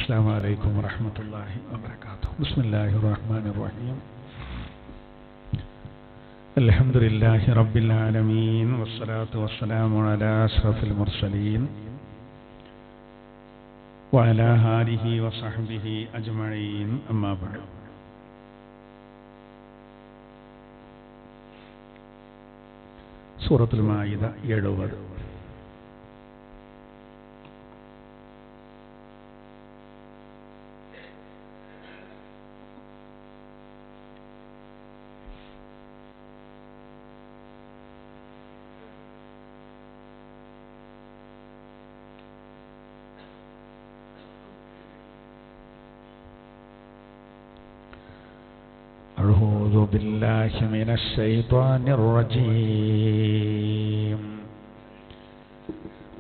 السلام عليكم ورحمة الله وبركاته. بسم الله الرحمن الرحيم. الحمد لله رب العالمين والصلاة والسلام على أشرف المرسلين وعلى آله وصحبه أجمعين. أما بعد. സൂറത്തുൽ മാഇദ 70. أعوذ بالله من الشيطان الرجيم.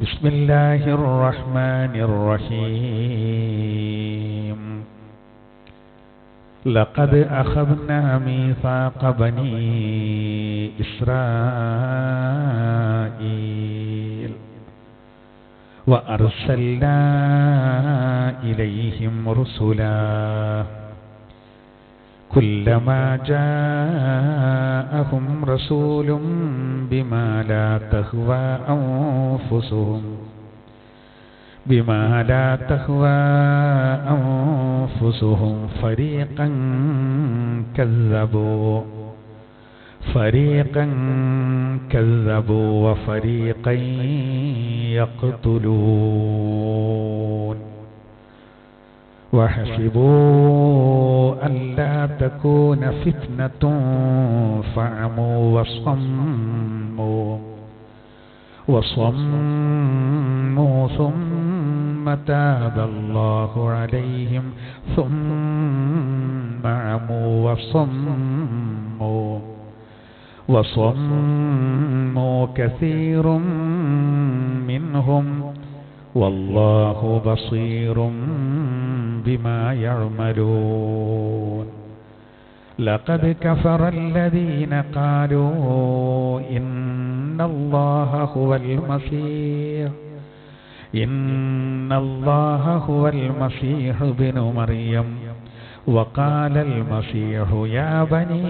بسم الله الرحمن الرحيم. لقد أخذنا ميثاق بني إسرائيل وأرسلنا إليهم رسلا كلما جاءهم رسول بما لا تهوى أنفسهم فريقا كذبوا وفريقا يقتلون وحسبوا ألا تكون فتنة فعموا وصموا ثم تاب الله عليهم ثم عموا وصموا كثير منهم والله بصير بما يعملون. لقد كفر الذين قالوا إن الله هو المسيح ابن مريم وقال المسيح يا بني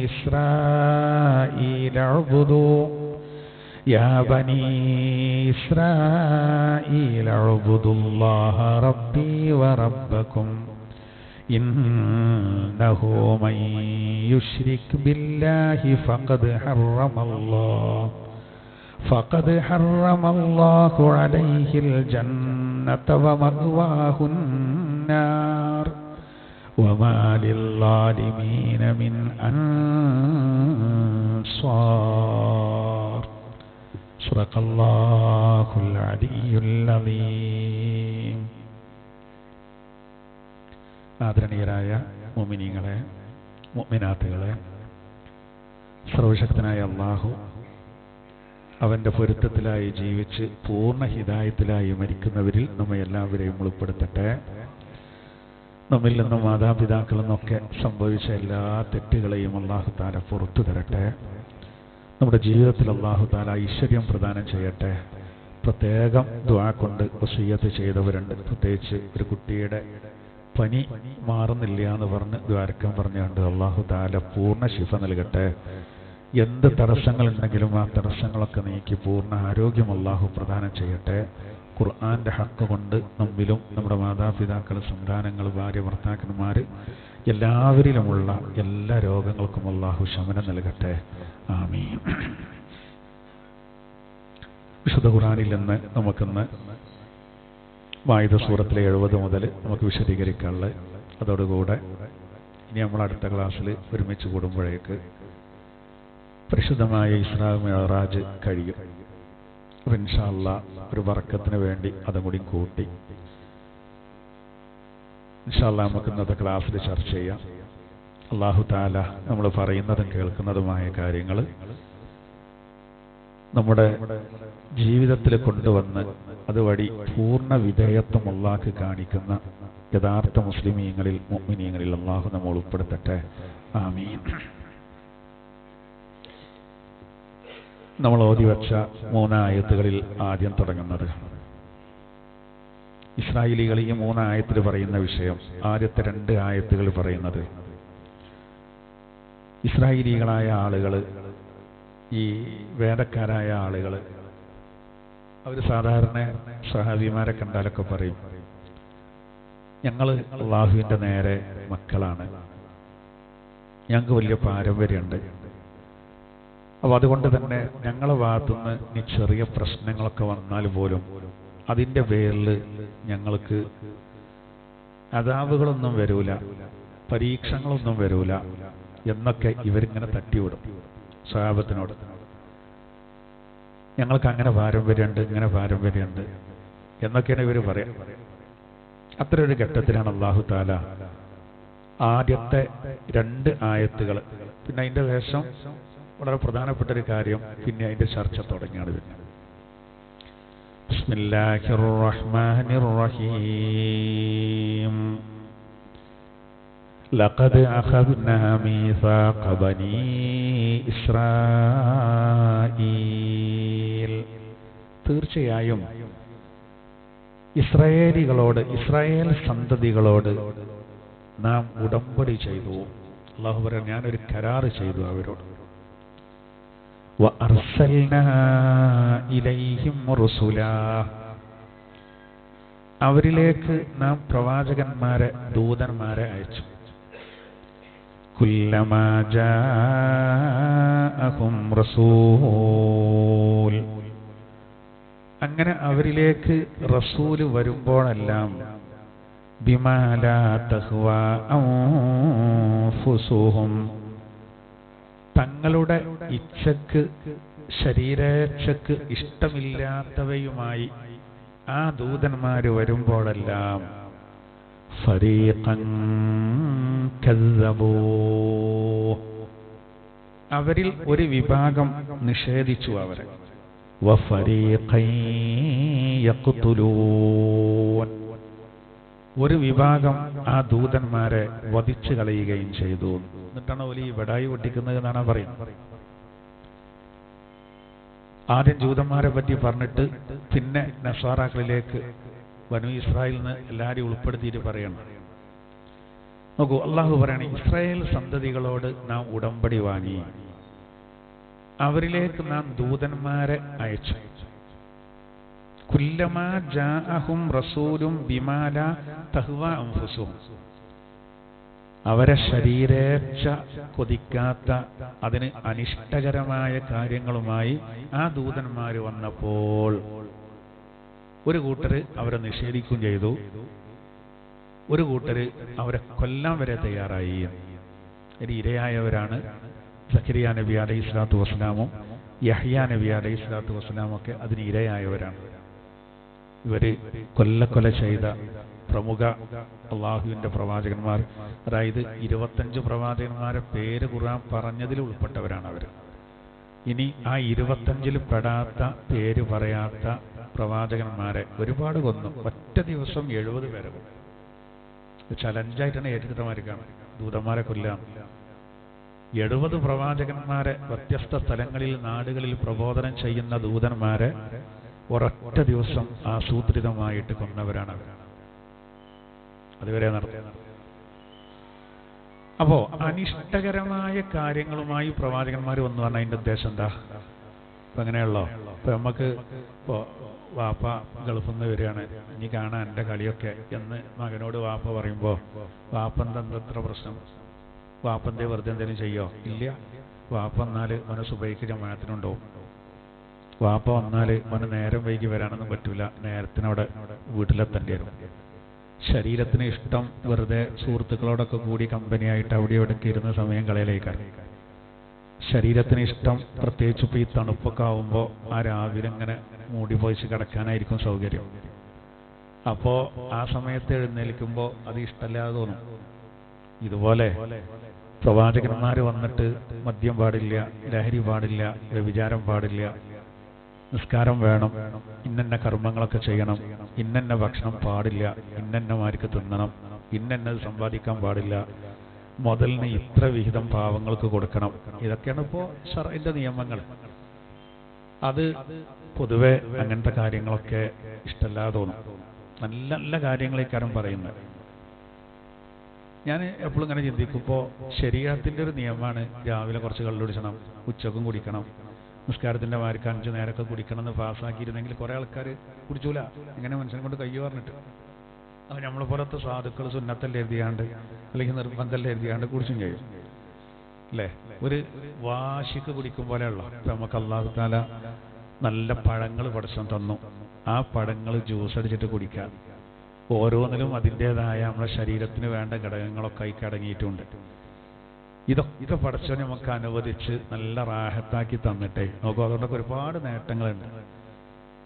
إسرائيل اعبدوا الله ربي وربكم إنه من يشرك بالله فقد حرم الله عليه الجنة ومأواه النار وما للظالمين من أنصار. صدق الله العلي العظيم. ആദരണീയരായ മുഅ്മിനീങ്ങളെ, മുഅ്മിനാത്തുകളെ, സർവശക്തനായ അല്ലാഹു അവൻ്റെ പൊരുത്തത്തിലായി ജീവിച്ച് പൂർണ്ണ ഹിദായത്തിലായി മരിക്കുന്നവരിൽ നമ്മെ എല്ലാവരെയും ഉൾപ്പെടുത്തട്ടെ. നമ്മിൽ നിന്നും മാതാപിതാക്കളിൽ നിന്നൊക്കെ സംഭവിച്ച എല്ലാ തെറ്റുകളെയും അല്ലാഹു തആല പുറത്തു തരട്ടെ. നമ്മുടെ ജീവിതത്തിൽ അല്ലാഹു തആല ഐശ്വര്യം പ്രദാനം ചെയ്യട്ടെ. പ്രത്യേകം ദുആ കൊണ്ട് വസിയ്യത്ത് ചെയ്തവരുണ്ട്. പ്രത്യേകിച്ച് ഒരു കുട്ടിയുടെ പനി മാറുന്നില്ല എന്ന് പറഞ്ഞ് ദ്വാരക്കം പറഞ്ഞുകൊണ്ട് അല്ലാഹു തആല പൂർണ്ണ ശിഫ നൽകട്ടെ. എന്ത് തടസ്സങ്ങളുണ്ടെങ്കിലും ആ തടസ്സങ്ങളൊക്കെ നീക്കി പൂർണ്ണ ആരോഗ്യം അല്ലാഹു പ്രദാനം ചെയ്യട്ടെ. ഖുർആന്റെ ഹക്ക് കൊണ്ട് നമ്മിലും നമ്മുടെ മാതാപിതാക്കൾ, സന്താനങ്ങൾ, ഭാര്യ, ഭർത്താക്കന്മാർ എല്ലാവരിലുമുള്ള എല്ലാ രോഗങ്ങൾക്കും അല്ലാഹു ശമനം നൽകട്ടെ. ആമീൻ. വിശുദ്ധ ഖുർആനിൽ നിന്ന് നമുക്കിന്ന് മാഇദ സൂറത്തിലെ 70 മുതൽ നമുക്ക് വിശദീകരിക്കാനുള്ളത്. അതോടുകൂടെ ഇനി നമ്മൾ അടുത്ത ക്ലാസ്സിൽ ഒരുമിച്ച് കൂടുമ്പോഴേക്ക് പരിശുദ്ധമായ ഇസ്രാ മിഅ്റാജ് കഴിയും. അപ്പോൾ ഇൻഷാ അല്ലാഹ് ഒരു ബറക്കത്തിന് വേണ്ടി അതും കൂടി കൂട്ടി ഇൻഷാ അല്ലാഹ് നമുക്ക് ഇന്നത്തെ ക്ലാസ്സിൽ ചർച്ച ചെയ്യാം. അല്ലാഹു തആല നമ്മൾ പറയുന്നതും കേൾക്കുന്നതുമായ കാര്യങ്ങൾ നമ്മുടെ ജീവിതത്തിൽ കൊണ്ടുവന്ന് അതുവഴി പൂർണ്ണ വിധേയത്വം അല്ലാഹ്ക്ക് കാണിക്കുന്ന യഥാർത്ഥ മുസ്ലിമീങ്ങളിൽ, മുഅ്മിനീങ്ങളിൽ അല്ലാഹു നമ്മൾ ഉൾപ്പെടുത്തട്ടെ. ആമീൻ. നമ്മൾ ഓതി വച്ച 3 ആയത്തുകളിൽ ആദ്യം തുടങ്ങുന്നത് ഇസ്രായേലികൾ ഈ 3 ആയത്തിൽ പറയുന്ന വിഷയം. ആദ്യത്തെ 2 ആയത്തുകൾ പറയുന്നത് ഇസ്രായേലികളായ ആളുകൾ, ഈ വേദക്കാരായ ആളുകൾ, അവർ സാധാരണ സഹാബിമാരെ കണ്ടാലൊക്കെ പറയും, ഞങ്ങൾ അള്ളാഹുവിൻ്റെ നേരെ മക്കളാണ്, ഞങ്ങൾക്ക് വലിയ പാരമ്പര്യമുണ്ട്. അപ്പോൾ അതുകൊണ്ട് തന്നെ ഞങ്ങളെ ഭാഗത്തുനിന്ന് ഇനി ചെറിയ പ്രശ്നങ്ങളൊക്കെ വന്നാൽ പോലും അതിൻ്റെ പേരിൽ ഞങ്ങൾക്ക് അദാബുകളൊന്നും വരൂല, പരീക്ഷങ്ങളൊന്നും വരൂല എന്നൊക്കെ ഇവരിങ്ങനെ തട്ടിവിടും സ്വഹാബത്തിനോട്. ഞങ്ങൾക്ക് അങ്ങനെ പാരമ്പര്യമുണ്ട്, ഇങ്ങനെ പാരമ്പര്യമുണ്ട് എന്നൊക്കെയാണ് ഇവർ പറയാം. അത്ര ഒരു ഘട്ടത്തിലാണ് അല്ലാഹു തആല ആദ്യത്തെ 2 ആയത്തുകൾ, പിന്നെ അതിൻ്റെ ശേഷം വളരെ പ്രധാനപ്പെട്ട ഒരു കാര്യം, പിന്നെ അതിൻ്റെ ചർച്ച തുടങ്ങിയാണ് വരുന്നത്. ബിസ്മില്ലാഹിർ റഹ്മാനിർ റഹീം. ലഖദ് അഖദ്നാ മീസാഖ ബനീ ഇസ്രായീൽ. തീർച്ചയായും ഇസ്രായേലികളോട്, ഇസ്രായേൽ സന്തതികളോട് നാം ഉടമ്പടി ചെയ്തു. അല്ലാഹു പറയുന്നു, ഞാനൊരു കരാറ് ചെയ്തു അവരോട്. വഅർസൽനാ ഇലൈഹിം റുസുലാ. അവരിലേക്ക് നാം പ്രവാചകന്മാരെ, ദൂതന്മാരെ അയച്ചു. കുല്ലമാ ജാഅഹും റസൂൽ. അങ്ങനെ അവരിലേക്ക് റസൂല് വരുമ്പോഴെല്ലാം ബിമാ ലാ തഹ്വാ അൻഫുസുഹും, തങ്ങളുടെ ഇച്ഛക്ക്, ശരീരേച്ഛക്ക് ഇഷ്ടമില്ലാത്തവയുമായി ആ ദൂതന്മാര് വരുമ്പോഴെല്ലാം ഫരീഖൻ കസ്സബൂ, അവരിൽ ഒരു വിഭാഗം നിഷേധിച്ചു അവരെ. വഫരീഖൻ യഖ്തുലൂൻ, ഒരു വിഭാഗം ആ ദൂതന്മാരെ വധിച്ചു കളയുകയും ചെയ്തു. എന്നിട്ടാണ് വലിയ വെടായി പൊട്ടിക്കുന്നത് എന്നാണ് പറയുന്നത്. ആദ്യം ജൂതന്മാരെ പറ്റി പറഞ്ഞിട്ട് പിന്നെ നസ്വാറാക്കളിലേക്ക്, ബനൂ ഇസ്രായേലിന് എല്ലാവരെയും ഉൾപ്പെടുത്തിയിട്ട് പറയണം. നോക്കൂ, അള്ളാഹു പറയണ, ഇസ്രായേൽ സന്തതികളോട് നാം ഉടമ്പടി വാങ്ങി, അവരിലേക്ക് നാം ദൂതന്മാരെ അയച്ചു. കുല്ലമാ ജാഅഹും റസൂലും ബിമാ ലാ തഹ്വാ അൻഫുസുഹും, അവരെ ശരീരേച്ഛ കൊതിക്കാത്ത, അതിന് അനിഷ്ടകരമായ കാര്യങ്ങളുമായി ആ ദൂതന്മാര് വന്നപ്പോൾ ഒരു കൂട്ടര് അവരെ നിഷേധിക്കുകയും ചെയ്തു, ഒരു കൂട്ടര് അവരെ കൊല്ലാൻ വരെ തയ്യാറായി. ഇനി ഇരയായവരാണ് സക്കരിയ നബി അലൈഹി സ്വലാത്തു വസ്സലാമും യഹ്യാ നബി അലൈഹി സ്വലാത്തു വസ്സലാമും ഒക്കെ അതിന് ഇരയായവരാണ്. ഇവര് കൊല്ല ചെയ്ത പ്രമുഖ അള്ളാഹുവിന്റെ പ്രവാചകന്മാർ, അതായത് 25 പ്രവാചകന്മാരെ പേര് ഖുർആൻ പറഞ്ഞതിൽ ഉൾപ്പെട്ടവരാണ് അവർ. ഇനി ആ 25 പെടാത്ത, പേര് പറയാത്ത പ്രവാചകന്മാരെ ഒരുപാട് കൊന്നു. ഒറ്റ ദിവസം 70 പേരെ കൊന്നു. ചലഞ്ചായിട്ടാണ് ഏറ്റെടുത്തമാർക്കാണ് ദൂതന്മാരെ കൊല്ലാം. 70 പ്രവാചകന്മാരെ വ്യത്യസ്ത സ്ഥലങ്ങളിൽ, നാടുകളിൽ പ്രബോധനം ചെയ്യുന്ന ദൂതന്മാരെ ഒരൊറ്റ ദിവസം ആസൂത്രിതമായിട്ട് കൊന്നവരാണ് അവർ. അതുവരെ നടത്തി. അപ്പോ അനിഷ്ടകരമായ കാര്യങ്ങളുമായി പ്രവാചകന്മാർ വന്നു പറഞ്ഞാൽ അതിന്റെ ഉദ്ദേശം എന്താ? ഇപ്പൊ എങ്ങനെയുള്ളോ, ഇപ്പൊ നമുക്ക് ഇപ്പോ വാപ്പ ഗൾഫിൽ നിന്ന് വരികയാണ്, ഇനി കാണാൻ എൻ്റെ കളിയൊക്കെ എന്ന് മകനോട് വാപ്പ പറയുമ്പോ വാപ്പന്റെ എന്തത്ര പ്രശ്നം? വാപ്പന്റെ വെറുതെ എന്തെങ്കിലും ചെയ്യോ? ഇല്ല. വാപ്പ വന്നാല് അവന് സുബൈക്ക് ജമാഅത്തിനുണ്ടാവും. വാപ്പ വന്നാല് അവന് നേരം വൈകി വരാനൊന്നും പറ്റൂല, നേരത്തിനവിടെ വീട്ടിലെത്തേണ്ടി വരും. ശരീരത്തിന് ഇഷ്ടം വെറുതെ സുഹൃത്തുക്കളോടൊക്കെ കൂടി കമ്പനിയായിട്ട് അവിടെ ഇവിടെയൊക്കെ ഇരുന്ന സമയം കളയലേക്കാണ്. ശരീരത്തിന് ഇഷ്ടം പ്രത്യേകിച്ച് ഇപ്പോൾ ഈ തണുപ്പൊക്കെ ആവുമ്പോൾ ആ രാവിലെ ഇങ്ങനെ മൂടി പൊതിച്ച് കിടക്കാനായിരിക്കും സൗകര്യം. അപ്പോൾ ആ സമയത്ത് എഴുന്നേൽക്കുമ്പോൾ അത് ഇഷ്ടമല്ലാതെ തോന്നും. ഇതുപോലെ പ്രവാചകന്മാർ വന്നിട്ട് മദ്യം പാടില്ല, ലഹരി പാടില്ല, വ്യഭിചാരം പാടില്ല, നിസ്കാരം വേണം, ഇന്നെന്ന കർമ്മങ്ങളൊക്കെ ചെയ്യണം, ഇന്നെന്ന ഭക്ഷണം പാടില്ല, ഇന്നെന്നമാർക്ക് തിന്നണം, ഇന്നെന്നത് സമ്പാദിക്കാൻ പാടില്ല, മുതലിന് ഇത്ര വിഹിതം പാവങ്ങൾക്ക് കൊടുക്കണം. ഇതൊക്കെയാണ് ഇപ്പോൾ ശർഇന്റെ നിയമങ്ങൾ. അത് പൊതുവെ അങ്ങനത്തെ കാര്യങ്ങളൊക്കെ ഇഷ്ടമല്ലാതെ തോന്നും. നല്ല നല്ല കാര്യങ്ങളേക്കാരം പറയുന്നത്. ഞാൻ എപ്പോഴും ഇങ്ങനെ ചിന്തിക്കുമ്പോൾ ശരീരത്തിൻ്റെ ഒരു നിയമമാണ് രാവിലെ കുറച്ച് കള്ളു കുടിക്കണം, ഉച്ചക്കും കുടിക്കണം, നിസ്കാരത്തിൻ്റെ മാർക്ക് 5 നേരമൊക്കെ കുടിക്കണം എന്ന് പാസ്സാക്കിയിരുന്നെങ്കിൽ കുറേ ആൾക്കാർ കുടിച്ചൂല. ഇങ്ങനെ മനുഷ്യനെ കൊണ്ട് കയ്യോ പറഞ്ഞിട്ട് അത് നമ്മളെ പോലത്തെ സാധുക്കൾ സുന്നത്തല്ല എഴുതിയാണ്ട് അല്ലെങ്കിൽ നിർബന്ധമല്ല എഴുതിയാണ്ട് കുടിച്ചും കഴിയും അല്ലേ. ഒരു വാശിക്ക് കുടിക്കും പോലെയുള്ള നമുക്ക് അല്ലാഹു തആല നല്ല പഴങ്ങൾ പടച്ചോൻ തന്നു. ആ പഴങ്ങൾ ജ്യൂസ് അടിച്ചിട്ട് കുടിക്കാം. ഓരോന്നിലും അതിൻ്റെതായ നമ്മുടെ ശരീരത്തിന് വേണ്ട ഘടകങ്ങളൊക്കെ അതിൽ അടങ്ങിയിട്ടുണ്ട്. ഇതൊക്കെ പടച്ചോൻ നമുക്ക് അനുവദിച്ച് നല്ല റാഹത്താക്കി തന്നിട്ടേ നോക്കൂ. അതുകൊണ്ടൊക്കെ ഒരുപാട് നേട്ടങ്ങളുണ്ട്.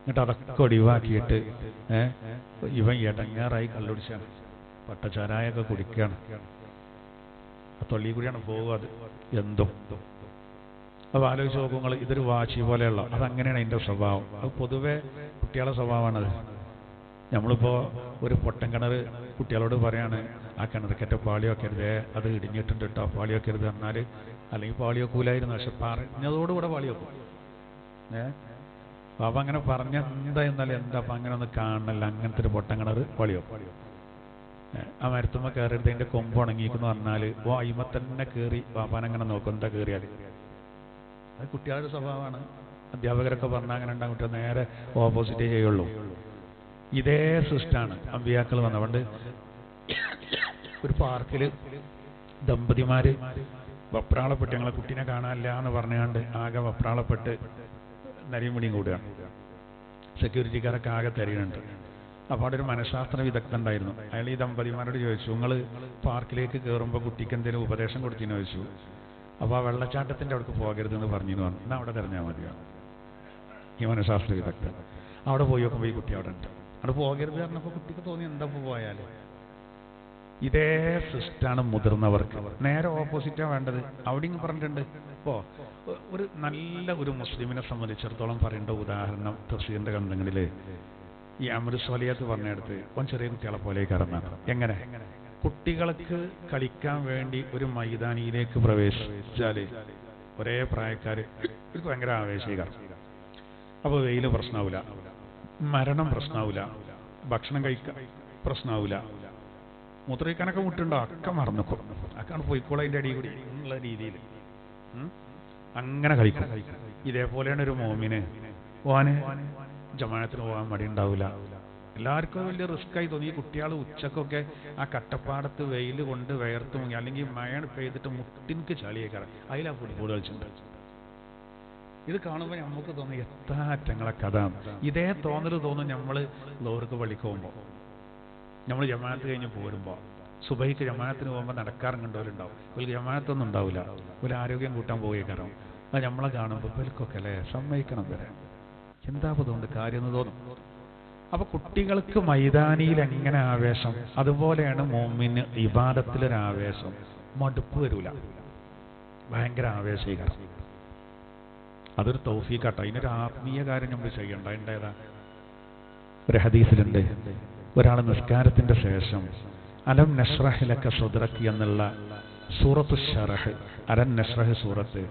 എന്നിട്ട് അതൊക്കെ ഒഴിവാക്കിയിട്ട് ഇവൻ ഇടങ്ങാറായി കള്ളുടിച്ചാണ്, പട്ടച്ചാരായൊക്കെ കുടിക്കുകയാണ്, തൊള്ളി കൂടിയാണ് പോകുക. അത് എന്തോ അപ്പോൾ ആലോചിച്ച് നോക്കുമ്പോൾ ഇതൊരു വാശി പോലെയുള്ള അതങ്ങനെയാണ് അതിൻ്റെ സ്വഭാവം. അത് പൊതുവെ കുട്ടികളുടെ സ്വഭാവമാണത്. നമ്മളിപ്പോൾ ഒരു പൊട്ടൻ കിണർ കുട്ടികളോട് പറയാണ്, ആ കിണറൊക്കെ പാളി വെക്കരുതേ, അത് ഇടിഞ്ഞിട്ടുണ്ട് കേട്ടോ, പാളി വെക്കരുത് പറഞ്ഞാൽ, അല്ലെങ്കിൽ പാളി വെക്കൂലായിരുന്നു, പക്ഷെ പറഞ്ഞതോടുകൂടെ പാളി വെക്കും. അപ്പം അങ്ങനെ പറഞ്ഞ എന്താ എന്നാലും എന്താ അപ്പം അങ്ങനെ ഒന്ന് കാണണല്ല, അങ്ങനത്തെ ഒരു പൊട്ടൻ കിണർ പാളി വെക്കും. ആ മരത്തുമ്പോൾ കയറരുത്, അതിൻ്റെ കൊമ്പ് ഉണങ്ങിയെന്ന് പറഞ്ഞാൽ അയിമ തന്നെ കയറി പാപ്പാൻ അങ്ങനെ നോക്കും, എന്താ കയറിയാൽ. അത് കുട്ടികളുടെ സ്വഭാവമാണ്. അധ്യാപകരൊക്കെ പറഞ്ഞാൽ അങ്ങനെ ഉണ്ടാകും, കുട്ടികൾ നേരെ ഓപ്പോസിറ്റേ ചെയ്യുള്ളൂ. ഇതേ സിസ്റ്റാണ് അമ്പിയാക്കൾ വന്നതുകൊണ്ട്. ഒരു പാർക്കിൽ ദമ്പതിമാർ വപ്രാളപ്പെട്ട് ഞങ്ങളെ കുട്ടീനെ കാണാനില്ല എന്ന് പറഞ്ഞുകൊണ്ട് ആകെ വപ്രാളപ്പെട്ട് നരിയും പിടിയും കൂടുകയാണ്. സെക്യൂരിറ്റിക്കാരൊക്കെ ആകെ തരികയുണ്ട്. അപ്പോൾ അവിടെ ഒരു മനഃശാസ്ത്ര വിദഗ്ധൻ ഉണ്ടായിരുന്നു. അയാൾ ഈ ദമ്പതിമാരോട് ചോദിച്ചു, നിങ്ങൾ പാർക്കിലേക്ക് കയറുമ്പോൾ കുട്ടിക്ക് എന്തെങ്കിലും ഉപദേശം കൊടുത്തിന്ന് ചോദിച്ചു. അപ്പോൾ ആ വെള്ളച്ചാട്ടത്തിൻ്റെ അവിടേക്ക് പോകരുതെന്ന് പറഞ്ഞെന്ന് പറഞ്ഞു. എന്നാൽ അവിടെ തിരഞ്ഞാൽ മതിയാണ് ഈ മനഃശാസ്ത്ര വിദഗ്ധൻ. അവിടെ പോയി നോക്കുമ്പോൾ ഈ കുട്ടി അവിടെ ഉണ്ട്. അവിടെ പോകരുത് പറഞ്ഞപ്പോൾ കുട്ടിക്ക് തോന്നി എന്താ പോയാൽ. ഇതേ സിസ്റ്റാണ് മുതിർന്നവർക്ക്. നേരെ ഓപ്പോസിറ്റാണ് വേണ്ടത്. അവിടെയും പറഞ്ഞിട്ടുണ്ട്. ഇപ്പോൾ ഒരു നല്ല ഒരു മുസ്ലിമിനെ സംബന്ധിച്ചിടത്തോളം പറയേണ്ട ഉദാഹരണം തഫ്സീറിൻ്റെ ഗ്രന്ഥങ്ങളിൽ ഈ അമൃത് സ്വലിയത്ത് പറഞ്ഞെടുത്ത് ഓൻ ചെറിയ കുട്ടികളെ പോലെ കറന്നാണ്. എങ്ങനെ കുട്ടികൾക്ക് കളിക്കാൻ വേണ്ടി ഒരു മൈതാനിയിലേക്ക് പ്രവേശിച്ചാൽ ഒരേ പ്രായക്കാർ ഒരു ഭയങ്കര ആവേശീകരണം. അപ്പോൾ വെയിൽ പ്രശ്നമാവില്ല, മരണം പ്രശ്നമാവില്ല, ഭക്ഷണം കഴിക്കാൻ പ്രശ്നമാവില്ല, മൂത്രയിക്കാനൊക്കെ മുട്ടുണ്ടോ ഒക്കെ മറന്നിക്കും, അക്കാണ് പോയിക്കോളെ അതിൻ്റെ അടി കൂടി എന്നുള്ള രീതിയിൽ അങ്ങനെ കളിക്കും. ഇതേപോലെയാണ് ഒരു മോമിന് ഓന് ജമാഅത്തിന് പോകാൻ മടി ഉണ്ടാവില്ല. എല്ലാവർക്കും വലിയ റിസ്ക്കായി തോന്നി. ഈ കുട്ടികൾ ഉച്ചക്കൊക്കെ ആ കട്ടപ്പാടത്ത് വെയിൽ കൊണ്ട് വേർത്ത് മുങ്ങി, അല്ലെങ്കിൽ മഴ പെയ്തിട്ട് മുട്ടിൻക്ക് ചളിയേക്കാറ് അതിലാ ഫുട്ബോൾ കളിച്ചിട്ടുണ്ട്. ഇത് കാണുമ്പോൾ നമുക്ക് തോന്നി എത്ര അറ്റങ്ങളെ കഥ. ഇതേ തോന്നൽ തോന്നും നമ്മൾ ലോർക്ക് പള്ളിക്ക് പോകുമ്പോൾ, നമ്മൾ ജമാഅത്ത് കഴിഞ്ഞ് പോരുമ്പോൾ. സുബഹിക്ക് ജമാഅത്തിന് പോകുമ്പോൾ നടക്കാറും കണ്ടവരുണ്ടാവും. ഒരു ജമാഅത്തൊന്നും ഉണ്ടാവില്ല, ഒരു ആരോഗ്യം കൂട്ടാൻ പോയേക്കാറും. അത് നമ്മളെ കാണുമ്പോൾ ഇവൽക്കൊക്കെ അല്ലേ സമ്മതിക്കണം വരെ എന്താ അതുകൊണ്ട് കാര്യം എന്ന് തോന്നും. അപ്പൊ കുട്ടികൾക്ക് മൈതാനിയിൽ എങ്ങനെ ആവേശം, അതുപോലെയാണ് മോമിന് ഇബാദത്തിലൊരാവേശം. മടുപ്പ് വരൂല, ഭയങ്കര ആവേശീകരണം. അതൊരു തൗഫീഖാട്ടോ. അതിനൊരു ആത്മീയ കാര്യം നമ്മൾ ചെയ്യണ്ട. അതിൻ്റെതാ ഒരു ഹദീസിലുണ്ട്, ഒരാൾ നിസ്കാരത്തിന്റെ ശേഷം അലം നശ്റഹ് ലക സദ്റക് എന്നുള്ള സൂറത്തു ശറഹ്, അലം നശ്റഹ് സൂറത്ത്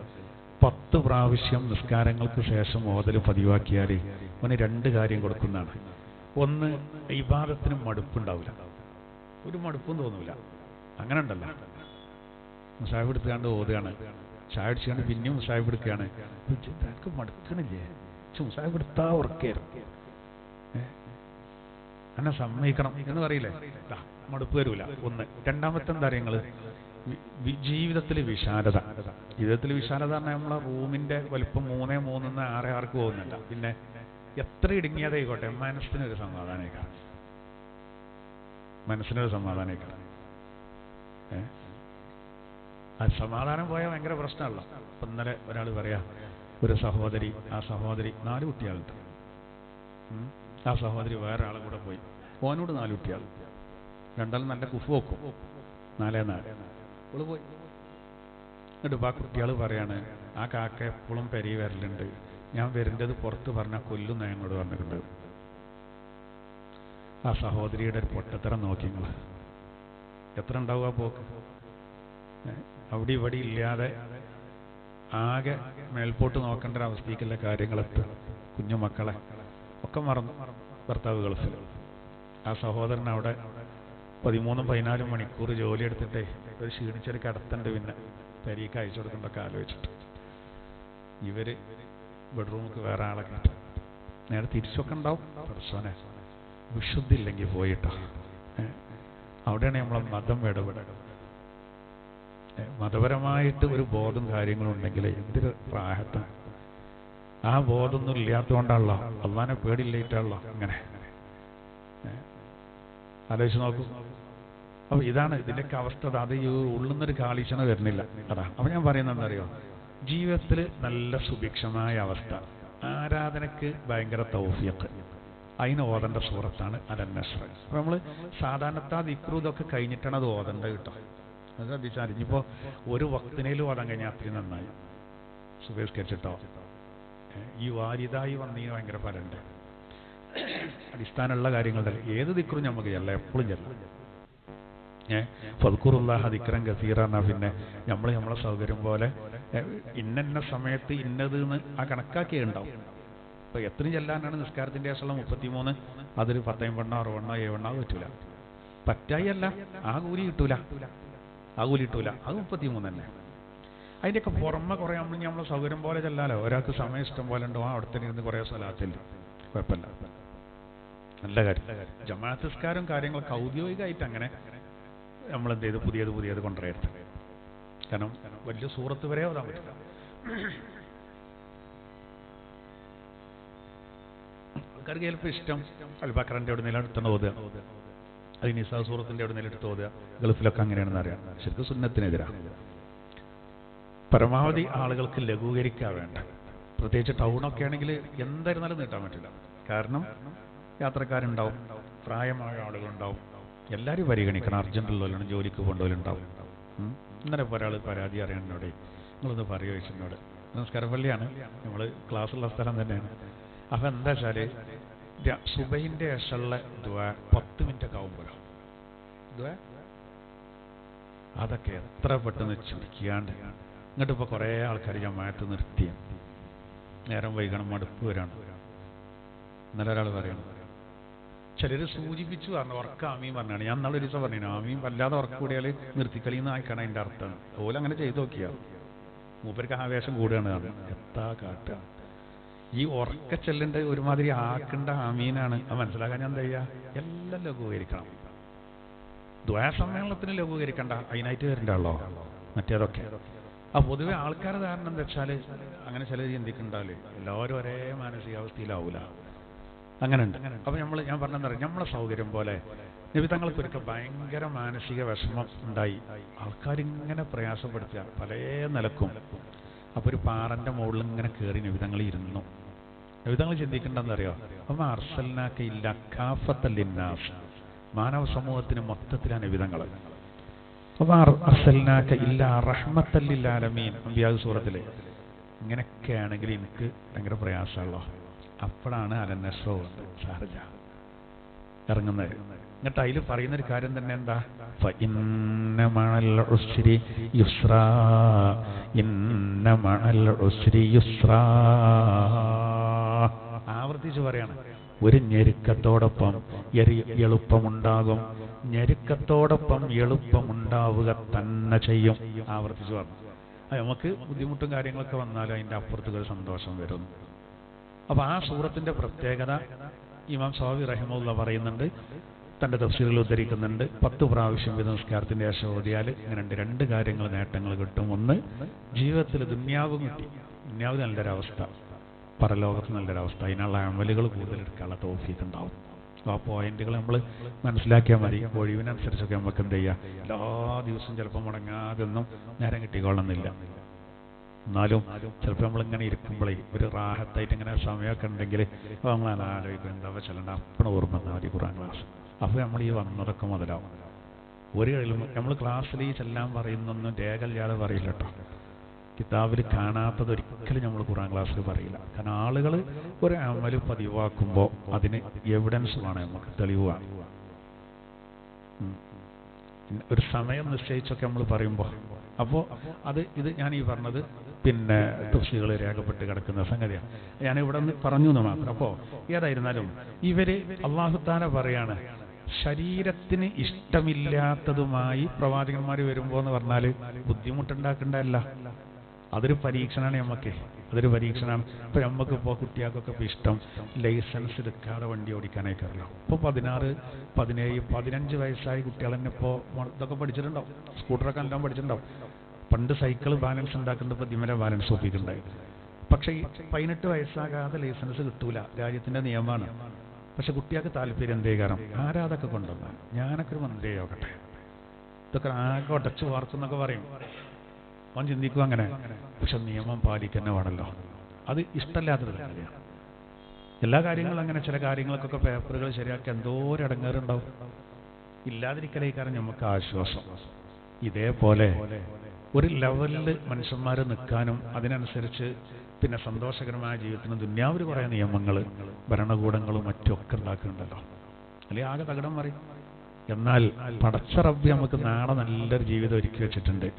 10 പ്രാവശ്യം നിസ്കാരങ്ങൾക്ക് ശേഷം ഓതൽ പതിവാക്കിയാൽ അവന് 2 കാര്യം കൊടുക്കുന്നതാണ്. ഒന്ന്, ഇബാദത്തിന് മടുപ്പുണ്ടാവില്ല, ഒരു മടുപ്പും തോന്നൂല. അങ്ങനെ ഉണ്ടല്ലോ, മുസാഹിബ് എടുത്തുകൊണ്ട് ഓതുകയാണ്, ചായ അടിച്ചുകൊണ്ട് പിന്നെയും മുസാഹിബ് എടുക്കുകയാണ്, എനിക്ക് മടുക്കണില്ലേ, മുസാഹിബ് എടുത്താ ഉറക്കായിരുന്നു, എന്നെ സമ്മതിക്കണം എന്ന് പറയില്ലേ, മടുപ്പ് വരൂല. ഒന്ന്. രണ്ടാമത്തെ എന്താ കാര്യങ്ങൾ, ജീവിതത്തിൽ വിശാലത. ജീവിതത്തിൽ വിശാലത പറഞ്ഞാൽ നമ്മളെ റൂമിന്റെ വലിപ്പം 3 6 പോകുന്നില്ല. പിന്നെ എത്ര ഇടുങ്ങിയതായിക്കോട്ടെ മനസ്സിനൊരു സമാധാനേക്കാണ്, മനസ്സിനൊരു സമാധാനേക്കാണ്. ആ സമാധാനം പോയാൽ ഭയങ്കര പ്രശ്നമല്ല. ഇപ്പം ഇന്നലെ ഒരാൾ പറയാ, ഒരു സഹോദരി, ആ സഹോദരി 4 കുട്ടികളുണ്ട്. ആ സഹോദരി വേറെ ആളെ കൂടെ പോയി, ഓനോട് 4 കുട്ടികൾ, രണ്ടാളും നല്ല കുഫ് വെക്കും, 4 ഓള് പോയി. എന്നിട്ട് ആ കുട്ടികൾ പറയാണ്, ആ കാക്ക എപ്പോഴും പെരി വരലുണ്ട്, ഞാൻ വരേണ്ടത് പുറത്ത് പറഞ്ഞാൽ കൊല്ലുന്ന ഞങ്ങളോട് പറഞ്ഞിട്ടുണ്ട്. ആ സഹോദരിയുടെ ഒരു പൊട്ടത്തരം നോക്കി നിങ്ങൾ, എത്ര ഉണ്ടാവുക പോക്ക്. അവിടെ ഇവിടെ ഇല്ലാതെ ആകെ മേൽപോട്ട് നോക്കേണ്ട ഒരു അവസ്ഥയ്ക്കുള്ള കാര്യങ്ങളെത്തുക. കുഞ്ഞുമക്കളെ ഒക്കെ മറന്നു, ഭർത്താവ് ഗൾഫിൽ. ആ സഹോദരൻ അവിടെ 13-14 മണിക്കൂർ ജോലി എടുത്തിട്ടേ ഒരു ക്ഷീണിച്ചൊരു കിടത്തുണ്ട്. പിന്നെ പെരീക്ക് അയച്ചു കൊടുക്കേണ്ടൊക്കെ ആലോചിച്ചിട്ട് ഇവര് ബെഡ്റൂമിക്ക് വേറെ ആളെ കിട്ടും. നേരെ തിരിച്ചൊക്കെ ഉണ്ടാവും. പ്രശ്നം വിശുദ്ധി ഇല്ലെങ്കിൽ പോയിട്ടോ. അവിടെയാണ് നമ്മളെ മതം ഇടപെടുക. മതപരമായിട്ട് ഒരു ബോധം കാര്യങ്ങളും ഉണ്ടെങ്കിൽ എന്തൊരു റാഹത്താണ്. ആ ബോധമൊന്നും ഇല്ലാത്തതുകൊണ്ടാണല്ലോ, അള്ളാനെ പേടിയില്ലായിട്ടാണല്ലോ അങ്ങനെ. ആലോചിച്ച് നോക്കൂ. അപ്പൊ ഇതാണ് ഇതിൻ്റെയൊക്കെ അവസ്ഥ. അത് ഈ ഉള്ളുന്നൊരു കാളീശന വരുന്നില്ല, അതാണ്. അപ്പൊ ഞാൻ പറയുന്നത് എന്താ അറിയോ, ജീവിതത്തിൽ നല്ല സുഭിക്ഷമായ അവസ്ഥ, ആരാധനക്ക് ഭയങ്കര തൗഫീഖ്, അതിന് ഓതേണ്ട സൂറത്താണ് അലൻ-നസ്ർ. അപ്പൊ നമ്മൾ സാധാരണ ദിക്റും ഇതൊക്കെ കഴിഞ്ഞിട്ടാണ് അത് ഓതേണ്ടത് കേട്ടോ. അത് ശ്രദ്ധിച്ചാൽ ഇനിയിപ്പോൾ ഒരു വക്തിനേലും ഓതാൻ കഴിഞ്ഞാൽ അത്രയും നന്നായി. സുബഹിസ്കരിച്ചിട്ടോ ഈ വാരിതായി വന്നീന് ഭയങ്കര ഫലമുണ്ട്. അടിസ്ഥാനമുള്ള കാര്യങ്ങൾ തന്നെ ഏത് ദിക്റും നമുക്ക് ചെല്ലാം, എപ്പോഴും ചെല്ലാം. ഫദ്കുറുല്ലാഹ ദിക്റൻ കസീറ എന്നാ പിന്നെ നമ്മളെ സൗകര്യം പോലെ ഇന്ന സമയത്ത് ഇന്നത് എന്ന് ആ കണക്കാക്കിയേ ഉണ്ടാവും. ഇപ്പൊ എത്രയും ചെല്ലാനാണ് നിസ്കാരത്തിന്റെ ശേഷമുള്ള 33, അതൊരു 10, 50, 60, 70 പറ്റൂല. പറ്റായി അല്ല, ആ കൂലി കിട്ടൂല. അത് 33 തന്നെ. അതിൻ്റെയൊക്കെ പുറമെ കുറേ നമ്മളെ സൗകര്യം പോലെ ചെല്ലാലോ. ഒരാൾക്ക് സമയം ഇഷ്ടം പോലെ ഉണ്ടോ, അവിടെ തന്നെ ഇരുന്ന് കുറേ സ്ഥലത്തില്ല, കുഴപ്പമില്ല, നല്ല കാര്യം. ജമാഅത്ത് നിസ്കാരം കാര്യങ്ങളൊക്കെ ഔദ്യോഗികമായിട്ട് അങ്ങനെ നമ്മളെന്ത് ചെയ്ത് പുതിയത് കൊണ്ടുവരരുത്. കാരണം വലിയ സൂറത്ത് വരെ ഓതാൻ പറ്റില്ല. ആൾക്കാർക്ക് ചിലപ്പോൾ ഇഷ്ടം അൽ-ബഖറന്റെ എവിടെ നില എടുത്തുകൊണ്ട് ഓതുക, അത് നിസാ സൂറത്തിന്റെ എവിടെ നില എടുത്ത് ഓതുക. ഗൾഫിലൊക്കെ അങ്ങനെയാണെന്ന് അറിയാം. ശരിക്കും സുന്നത്തിനെതിരാണ്. പരമാവധി ആളുകൾക്ക് ലഘൂകരിക്കാൻ വേണ്ട. പ്രത്യേകിച്ച് ടൗണൊക്കെ ആണെങ്കിൽ എന്തായിരുന്നാലും നീട്ടാൻ പറ്റില്ല. കാരണം യാത്രക്കാരുണ്ടാവും, പ്രായമായ ആളുകളുണ്ടാവും, എല്ലാവരും പരിഗണിക്കണം. അർജന്റുള്ളവരാണ്, ജോലിക്ക് കൊണ്ടുപോലുണ്ടാവും. ഇന്നലെ ഒരാൾ പരാതി അറിയാനോടെ നിങ്ങളൊന്ന് പറയുക എന്നോട്. നമസ്കാരം പള്ളിയാണ്, നമ്മൾ ക്ലാസ്സുള്ള സ്ഥലം തന്നെയാണ്. അപ്പം എന്താ വെച്ചാൽ സുബഹിൻ്റെ ശേഷമുള്ള ദുആ 10 മിനിറ്റൊക്കെ ആവുമ്പോഴോ ദുആ അതൊക്കെ എത്ര പെട്ടെന്ന് ചുരുക്കിയാണ്ട്. ഇങ്ങോട്ട് ഇപ്പോൾ കുറേ ആൾക്കാർ ജമാഅത്ത് നിർത്തിയ നേരം വൈകണം, മടുപ്പ് വരാണ്. ഇന്നലെ ഒരാൾ പറയണം, ചിലർ സൂചിപ്പിച്ചു പറഞ്ഞു ഉറക്ക ആമീൻ പറഞ്ഞാണ്. ഞാൻ നാളെ ഒരു ദിവസം പറഞ്ഞു ആമീൻ വല്ലാതെ ഉറക്കം കൂടിയാൽ നിർത്തിക്കളിന്ന് ആയിക്കാണ് അതിൻ്റെ അർത്ഥം. അതുപോലെ അങ്ങനെ ചെയ്ത് നോക്കിയാൽ മൂപ്പർക്ക് ആവേശം കൂടുകയാണ്. എത്താ കാട്ടുക ഈ ഉറക്ക ചെല്ലേണ്ട ഒരുമാതിരി ആക്കേണ്ട ആമീനാണ്. അത് മനസ്സിലാക്കാൻ ഞാൻ എന്താ ചെയ്യുക, എല്ലാം ലഘൂകരിക്കണം. ദ്വയ സമ്മേളനത്തിന് ലഘൂകരിക്കണ്ട, അതിനായിട്ട് വരണ്ടല്ലോ മറ്റേതൊക്കെ. ആ പൊതുവെ ആൾക്കാരുടെ ധാരണ എന്താ വെച്ചാൽ അങ്ങനെ ചില ചിന്തിക്കുന്നുണ്ടാവില്ലേ, എല്ലാവരും ഒരേ മാനസികാവസ്ഥയിലാവൂല, അങ്ങനെ ഉണ്ട്. അപ്പൊ ഞാൻ പറഞ്ഞെന്താ പറയുക, നമ്മളെ സൗകര്യം പോലെ നബി തങ്ങൾക്കൊരിക്കൽ ഭയങ്കര മാനസിക വിഷമം ഉണ്ടായി. ആൾക്കാരിങ്ങനെ പ്രയാസപ്പെടുത്തുക പല നിലക്കും. അപ്പൊ ഒരു പാറന്റെ മുകളിൽ ഇങ്ങനെ കയറി നബി തങ്ങൾ ഇരുന്നു. നബി തങ്ങൾ ചിന്തിക്കേണ്ടെന്ന് അറിയോ, അപ്പൊ അർസൽനാക ഇല്ലാ കാഫത്തൽ ലിന്നാസ്, മാനവ സമൂഹത്തിന് മൊത്തത്തിലാണ് നബി തങ്ങൾ. അപ്പൊ അർസൽനാക ഇല്ലാ റഹ്മത്തൽ ലിൽ ആലമീൻ, അംബിയാ സൂറത്തില്. ഇങ്ങനെയൊക്കെ ആണെങ്കിൽ എനിക്ക് ഭയങ്കര പ്രയാസമുള്ളോ. അപ്പോഴാണ് അലൻ-നസ്ർ ഷാർജ ഇറങ്ങുന്നത്. എന്നിട്ട് അതിൽ പറയുന്നൊരു കാര്യം തന്നെ എന്താ, ഫഇന്ന മഅൽ ഉസ്രി യുസ്റാ, ഇന്ന മഅൽ ഉസ്രി യുസ്റാ. ആവർത്തിച്ച് പറയാണ്, ഒരു ഞെരുക്കത്തോടൊപ്പം എളുപ്പമുണ്ടാകും, ഞെരുക്കത്തോടൊപ്പം എളുപ്പമുണ്ടാവുക തന്നെ ചെയ്യും. ആവർത്തിച്ച് പറഞ്ഞു. നമുക്ക് ബുദ്ധിമുട്ടും കാര്യങ്ങളൊക്കെ വന്നാലും അതിൻ്റെ അപ്പുറത്തൊരു സന്തോഷം വരുന്നു. അപ്പൊ ആ സൂറത്തിന്റെ പ്രത്യേകത ഇമാം സവാബി റഹിമഹുല്ലാഹ് പറയുന്നുണ്ട്, തന്റെ തഫ്സീറിൽ ഉദ്ധരിക്കുന്നുണ്ട്. 10 പ്രാവശ്യം വീതം നിസ്കാരത്തിന്റെ ശേഷം ഓതിയാൽ ഇങ്ങനെ 2 കാര്യങ്ങൾ നേട്ടങ്ങൾ കിട്ടും. ഒന്ന്, ജീവിതത്തിൽ ദുന്യാവും കിട്ടി, ദുന്യാവ് നല്ലൊരവസ്ഥ, പരലോകത്ത് നല്ലൊരവസ്ഥ, അതിനുള്ള അമലുകൾ കൂടുതൽ എടുക്കാനുള്ള തൗഫീഖ് ഉണ്ടാവും. ആ പോയിന്റുകൾ നമ്മൾ മനസ്സിലാക്കിയാൽ മതി. ഒഴിവിനനുസരിച്ചൊക്കെ നമുക്ക് എന്ത് ചെയ്യാം, എല്ലാ ദിവസവും ചിലപ്പോൾ മുടങ്ങാതെ ഒന്നും നേരം കിട്ടിക്കൊള്ളുന്നില്ല. എന്നാലും ചിലപ്പോൾ നമ്മളിങ്ങനെ ഇരിക്കുമ്പോഴേ ഒരു റാഹത്തായിട്ട് ഇങ്ങനെ സമയമൊക്കെ ഉണ്ടെങ്കിൽ നമ്മൾ ആലോചിക്കും എന്താ ചെല്ലണ്ട, അപ്പഴ ഓർമ്മ വന്നാൽ മതി ഖുർആൻ ക്ലാസ്. അപ്പോൾ നമ്മൾ ഈ വന്നതൊക്കെ മുതലാവും. ഒരു കഴിയും നമ്മൾ ക്ലാസ്സിൽ ഈ ചെല്ലാൻ പറയുന്നൊന്നും രേഖയില്ലാതെ പറയില്ല കേട്ടോ. കിതാബിൽ കാണാത്തത് ഒരിക്കലും നമ്മൾ ഖുർആൻ ക്ലാസ്സിൽ പറയില്ല. കാരണം ആളുകൾ ഒരു അമല് പതിവാക്കുമ്പോൾ അതിന് എവിഡൻസ് വേണം, നമുക്ക് തെളിവാണ്. ഒരു സമയം നിശ്ചയിച്ചൊക്കെ നമ്മൾ പറയുമ്പോൾ, അപ്പോൾ ഇത് ഞാൻ ഈ പറഞ്ഞത് പിന്നെ തഫ്സീറുകൾ രേഖപ്പെട്ട് കിടക്കുന്ന സംഗതിയാണ്. ഞാൻ ഇവിടെ നിന്ന് പറഞ്ഞു എന്ന് മാത്രം. അപ്പോൾ ഏതായിരുന്നാലും ഇവര് അല്ലാഹു തആല പറയാണ്, ശരീരത്തിന് ഇഷ്ടമില്ലാത്തതുമായി പ്രവാചകന്മാർ വരുമ്പോൾ എന്ന് പറഞ്ഞാൽ ബുദ്ധിമുട്ടുണ്ടാക്കേണ്ടതല്ല, അതൊരു പരീക്ഷണമാണ് നമുക്ക്. അതൊരു പരീക്ഷണമാണ്. ഇപ്പൊ നമുക്കിപ്പോൾ കുട്ടികൾക്കൊക്കെ ഇപ്പോൾ ഇഷ്ടം ലൈസൻസ് എടുക്കാതെ വണ്ടി ഓടിക്കാനായിക്കാറല്ലോ. ഇപ്പോൾ 16, 17, 15 വയസ്സായ കുട്ടികൾ തന്നെ ഇപ്പോൾ ഇതൊക്കെ പഠിച്ചിട്ടുണ്ടാവും, സ്കൂട്ടറൊക്കെ എല്ലാം പഠിച്ചിട്ടുണ്ടാവും. പണ്ട് സൈക്കിൾ ബാലൻസ് ഉണ്ടാക്കുന്നത് ഇപ്പോൾ ദിമല ബാലൻസ് ഒപ്പിക്കുന്നുണ്ടായി. പക്ഷേ ഈ 18 വയസ്സാകാതെ ലൈസൻസ് കിട്ടൂല, രാജ്യത്തിന്റെ നിയമമാണ്. പക്ഷെ കുട്ടികൾക്ക് താല്പര്യം എന്തേ കാരണം ആരാ അതൊക്കെ കൊണ്ടുവന്നാൽ ഞാനൊക്കെ ഒരു മന്ത്രിയാകട്ടെ, ഇതൊക്കെ ആകെ ഒടച്ചു വാർത്തെന്നൊക്കെ പറയും. അവൻ ചിന്തിക്കും അങ്ങനെ. പക്ഷെ നിയമം പാലിക്കുന്ന വേണമല്ലോ, അത് ഇഷ്ടമില്ലാത്തത് കാര്യമാണ്. എല്ലാ കാര്യങ്ങളും അങ്ങനെ, ചില കാര്യങ്ങൾക്കൊക്കെ പേപ്പറുകൾ ശരിയാക്കി എന്തോരം ഇടങ്ങേറുണ്ടാവും. ഇല്ലാതിരിക്കലേ കാരണം നമുക്ക് ആശ്വാസം. ഇതേപോലെ ഒരു ലെവലിൽ മനുഷ്യന്മാർ നിൽക്കാനും അതിനനുസരിച്ച് പിന്നെ സന്തോഷകരമായ ജീവിതത്തിന് ദുന്യാവിൽ കുറേ നിയമങ്ങൾ ഭരണകൂടങ്ങളും മറ്റുമൊക്കെ ഉണ്ടാക്കുന്നുണ്ടല്ലോ, അല്ലെങ്കിൽ ആകെ തകിടം മറിയും. എന്നാൽ പടച്ച റബ്ബ് നമുക്ക് നാളെ നല്ലൊരു ജീവിതം ഒരുക്കി വെച്ചിട്ടുണ്ട്.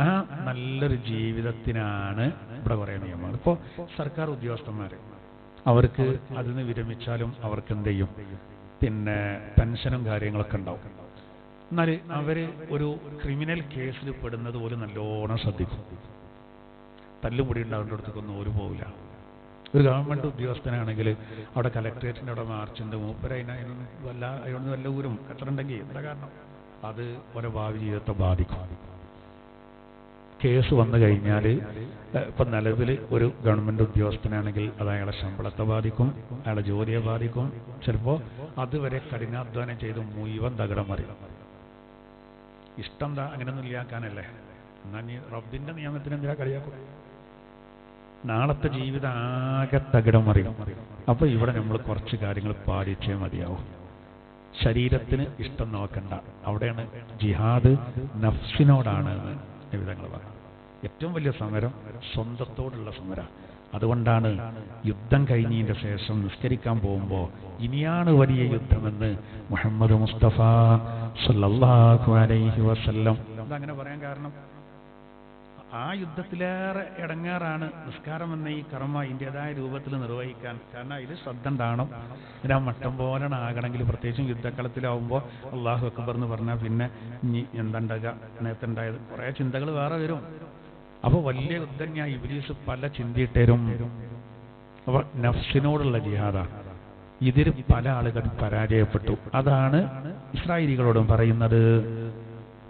ആ നല്ലൊരു ജീവിതത്തിനാണ് ഇവിടെ കുറേ നിയമങ്ങൾ. ഇപ്പോൾ സർക്കാർ ഉദ്യോഗസ്ഥന്മാർ അവർക്ക് അതിന് വിരമിച്ചാലും അവർക്ക് എന്ത് ചെയ്യും, പിന്നെ പെൻഷനും കാര്യങ്ങളൊക്കെ ഉണ്ടാവും. എന്നാൽ അവര് ഒരു ക്രിമിനൽ കേസിൽ പെടുന്നത് പോലും നല്ലോണം ശ്രദ്ധിക്കും. തല്ലുമുടി ഉണ്ടാവേണ്ട അടുത്തേക്കൊന്നും ഒരു പോവില്ല. ഒരു ഗവൺമെന്റ് ഉദ്യോഗസ്ഥനാണെങ്കിൽ അവിടെ കലക്ട്രേറ്റിൻ്റെ അവിടെ മാർച്ചുണ്ട്, മൂപ്പര് അതിനൊന്നും വല്ല ഊരും എത്രയുണ്ടെങ്കിൽ എന്താ കാരണം അത് ഓരോ ഭാവി ജീവിതത്തെ ബാധിക്കും. കേസ് വന്നു കഴിഞ്ഞാൽ ഇപ്പം നിലവിൽ ഒരു ഗവൺമെന്റ് ഉദ്യോഗസ്ഥനാണെങ്കിൽ അത് അയാളെ ശമ്പളത്തെ ബാധിക്കും, അയാളെ ജോലിയെ ബാധിക്കും. ചിലപ്പോൾ അതുവരെ കഠിനാധ്വാനം ചെയ്ത് മുഴുവൻ തകിടം മറിയും. ഇഷ്ടം എന്താ അങ്ങനെയൊന്നും ഇല്ലാക്കാനല്ലേ, എന്നാൽ നീ റബ്ബിന്റെ നിയമത്തിന് എന്തിനാ കളിയാക്കും? നാളത്തെ ജീവിതം ആകെ തകിടം മറിയും. അപ്പൊ ഇവിടെ നമ്മൾ കുറച്ച് കാര്യങ്ങൾ പാലിച്ചേ മതിയാവും. ശരീരത്തിന് ഇഷ്ടം നോക്കണ്ട, അവിടെയാണ് ജിഹാദ് നഫ്സിനോടാണ് എന്ന് നിബിധങ്ങൾ പറഞ്ഞു. ഏറ്റവും വലിയ സമരം സ്വന്തത്തോടുള്ള സമരം. അതുകൊണ്ടാണ് യുദ്ധം കഴിഞ്ഞതിന്റെ ശേഷം നിസ്കരിക്കാൻ പോകുമ്പോൾ ഇനിയാണ് വലിയ യുദ്ധമെന്ന് മുഹമ്മദ് മുസ്തഫ സല്ലല്ലാഹു അലൈഹി വസല്ലം അതങ്ങനെ പറയാൻ കാരണം ആ യുദ്ധത്തിലേറെ ഇടങ്ങാറാണ് നിസ്കാരം എന്ന ഈ കർമ്മ അതിൻ്റെതായ രൂപത്തിൽ നിർവഹിക്കാൻ. കാരണം ഇത് ശ്രദ്ധ ഉണ്ടാവണം. ഇതിനാ മട്ടം പോലെ ആകണമെങ്കിൽ, പ്രത്യേകിച്ചും യുദ്ധക്കളത്തിലാവുമ്പോൾ അല്ലാഹു അക്ബർ എന്ന് പറഞ്ഞാൽ പിന്നെ ഇനി എന്താണ്ടാകുക, നേരത്തെ ഉണ്ടായത് കുറേ ചിന്തകൾ വേറെ വരും. അപ്പോൾ വലിയ യുദ്ധം ഞാൻ ഇബ്ലീസ് പല ചിന്തയിട്ടേരും. അപ്പോൾ നഫ്സിനോടുള്ള ജിഹാദാണ്. ഇതിൽ പല ആളുകളും പരാജയപ്പെട്ടു. അതാണ് ഇസ്രായേലികളോടും പറയുന്നത്,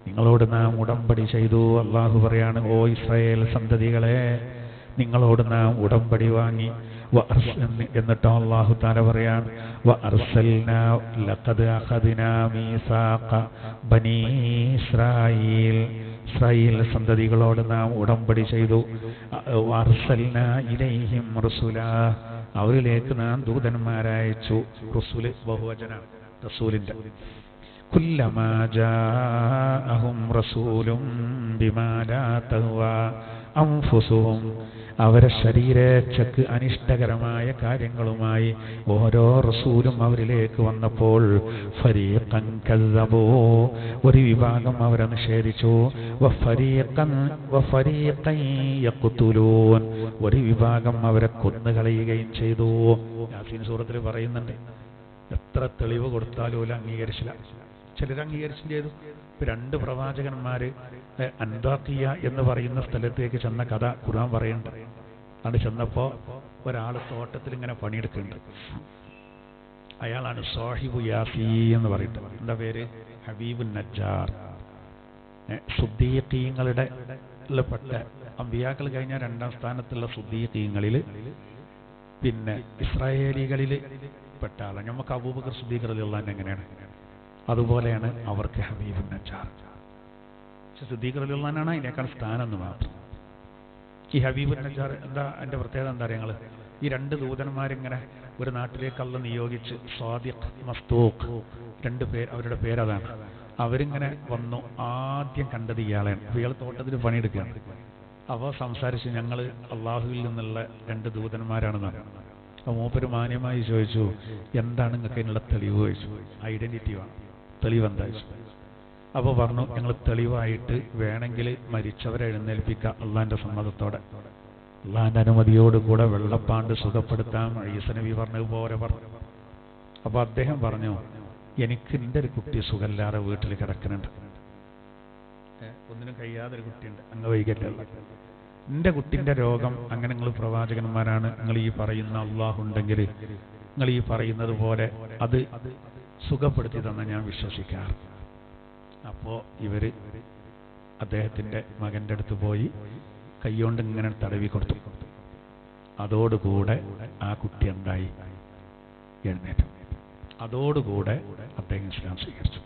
നിങ്ങളോട് നാം ഉടമ്പടി ചെയ്തു. അള്ളാഹു പറയാണ്, ഓ ഇസ്രായേൽ സന്തതികളെ, നിങ്ങളോട് നാം ഉടമ്പടി വാങ്ങി. എന്നിട്ടോ അള്ളാഹു തആല പറയാണ്, ലഖദ് അഖദ്നാ മീസാഖ ബനീ ഇസ്രായീൽ, ഇസ്രായേൽ സന്തതികളോട് നാം ഉടമ്പടി ചെയ്തു. വഅർസൽനാ ഇലൈഹിം റസൂലാ, അവരിലേക്ക് നാം ദൂതന്മാരയച്ചു. റസൂല് ബഹുവചന, റസൂലിന്റെ. കുല്ലമാ ജാഅഹും റസൂലും ബിമാ ലാ തഹ്വാ അൻഫുസുഹും, അവരെ ശരീരേച്ഛക്ക് അനിഷ്ടകരമായ കാര്യങ്ങളുമായി ഓരോ റസൂലും അവരിലേക്ക് വന്നപ്പോൾ ഫരീഖൻ കസ്സബൂ, ഒരു വിഭാഗം അവരെ നിഷേധിച്ചു. വഫരീഖൻ യഖ്തുലൂൻ, ഒരു വിഭാഗം അവരെ കൊന്നുകളയുകയും ചെയ്തു. യാസീൻ സൂറത്തിൽ പറയുന്നുണ്ട്, എത്ര തെളിവ് കൊടുത്താലും അംഗീകരിച്ചില്ല. ചിലർ അംഗീകരിച്ചും ചെയ്തു. രണ്ട് പ്രവാചകന്മാര് അന്താക്കിയ എന്ന് പറയുന്ന സ്ഥലത്തേക്ക് ചെന്ന കഥ ഖുർആൻ പറയുന്നുണ്ട്. അവിടെ ചെന്നപ്പോ ഒരാൾ തോട്ടത്തിൽ ഇങ്ങനെ പണിയെടുക്കുന്നുണ്ട്. അയാളാണ് സാഹിബു യാസീ എന്ന് പറയുന്നത്. എന്താ പേര്? ഹബീബുൻ നജ്ജാർ. സുദ്ദീഖീങ്ങളുടെ പെട്ട അമ്പിയാക്കൾ കഴിഞ്ഞ രണ്ടാം സ്ഥാനത്തുള്ള സുദ്ദീഖീങ്ങളിൽ പിന്നെ ഇസ്രായേലികളിൽ പെട്ട ആളാണ്. നമുക്ക് അബൂബക്കർ സിദ്ദീഖ് റളിയല്ലാഹു അൻഹു എങ്ങനെയാണ്, അതുപോലെയാണ് അവർക്ക് ഹബീബുൻ നജ്ജാർ. പക്ഷെ സിദ്ദീഖ് റളിയല്ലാഹു അൻഹു അതിനേക്കാൾ സ്ഥാനം എന്ന് മാത്രം. ഈ ഹബീബുൻ നജ്ജാർ എന്താ അതിന്റെ പ്രത്യേകത എന്താ അറിയാങ്ങൾ? ഈ രണ്ട് ദൂതന്മാരിങ്ങനെ ഒരു നാട്ടിലേക്ക് അള്ളാഹു നിയോഗിച്ച്, സ്വാദിഖ് മസ്തൂഖ്, രണ്ട് പേര്, അവരുടെ പേരതാണ്. അവരിങ്ങനെ വന്നു. ആദ്യം കണ്ടത് ഇയാളെയാണ്. ഇയാൾ തോട്ടത്തിൽ പണിയെടുക്കുകയാണ്. അപ്പോൾ സംസാരിച്ച്, ഞങ്ങൾ അള്ളാഹുവിൽ നിന്നുള്ള രണ്ട് ദൂതന്മാരാണെന്നാണ്. അപ്പോൾ മൂപ്പര് മാന്യമായി ചോദിച്ചു, എന്താണ് നിങ്ങൾക്ക് അതിനുള്ള തെളിവ് ചോദിച്ചു. ഐഡന്റിറ്റി വേണം, തെളിവ് എന്താ ചോദിച്ചു. അപ്പോൾ പറഞ്ഞു, ഞങ്ങൾ തെളിവായിട്ട് വേണമെങ്കിൽ മരിച്ചവരെ എഴുന്നേൽപ്പിക്കാം അള്ളാഹിന്റെ സമ്മതത്തോടെ, അള്ളാഹിന്റെ അനുമതിയോടുകൂടെ വെള്ളപ്പാണ്ട് സുഖപ്പെടുത്താം. ഈസ നബി പറഞ്ഞതുപോലെ പറഞ്ഞു. അപ്പോൾ അദ്ദേഹം പറഞ്ഞു, എനിക്ക് എൻ്റെ ഒരു കുട്ടി സുഖമില്ലാതെ വീട്ടിൽ കിടക്കുന്നുണ്ട്, ഒന്നിനും കഴിയാതൊരു കുട്ടിയുണ്ട്, അംഗവൈകല്യമുള്ള. എൻ്റെ കുട്ടിൻ്റെ രോഗം അങ്ങനെ നിങ്ങൾ പ്രവാചകന്മാരാണ്, നിങ്ങൾ ഈ പറയുന്ന അള്ളാഹു ഉണ്ടെങ്കിൽ നിങ്ങൾ ഈ പറയുന്നത് പോലെ അത് സുഖപ്പെടുത്തി തന്ന ഞാൻ വിശ്വസിക്കാറ്. അപ്പോൾ ഇവർ അദ്ദേഹത്തിൻ്റെ മകൻ്റെ അടുത്ത് പോയി കൈകൊണ്ട് ഇങ്ങനെ തടവി കൊടുത്തു. അതോടുകൂടെ ആ കുട്ടി എന്തായി? എഴുന്നേറ്റു. അതോടുകൂടെ അദ്ദേഹം ഇസ്ലാം സ്വീകരിച്ചു.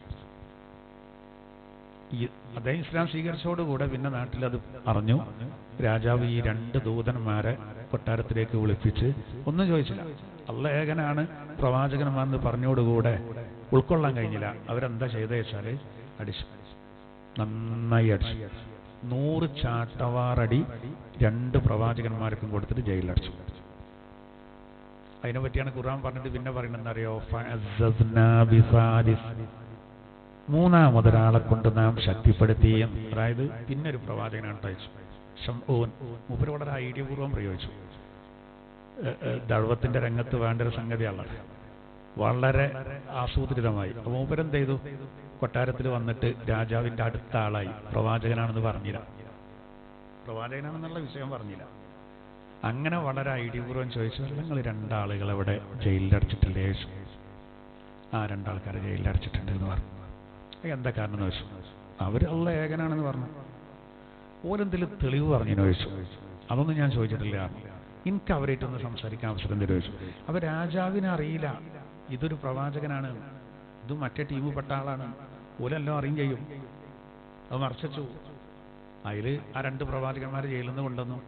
അദ്ദേഹം ഇസ്ലാം സ്വീകരിച്ചതോടുകൂടെ പിന്നെ നാട്ടിലത് അറിഞ്ഞു. രാജാവ് ഈ 2 ദൂതന്മാരെ കൊട്ടാരത്തിലേക്ക് വിളിപ്പിച്ച് ഒന്നും ചോദിച്ചില്ല. അള്ള ഏകനാണ് പ്രവാചകന്മാരെന്ന് പറഞ്ഞോടുകൂടെ ഉൾക്കൊള്ളാൻ കഴിഞ്ഞില്ല. അവരെന്താ ചെയ്തത് വെച്ചാൽ അടിച്ചു, നന്നായി അടിച്ചു. 100 ചാട്ടവാറടി 2 പ്രവാചകന്മാർക്കും കൊടുത്തിട്ട് ജയിലിലടിച്ചു. അതിനെ പറ്റിയാണ് ഖുർആൻ പറഞ്ഞിട്ട് പിന്നെ പറയുന്നതെന്നറിയോ? മൂന്നാമതൊരാളെ കൊണ്ട് നാം ശക്തിപ്പെടുത്തി. അതായത് പിന്നെ ഒരു പ്രവാചകനാണ് അയച്ചു, ശംഊൻ. മൂപ്പര് വളരെ ഐഡിയപൂർവ്വം പ്രയോഗിച്ചു. ദഅവത്തിന്റെ രംഗത്ത് വേണ്ട ഒരു സംഗതിയാണ്, വളരെ ആസൂത്രിതമായി. അപ്പോൾ മൂപ്പരെന്ത് ചെയ്തു? കൊട്ടാരത്തിൽ വന്നിട്ട് രാജാവിൻ്റെ അടുത്ത ആളായി. പ്രവാചകനാണെന്ന് പറഞ്ഞില്ല, പ്രവാചകനാണെന്നുള്ള വിഷയം പറഞ്ഞില്ല. അങ്ങനെ വളരെ ഐഡിയപൂർവ്വം ചോദിച്ചു, നിങ്ങൾ 2 ആളുകൾ ഇവിടെ ജയിലിലടച്ചിട്ടില്ലേ? ആ 2 ആൾക്കാരെ ജയിലിലടച്ചിട്ടുണ്ട് എന്ന് പറഞ്ഞു. എന്താ കാരണം എന്ന് ചോദിച്ചു. അവർ അള്ള ഏകനാണെന്ന് പറഞ്ഞു. ഓരെന്തെങ്കിലും തെളിവ് പറഞ്ഞു ചോദിച്ചു. അതൊന്നും ഞാൻ ചോദിച്ചിട്ടില്ല. എനിക്ക് അവരായിട്ടൊന്ന് സംസാരിക്കാൻ അവസരം തരും ചോദിച്ചു. അപ്പോൾ രാജാവിനെ അറിയില്ല ഇതൊരു പ്രവാചകനാണ്, ഇത് മറ്റേ ടീമിൽപ്പെട്ട ആളാണ്, ഓലെല്ലാം അറിയും ചെയ്യും. അത് മറച്ചു. അതിൽ ആ 2 പ്രവാചകന്മാരെ ജയിലിൽ നിന്ന് കൊണ്ടുവന്നു.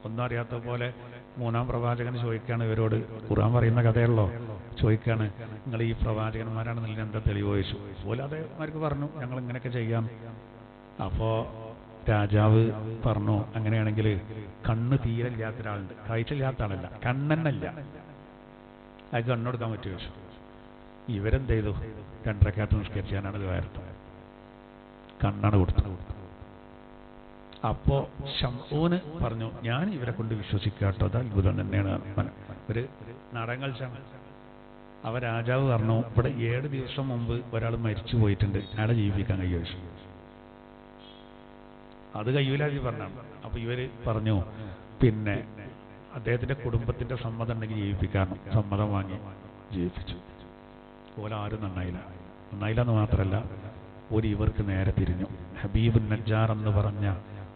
ഒന്നും അറിയാത്ത പോലെ 3-ാം പ്രവാചകൻ ചോദിക്കുകയാണ് ഇവരോട്, ഖുർആൻ പറയുന്ന കഥയുള്ളോ, ചോദിക്കുകയാണ്, നിങ്ങൾ ഈ പ്രവാചകന്മാരാണെന്നതിന് എന്താ തെളിവ് ചോദിച്ചു. പോലെ അതേമാർക്ക് പറഞ്ഞു, ഞങ്ങൾ ഇങ്ങനെയൊക്കെ ചെയ്യാം. അപ്പോൾ രാജാവ് പറഞ്ഞു, അങ്ങനെയാണെങ്കിൽ കണ്ണ് തീരെ ഇല്ലാത്ത ഒരാളുണ്ട്, കാഴ്ച ഇല്ലാത്ത ആളല്ല, കണ്ണെന്നല്ല, അത് കണ്ണെടുക്കാൻ പറ്റുമോ ചോദിച്ചു. ഇവരെന്ത് ചെയ്തു? 2 റക്അത്ത് നിസ്കരിച്ചാനാണ് ഇത് വേർത്ത് കണ്ണാണ് കൊടുത്തു. അപ്പോൾ ശംഊന് പറഞ്ഞു, ഞാൻ ഇവരെ കൊണ്ട് വിശ്വസിക്കാട്ടോ, അത് അത്ഭുതം തന്നെയാണ്. ഒരു നാടകം കളിച്ചാണ്. അവ രാജാവ് പറഞ്ഞു, ഇവിടെ 7 ദിവസം മുമ്പ് ഒരാൾ മരിച്ചു പോയിട്ടുണ്ട്, അയാളെ ജീവിപ്പിക്കാൻ കഴിയുമോ? അത് കഴിയൂലാജി പറഞ്ഞാണ്. അപ്പോൾ ഇവർ പറഞ്ഞു, പിന്നെ അദ്ദേഹത്തിൻ്റെ കുടുംബത്തിൻ്റെ സമ്മതം ഉണ്ടെങ്കിൽ ജീവിപ്പിക്കാറുണ്ട്. സമ്മതം വാങ്ങി ജീവിപ്പിച്ചു. പോലെ ആരും നന്നായില്ല എന്ന് മാത്രമല്ല, ഇവർക്ക് നേരെ തിരിഞ്ഞു. ഹബീബ് നജ്ജാർ എന്ന് പറഞ്ഞ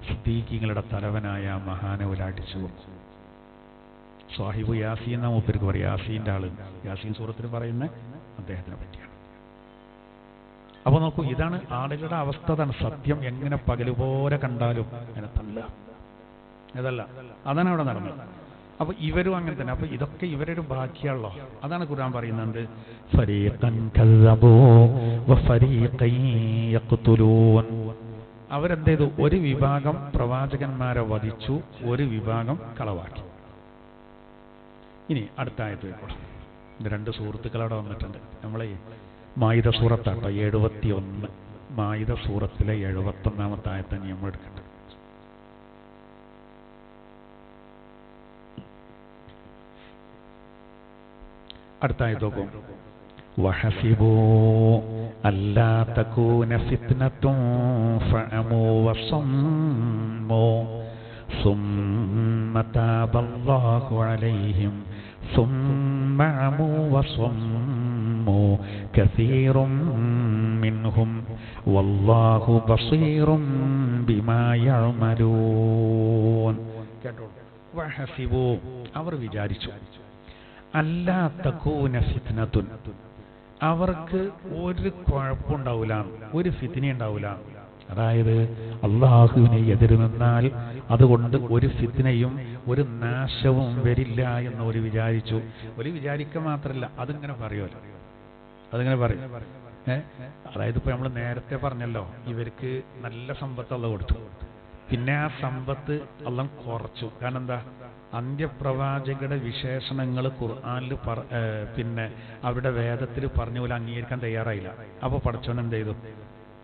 സിദ്ദീഖീങ്ങളുടെ തലവനായ മഹാനവൽ അടിച്ചു കൊടുത്തു. സാഹിബ് യാസീൻ എന്ന മൂപ്പർക്ക് പറയും. യാസീൻ്റെ ആള്, യാസീൻ സൂറത്തിൽ പറയുന്ന അദ്ദേഹത്തിനെ പറ്റിയാണ്. അപ്പോൾ നോക്കൂ, ഇതാണ് ആളുകളുടെ അവസ്ഥ. അതാണ് സത്യം എങ്ങനെ പകലുപോലെ കണ്ടാലും അങ്ങനെ തള്ളുക, അതല്ല, അതാണ് അവിടെ നടന്നത്. അപ്പൊ ഇവരും അങ്ങനെ തന്നെ. അപ്പൊ ഇതൊക്കെ ഇവരൊരു ബാക്കിയാണല്ലോ. അതാണ് ഖുർആൻ പറയുന്നത്, ഫരീഖൻ കസ്സബൂ വഫരീഖൻ യഖ്തുലൂൻ. അവരെന്ത് ചെയ്തു? ഒരു വിഭാഗം പ്രവാചകന്മാരെ വധിച്ചു, ഒരു വിഭാഗം കളവാക്കി. ഇനി അടുത്ത ആയത്ത്, 2 സുഹൃത്തുക്കൾ അവിടെ വന്നിട്ടുണ്ട്. നമ്മളെ മായിദ സൂറത്താട്ടോ 71, മായിദ സൂറത്തിലെ 71-ാമത്തെ ആയത്താണ് നമ്മൾ എടുക്കേണ്ടത്. അടുത്ത ആയത്ത് നോക്കും. വഹസിബൂ അല്ലാ തകൂന ഫിത്നത്തുൻ ഫഅമൂ വസമ്മൂ സുമ്മ താബല്ലാഹു അലൈഹിം സുമ്മ അമൂ വസമ്മൂ കസീറും മിൻഹും വല്ലാഹു ബസീറും ബിമാ യഅമലൂൻ. കേട്ടോ, വഹസിബൂ, അവർ വിചാരിച്ചു, അല്ലാ തകൂന ഫിത്നത്തുൻ, അവർക്ക് ഒരു കുഴപ്പമുണ്ടാവില്ല, ഒരു ഫിത്ന ഉണ്ടാവില്ല. അതായത് അള്ളാഹുവിനെ എതിര് നിന്നാൽ അതുകൊണ്ട് ഒരു ഫിത്നയും ഒരു നാശവും വരില്ല എന്ന് ഒരു വിചാരിച്ചു. ഒരു വിചാരിക്കുക മാത്രമല്ല, അതിങ്ങനെ പറയുമല്ലോ, അതിങ്ങനെ പറയും. അതായത് ഇപ്പൊ നമ്മൾ നേരത്തെ പറഞ്ഞല്ലോ, ഇവർക്ക് നല്ല സമ്പത്ത് അള്ളാഹു കൊടുത്തു, പിന്നെ ആ സമ്പത്ത് അള്ളാഹു കുറച്ചു. കാരണം എന്താ? അന്ത്യപ്രവാചകരുടെ വിശേഷണങ്ങൾ ഖുർആനിൽ പിന്നെ അവരുടെ വേദത്തിൽ പറഞ്ഞ പോലെ അംഗീകരിക്കാൻ തയ്യാറായില്ല. അപ്പോൾ പടച്ചോൻ എന്ത് ചെയ്തു?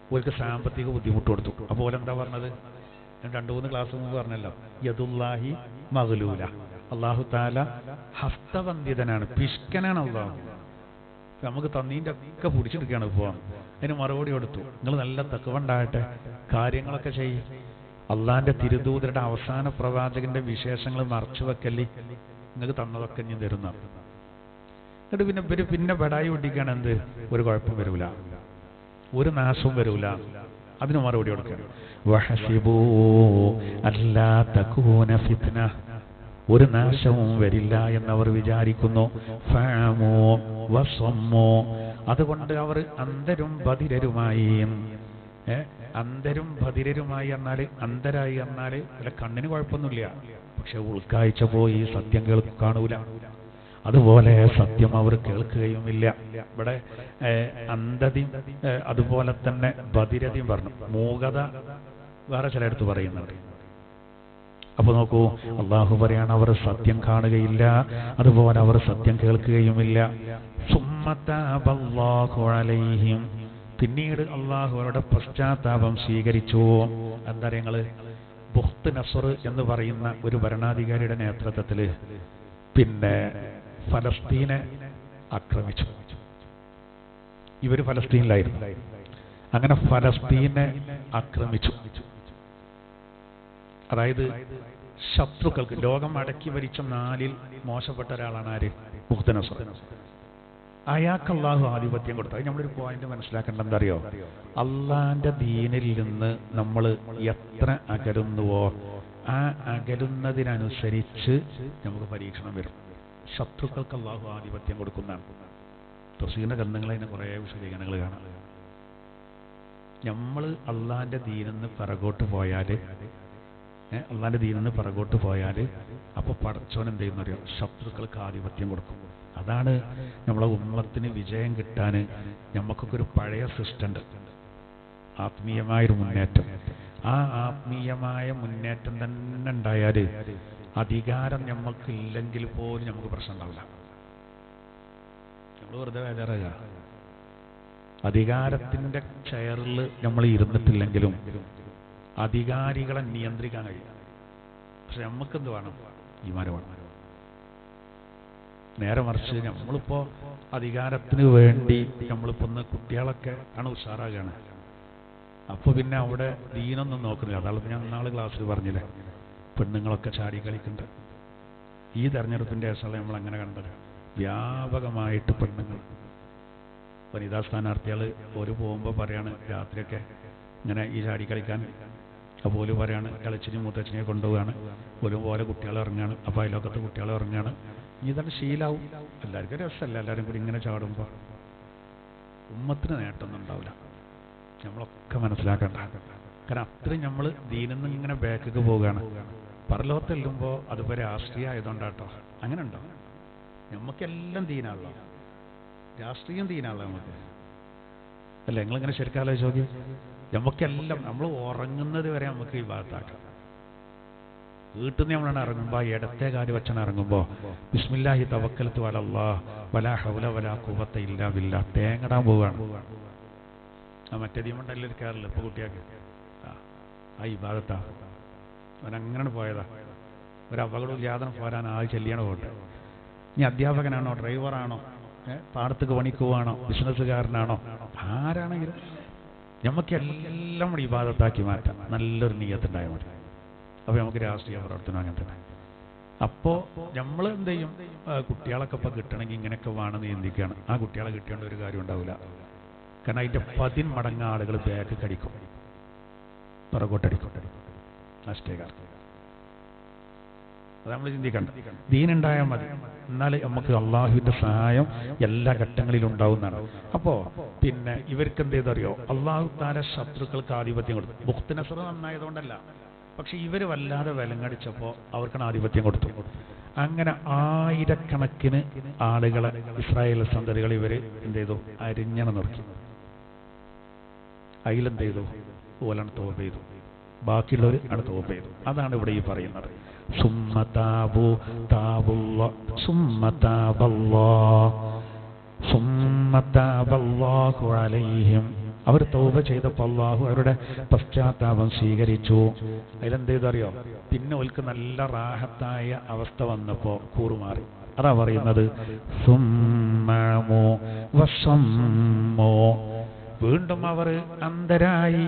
അവർക്ക് സാമ്പത്തിക ബുദ്ധിമുട്ട് കൊടുത്തു. അപ്പോൾ എന്താ പറഞ്ഞത്? ഞാൻ 2-3 ക്ലാസ് മുമ്പ് പറഞ്ഞല്ലോ, യദുല്ലാഹി മഗ്ലൂല, അള്ളാഹു താല ഹസ്തബന്ധിതനാണ്, പിഷ്കനാണ് അള്ളാഹു. നമുക്ക് തന്നീൻ്റെ ഒക്കെ പിടിച്ചെടുക്കുകയാണ് ഇപ്പോൾ. അതിന് മറുപടി കൊടുത്തു, നിങ്ങൾ നല്ല തക്കവുണ്ടാകട്ടെ, കാര്യങ്ങളൊക്കെ ചെയ്യും. അള്ളാന്റെ തിരുദൂതരുടെ അവസാന പ്രവാചകന്റെ വിശേഷങ്ങൾ മറച്ചു വെക്കല്ലേ, നിങ്ങൾക്ക് തന്നതൊക്കെ ഞാൻ തരുന്ന. എന്നിട്ട് പിന്നെ ഇവര് പിന്നെ ബടായി ഒട്ടിക്കാണ്, എന്ത് ഒരു കുഴപ്പം വരൂല, ഒരു നാശവും വരൂല. അതിന് മറുപടി കൊടുക്കണം, വഹസിബൂ അല്ലാ തകൂന ഫിത്ന, ഒരു നാശവും വരില്ല എന്നവർ വിചാരിക്കുന്നു. ഫഅമൂ വസമ്മൂ, അതുകൊണ്ട് അവർ അന്ധരും ബധിരരുമായി. അന്ധരും ബധിരരുമായി എന്നാൽ അന്ധരായി എന്നാൽ അല്ല, കണ്ണിന് കുഴപ്പമൊന്നുമില്ല, പക്ഷെ ഉൾക്കാഴ്ച പോയി സത്യം കാണൂല. അതുപോലെ സത്യം അവർ കേൾക്കുകയുമില്ല. ഇവിടെ അന്ധതയും അതുപോലെ തന്നെ ബധിരതയും പറഞ്ഞു. മൂകത വേറെ ചിലയിടത്ത് പറയുന്നുണ്ട്. അപ്പൊ നോക്കൂ, അള്ളാഹു പറയാണ് അവർ സത്യം കാണുകയില്ല, അതുപോലെ അവർ സത്യം കേൾക്കുകയുമില്ല. സുമ്മതബല്ലാഹു അലൈഹിം, പിന്നീട് അള്ളാഹു അവരുടെ പശ്ചാത്താപം സ്വീകരിച്ചു. എന്താ ഞങ്ങള് ബുഖ്ത് നസ്ർ എന്ന് പറയുന്ന ഒരു ഭരണാധികാരിയുടെ നേതൃത്വത്തില് പിന്നെ ഫലസ്തീനെ ആക്രമിച്ചു. ഇവര് ഫലസ്തീനിലായിരുന്നു. അങ്ങനെ ഫലസ്തീനെ ആക്രമിച്ചു. അതായത് ശത്രുക്കൾക്ക്, ലോകം അടക്കി ഭരിച്ച 4-ൽ മോശപ്പെട്ട ഒരാളാണ് ആര്? ബുഖ്ത് നസ്ർ. അയാൾക്ക് അള്ളാഹു ആധിപത്യം കൊടുത്തു. അത് നമ്മളൊരു പോയിന്റ് മനസ്സിലാക്കേണ്ട എന്താ അറിയോ, അള്ളാന്റെ ദീനിൽ നിന്ന് നമ്മൾ എത്ര അകലുന്നുവോ ആ അകലുന്നതിനനുസരിച്ച് നമുക്ക് പരീക്ഷണം വരും. ശത്രുക്കൾക്ക് അള്ളാഹു ആധിപത്യം കൊടുക്കുന്നതാണ്. തഫ്സീറിന്റെ ഗ്രന്ഥങ്ങളിൽ അതിന് കുറേ വിശദീകരണങ്ങൾ കാണാം. നമ്മൾ അള്ളാന്റെ ദീനിൽ നിന്ന് പിറകോട്ട് പോയാൽ അപ്പൊ പടച്ചോൻ എന്ത് ചെയ്യുന്നറിയോ, ശത്രുക്കൾക്ക് ആധിപത്യം കൊടുക്കും. അതാണ് നമ്മളെ ഉമ്മത്തിന് വിജയം കിട്ടാൻ നമുക്കൊക്കെ ഒരു പഴയ സിസ്റ്റം ഉണ്ട്, ആത്മീയമായൊരു മുന്നേറ്റം. ആ ആത്മീയമായ മുന്നേറ്റം തന്നെ ഉണ്ടായാൽ അധികാരം നമുക്ക് ഇല്ലെങ്കിൽ പോലും നമുക്ക് പ്രശ്നം ഉണ്ടാവില്ല. നമ്മൾ വെറുതെ വേദാറുക. അധികാരത്തിന്റെ ചെയറിൽ നമ്മൾ ഇരുന്നിട്ടില്ലെങ്കിലും അധികാരികളെ നിയന്ത്രിക്കാൻ കഴിയും. പക്ഷെ നമുക്കെന്ത് വേണം? ഈമാൻ വേണം. നേരെ മറിച്ച് നമ്മളിപ്പോ അധികാരത്തിന് വേണ്ടി നമ്മളിപ്പോ ഒന്ന് കുട്ടികളൊക്കെ ആണ് ഉഷാറാകാണ്. അപ്പൊ പിന്നെ അവിടെ ദീനൊന്നും നോക്കുന്നില്ല. അതാണ് ഞാൻ നാളെ ക്ലാസ്സിൽ പറഞ്ഞില്ലേ, പെണ്ണുങ്ങളൊക്കെ ചാടി കളിക്കുന്നുണ്ട്. ഈ തെരഞ്ഞെടുപ്പിന്റെ ശേഷമുള്ള നമ്മൾ അങ്ങനെ കണ്ടത് വ്യാപകമായിട്ട് പെണ്ണുങ്ങൾ വനിതാ സ്ഥാനാർത്ഥികൾ ഒരു പോകുമ്പോൾ പറയാണ്, രാത്രിയൊക്കെ ഇങ്ങനെ ഈ ചാടി കളിക്കാൻ അപ്പോൾ ഓല് പറയാണ് കളിച്ചിന് മൂത്തച്ഛനെ കൊണ്ടുപോവുകയാണ്, പോലെ കുട്ടികൾ ഇറങ്ങുകയാണ്. അപ്പോൾ അതിലൊക്കത്തെ കുട്ടികൾ ഇറങ്ങുകയാണ്. ഇനി തന്നെ ശീലാവും. എല്ലാവർക്കും രസമല്ല, എല്ലാവരും കൂടി ഇങ്ങനെ ചാടുമ്പോൾ ഉമ്മത്തിന് നേട്ടമൊന്നും ഉണ്ടാവില്ല. നമ്മളൊക്കെ മനസ്സിലാക്കണ്ട. കാരണം അത്രയും നമ്മൾ ദീനിന്ന് ഇങ്ങനെ ബാക്കിക്ക് പോവുകയാണ്. പരലോകത്ത് ചെല്ലുമ്പോൾ അതിപ്പോൾ രാഷ്ട്രീയം ആയതുകൊണ്ടാട്ടോ. അങ്ങനെ ഉണ്ടോ? നമുക്കെല്ലാം ദീനാണല്ലോ, രാഷ്ട്രീയം ദീനാണല്ലോ നമുക്ക് അല്ലേ? നിങ്ങളിങ്ങനെ ശരിക്കും ആലോചിച്ച് നോക്കി. നമുക്കെല്ലാം നമ്മൾ ഉറങ്ങുന്നത് വരെ നമുക്ക് ഈ ഭാഗത്താക്കാം. വീട്ടിൽ നിന്ന് നമ്മളാണ് ഇറങ്ങുമ്പോൾ ഇടത്തെ കാല് വച്ചാണ് ഇറങ്ങുമ്പോൾ ബിസ്മില്ലാഹി തവക്കൽതു അലല്ലാഹ് വലാ ഹൗല വലാ ഖുവത ഇല്ലാ ബില്ലാഹ് തേങ്ങടാൻ പോവുകയാണ്. ആ മറ്റേ ദീമുണ്ടല്ലോ എടുക്കാറില്ല ഇപ്പോൾ കുട്ടിയാൾക്ക്. ആ ഈ ഭാഗത്താ അവനങ്ങനെ പോയതാ. ഒരു അപകടവും ഇല്ലാതെ പോരാൻ ആൾ ചെല്ലിയാണ് പോട്ടെ. ഇനി അധ്യാപകനാണോ, ഡ്രൈവറാണോ, പാടത്തേക്ക് പണിക്ക് പോവാണോ, ബിസിനസ്സുകാരനാണോ, ആരാണെങ്കിലും നമുക്കെല്ലാം ഈ ഭാഗത്താക്കി മാറ്റാം. നല്ലൊരു നീയത്തുണ്ടായാൽ മതി. അപ്പോൾ നമുക്ക് രാഷ്ട്രീയ പ്രവർത്തനം അങ്ങനെ തന്നെ. അപ്പോൾ നമ്മൾ എന്ത് ചെയ്യും, കുട്ടികളൊക്കെ ഇപ്പോൾ കിട്ടണമെങ്കിൽ ഇങ്ങനെയൊക്കെ വേണമെന്ന് ചിന്തിക്കുകയാണ്. ആ കുട്ടികളെ കിട്ടേണ്ട ഒരു കാര്യം ഉണ്ടാവില്ല. കാരണം അതിൻ്റെ 10 മടങ്ങ് ആളുകൾ ബാക്ക് കടിക്കും, പുറകോട്ടടിക്കും, നഷ്ടേക്കാർ. അത് നമ്മൾ ചിന്തിക്കണ്ട. ദീനുണ്ടായാൽ മതി, എന്നാൽ നമുക്ക് അള്ളാഹുവിന്റെ സഹായം എല്ലാ ഘട്ടങ്ങളിലും ഉണ്ടാവുന്നതാണ്. അപ്പോ പിന്നെ ഇവർക്ക് എന്ത് ചെയ്തറിയോ, അള്ളാഹു താല ശത്രുക്കൾക്ക് ആധിപത്യം കൊടുത്തു. ബുഖ്ത് നസ്ർ നന്നായതുകൊണ്ടല്ല, പക്ഷെ ഇവര് വല്ലാതെ വിലങ്ങടിച്ചപ്പോൾ അവർക്കാണ് ആധിപത്യം കൊടുത്തു. അങ്ങനെ ആയിരക്കണക്കിന് ആളുകളെ ഇസ്രായേൽ സന്തതികൾ ഇവര് എന്ത് ചെയ്തു, അരിഞ്ഞണ നിർത്തി. അതിലെന്ത് ചെയ്തു, ഓലാണ് തോപ ചെയ്തു, ബാക്കിയുള്ളവർ അവിടെ തോപ ചെയ്തു. അതാണ് ഇവിടെ ഈ പറയുന്നത്. അവർ തൗബ ചെയ്തപ്പോൾ അല്ലാഹു അവരുടെ പശ്ചാത്താപം സ്വീകരിച്ചു. അതിലെന്ത് ചെയ്തറിയോ, പിന്നെ ഓൽക്ക് നല്ല റാഹത്തായ അവസ്ഥ വന്നപ്പോൾ കൂറുമാറി. അതാ പറയുന്നത് സുമ്മഉ വസമ്മു. വീണ്ടും അവർ അന്ധരായി,